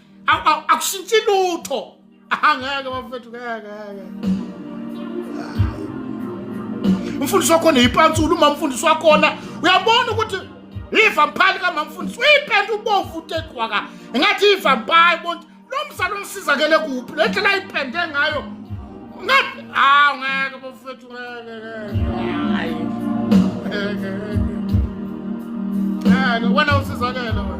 akushintshi lutho angeke bafethu ngeke umfundisi wakho neyipantsula uma umfundisi wakhona uyabona ukuthi ivampire kamamfundisi uyipenda ubovu uteqwaka engathi ivampire bonke lo msalo umsizakele kuphi lendlela ayipende ngayo ngathi ngeke bafethu ngeke wena usizakele wena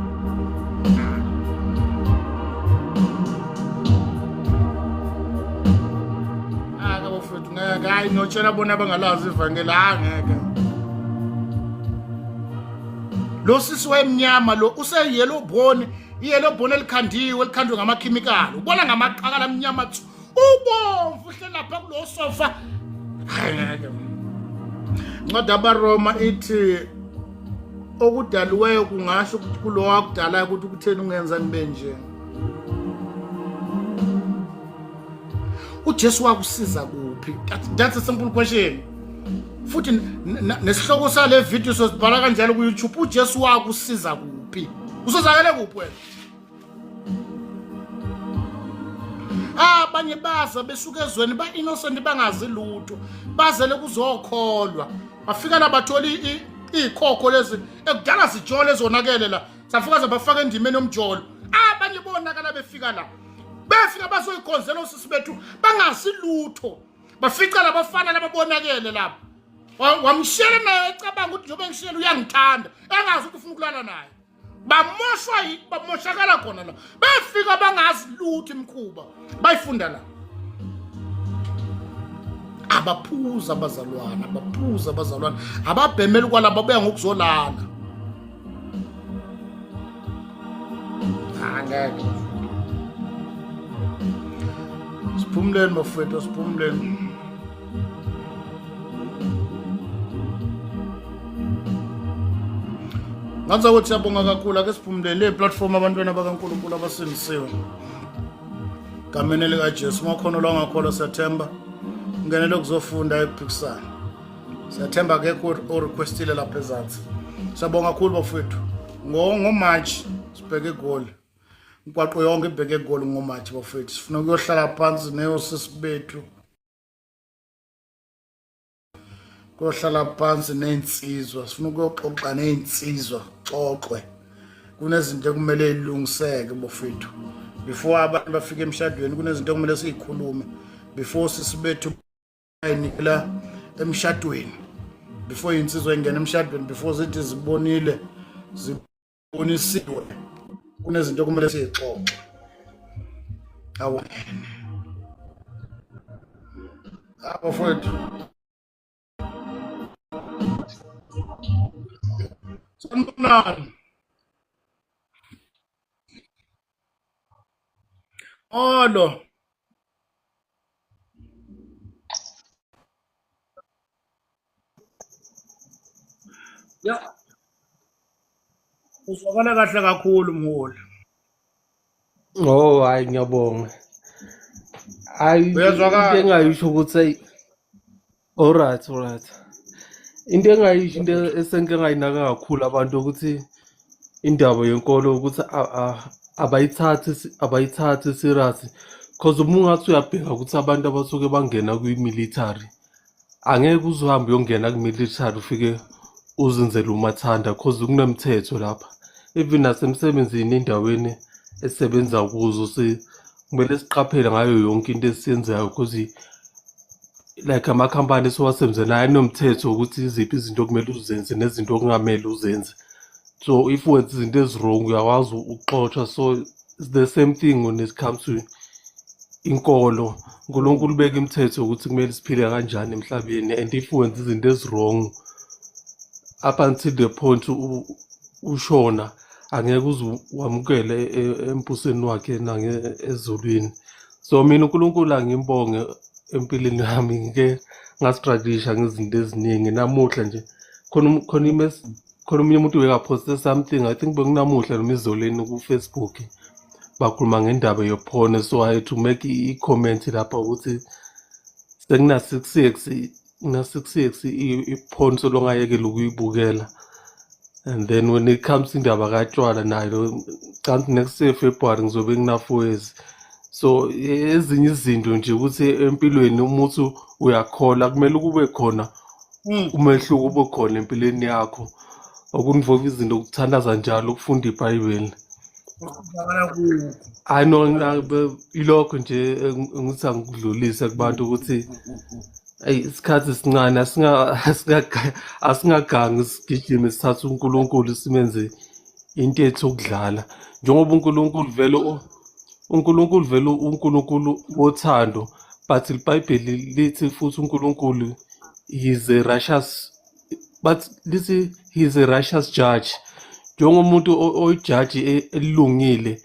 ngeke hayi notshela bona bangalazi ivangeli ngeke lo sisi wemnyama lo useyellow bone iyellow bone elikhandiwe ngamakhemikhali ubona ngamaqhakala amnyama ubomvu hle lapha kulo sofa ngeke ncwadi abaRoma ithi okudaliweyo kungasho ukuthi kulo wakudala ukuthi ukutheni ungenza nibe nje uJesu wakusiza kuphi that's a simple question futhi nesihloko sale video sosibhala kanjalo ku YouTube uJesu wakusiza kuphi usozakele kuphi wena abanye baza besuka ezweni ba innocent bangazi lutho bazele kuzokholwa bafika labatholi ikhokho lezi ekudala sijole ezonakele la safika zabafaka endimeni yomjolo abanye bonakala befika la befika basoyikhonzela usisi bethu bangazi lutho bafica labafana lababonakele lapha wamshela naye ecabanga ukuthi njobe ngishela uyangithanda engazi ukuthi ufuna ukulala naye bamoshakala khona la befika bangazi lutho imkhuba bayifunda la abaphuza abazalwana ababhemela kwalabo babuya ngokuzolala angeke siphumuleni bafethu siphumuleni ngathi ukuthi siyabonga kakhulu ake siphumuleni le platform abantwana bakaNkulunkulu abasindisiwe gameni likaJesu makhono la ngakholwa September ungenele kuzofunda ePixar siyathemba akekho o-requestile lapha ezansi siyabonga kakhulu bafethu ngoMarch sibheke egoli umgwaqo yonke ibheke egoli ngoMarch bafethu sifuna ukuyohlala phansi neyosisi bethu kohlala phansi neinsizwa sifuna ukuyoxoxa neinsizwa xoxwe kunezinto ekumele ilungiseke bafethu before abantu bafike emshadweni kunezinto ekumele sizikhulume before sisibethu ayinikela emshadweni before insizwa ingena emshadweni before zithi zibonisiwe kunezinto ekumele sizixoxe awena bafethu sanibonani olo ya uzwakala kahle kakhulu mholi Oh, hayi ngiyabonga. Hayi uyazwakala into engayisho ukuthi alright. Into engayisho into esenke ngayinaka kakhulu abantu ukuthi indaba yenkolo ukuthi abayithathi serious because uma ungathi uyabheka ukuthi abantu abasuke bangena kwi-military angeke uzuhambe uyongena ku-military ufike uzenzele umathanda because kunemthetho lapha even nasemsebenzini endaweni esebenza kuzo kumele siqaphele ngayo yonke into esiyenzayo because like amakhampani esiwasebenzela anomthetho ukuthi iziphi izinto okumele uzenze nezinto okungamele uzenze. So if wenza izinto ezirong uyakwazi ukuxoshwa. So it's the same thing when it comes to inkolo uNkulunkulu ubeka imithetho ukuthi kumele siphile kanjani emhlabeni, and if wenza izinto ezi-wrong up until the point ushona angeke uze wamukele embusweni wakhe ezulwini. So mina uNkulunkulu angimbonge empilweni yami, ngike ngastruglisha ngezinto eziningi. Namuhla nje khona omunye umuntu wekaphoste something, I think bekunamuhla noma izoleni ku-Facebook, bakhuluma ngendaba yoporn, so I had to make i-comment lapha ukuthi sekuna-6 years i-porn solongayekela ukuyibukela. And then when it comes indaba katshwala nayo kanti next year February ngizobe ngina-4 years. So ezinye izinto nje ukuthi empilweni umuntu uyakhola kumele kube khona umehluko ube khona empilweni yakho, okunvolve izinto ukuthandaza njalo, ukufunda iBhayibheli. I know ilokho nje ngithi angikudlulise kubantu ukuthi isikhathi esincane asingagangi sigijime sithathe uNkulunkulu simenze into ethu okudlala, njengoba uNkulunkulu vele uNkulunkulu wothando, but iBhayibheli lithi futhi uNkulunkulu he is a righteous judge. Njengomuntu oyijaji elungile,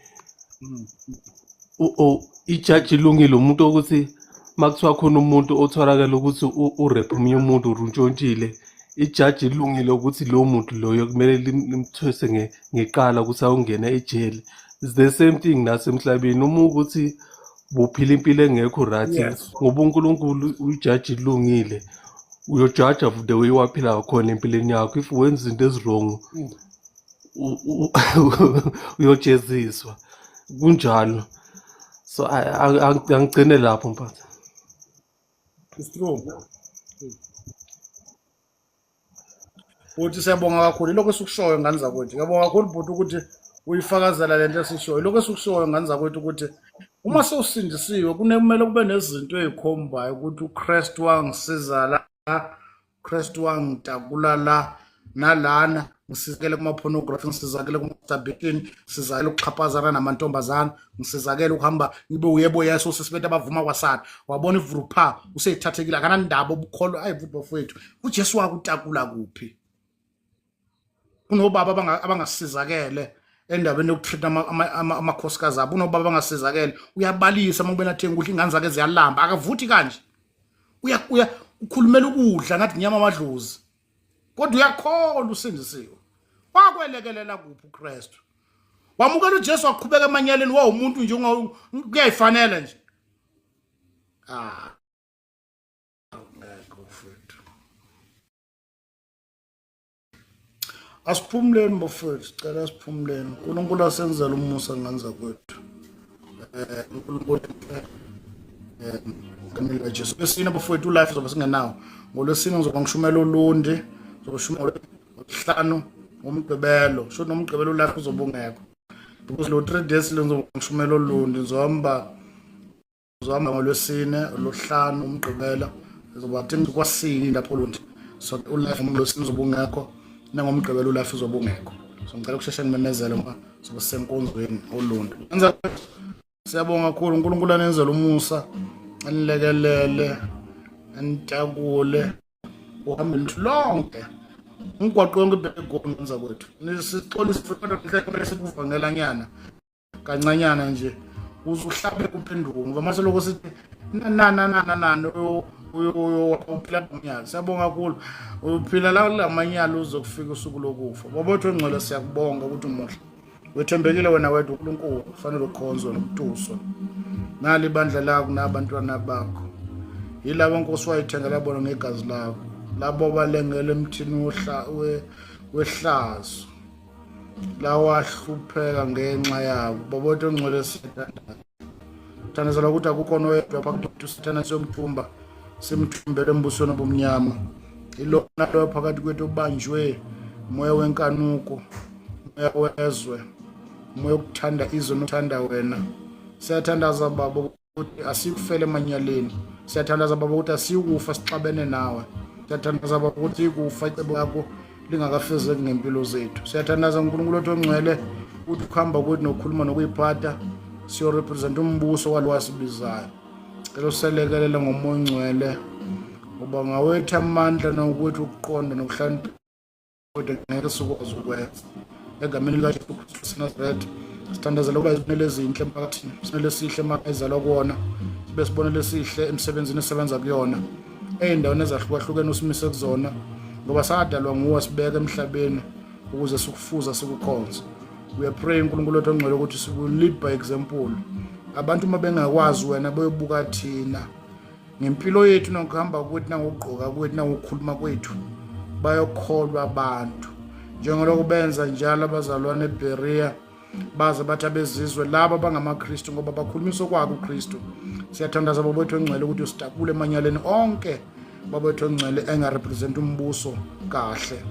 ijaji ilungile umuntu ukuthi makuthiwa khona umuntu otholakala ukuthi urephe omunye umuntu uruntshontshile, ijaji ilungile ukuthi lowo muntu loyo kumele limthwese ngeqala ukuthi awungena ejele. It's the same thing nasemhlabeni, uma ukuthi buphila impilo engekho right, ngoba uNkulunkulu uyijaji ilungile, uyojaja the way waphila ngakhona empilweni yakho. If wenza izinto ezi-wrong uyojeziswa kunjalo. So angigcine lapho mphathi. It's true. Uthi siyabonga kakhulu lokho esikushoyo ngani zakwethu. Ngiyabonga kakhulu bhuti ukuthi uyifakazela lento esishoyo. Lokho esikushoyo ngani zakwethu ukuthi uma sewusindisiwe kunemele kube nezinto ezikhombayo ukuthi uKristu wangisiza la, uKristu wangitakula la nalana, ngisizakele kuma-pornography, ngisizakele kuma-masturbation, ngisizakele ukuxhaphazana namantombazana, ngisizakele ukuhamba ngibe uyebo Yesu sesibethu abavuma kwasana. Wabona ivurupha useyithathekile akanandaba obukholwa ayivuthi bafowethu uJesu wakutakula kuphi? Kunobaba abangasizakele endabeni yokutreat amakhosikazi abo, unobaba abangasizakele uyabalisa uma kubena thenga ukudla ingane zakhe ziyalamba akavuthi kanje, ukhulumela ukudla ngathi inyama amadlozi, kodwa uyakholwa usindisiwe. Wakwelekelela kuphi uKristu? Wamukela uJesu waqhubeka emanyaleni wawumuntu nje kuyayifanele nje. Ngekho mfethu. Asiphumuleni bafethu, sicela asiphumuleni. uNkulunkulu asenzele umusa ngani zakwethu. uNkulunkulu ngameli kaJesu. Lesine bafethu ulife zoba singenawo. NgoLwesine ngizoba ngishumela uLundi, ngizoshumela ngoLwesihlanu ngoMgqibelo. Sho noMgqibelo ulife uzoba ungekho. Because lo 3 days lenzo ngishumela uLundi, ngizohamba ngoLwesine, uLwesihlanu, uMgqibelo. Ngizoba thingi kwasini lapho uLundi. So ulife ngoLwesine uzoba ungekho, nangomgqibelo ulife uzoba ungekho. So ngicela ukusheshe nimemezele ngoba sobe senkonzweni uLundi. Enza siyabonga kakhulu uNkulunkulu anenzele umusa, anilekelele, anitakule, uhambe nithu lonke. Umgwaqo wonke ubhekegona ngenza kwethu. Nisixolisa futhi kumele sikuvangela nyana kancanyana nje. Uzuhlabe kuphenduka ngoba mase lokho sithi uphila ngomnyaka. Siyabonga kakhulu. Uphila la lamanyala uzokufika usuku lokufa. Babotho ngcwele siyakubonga ukuthi umuhle. Wethembekile wena wedwa uNkulunkulu, kufanele ukhonzwe nokutuswa. Nali ibandla lakho nabantwana bakho. Yilabo Nkosi wayithengela bona ngegazi lakho. Labo balengele emthini wehlazo. Lawa hlupheka ngenxa yabo. Babotho ngcwele siyathandana. Thandazela ukuthi akukho noyedwa phakathi sithana siyomthumba, simthumbele embusweni obumnyama. Ilona lo phakathi kwethu ubanjwe umoya wenkanuko, umoya wezwe, umoya wokuthanda izwe nokuthanda wena. Siyathandaza baba ukuthi asikufele emanyaleni. Siyathandaza baba ukuthi asikufa sixabene nawe. Siyathandaza baba ukuthi ikufa icebo lakho lingakafezeki ngempilo zethu. Siyathandaza uNkulunkulu othi ongcwele ukuthi ukuhamba kwethu nokukhuluma nokuyiphatha siyorepresent umbuso walo wasibizayo. Cela uselekelela ngomoya ongcwele ngoba ngawethu amandla nokwethu ukuqonda nokuhlakanipha kodwa ngeke sikwazi ukwenza. Egameni likaJesu Kristu waseNazaretha sithandazela ukuba izibonelo ezinhle emphakathini, isibonelo esihle emakhaya ezalwa kuwona, sibe isibonelo esihle emsebenzini esebenza kuyona, ey'ndaweni ezahlukahlukene usimise kuzona ngoba sadalwa nguwe sibeka emhlabeni ukuze sikufuza sikukhonze. We are praying uNkulunkulu wethu ongcwele ukuthi siku lead by example. Abantu uma bengakwazi wena beyobuka thina ngempilo yethu nokuhamba kwethu nangokugqoka kwethu nangokukhuluma kwethu bayokholwa abantu njengalokho benza njalo abazalwane eBerea baze bathi abezizwe laba abangamaKristu ngoba bakhulumisa okwakhe uKristu. Siyathandaza baba wethu ongcwele ukuthi usitakule emanyaleni onke baba wethu ongcwele engarepresent umbuso kahle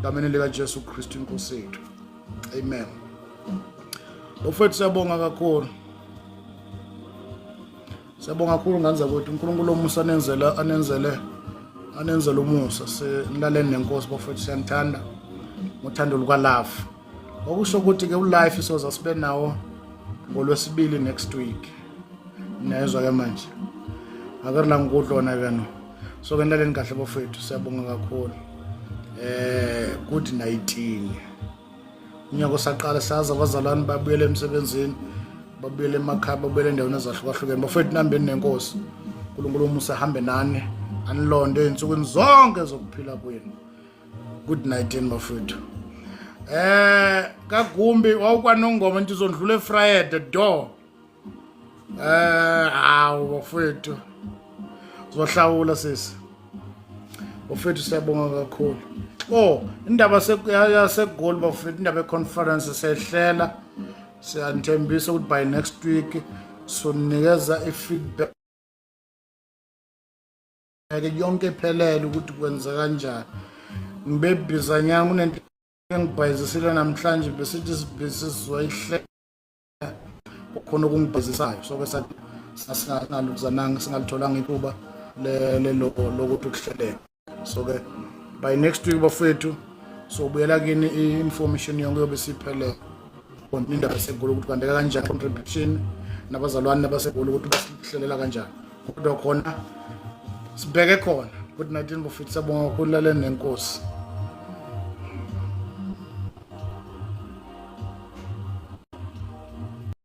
ngameni likaJesu Kristu inkosi yethu. Amen. Bafethu siyabonga kakhulu. Siyabonga kakhulu ngani zakwethu uNkulunkulu omusa anenzele umusa silaleni nenkosi bafethu siyanthanda ngothando luka love. Okusho ukuthi ke ulife isoza sibe nawo ngoLwesibili next week. Niyezwa ke manje. Akurila ngikudlona ke no. So ke nilaleni kahle bafethu siyabonga kakhulu. Good 19. Unyaka saqala saza abazalwane babuyele emsebenzini, babuyele emakhaya, babuyele endaweni ezahlukahlukene. Bafethu nambeni nenkosi. uNkulunkulu umusa ahambe nani, anilonde einsukwini zonke zokuphila kwenu. Good 19 bafethu. Kagumbi wawukwanongoma nje uzondlula eFriday do. Hawu bafethu. Zohlawula sisi. Bafethu siyabonga kakhulu. Indaba yasegoli bafethu, indaba yeconference sehlela. Siyanthembisa ukuthi by next week sonikeza ifeedback yonke iphelele ukuthi kwenza kanjani. Ngibebhizanyanga unento engibhayizisile namhlanje besithi sibhizizwa ihle khona okungibhizisayo. So ke sathi sasingalukuzananga singalitholanga ithuba lokuthi ukuhleleka. So ke by next week bafethu sobuyela kini i-information yonke yobe siphelele. Indaba yasegoli ukuthi kwandeka kanjani contribution nabazalwane nabasegoli ukuthi basihlelela kanjani. Kodwa khona sibheke khona. Good night bafethu, sabonga kakhulu laleni nenkosi.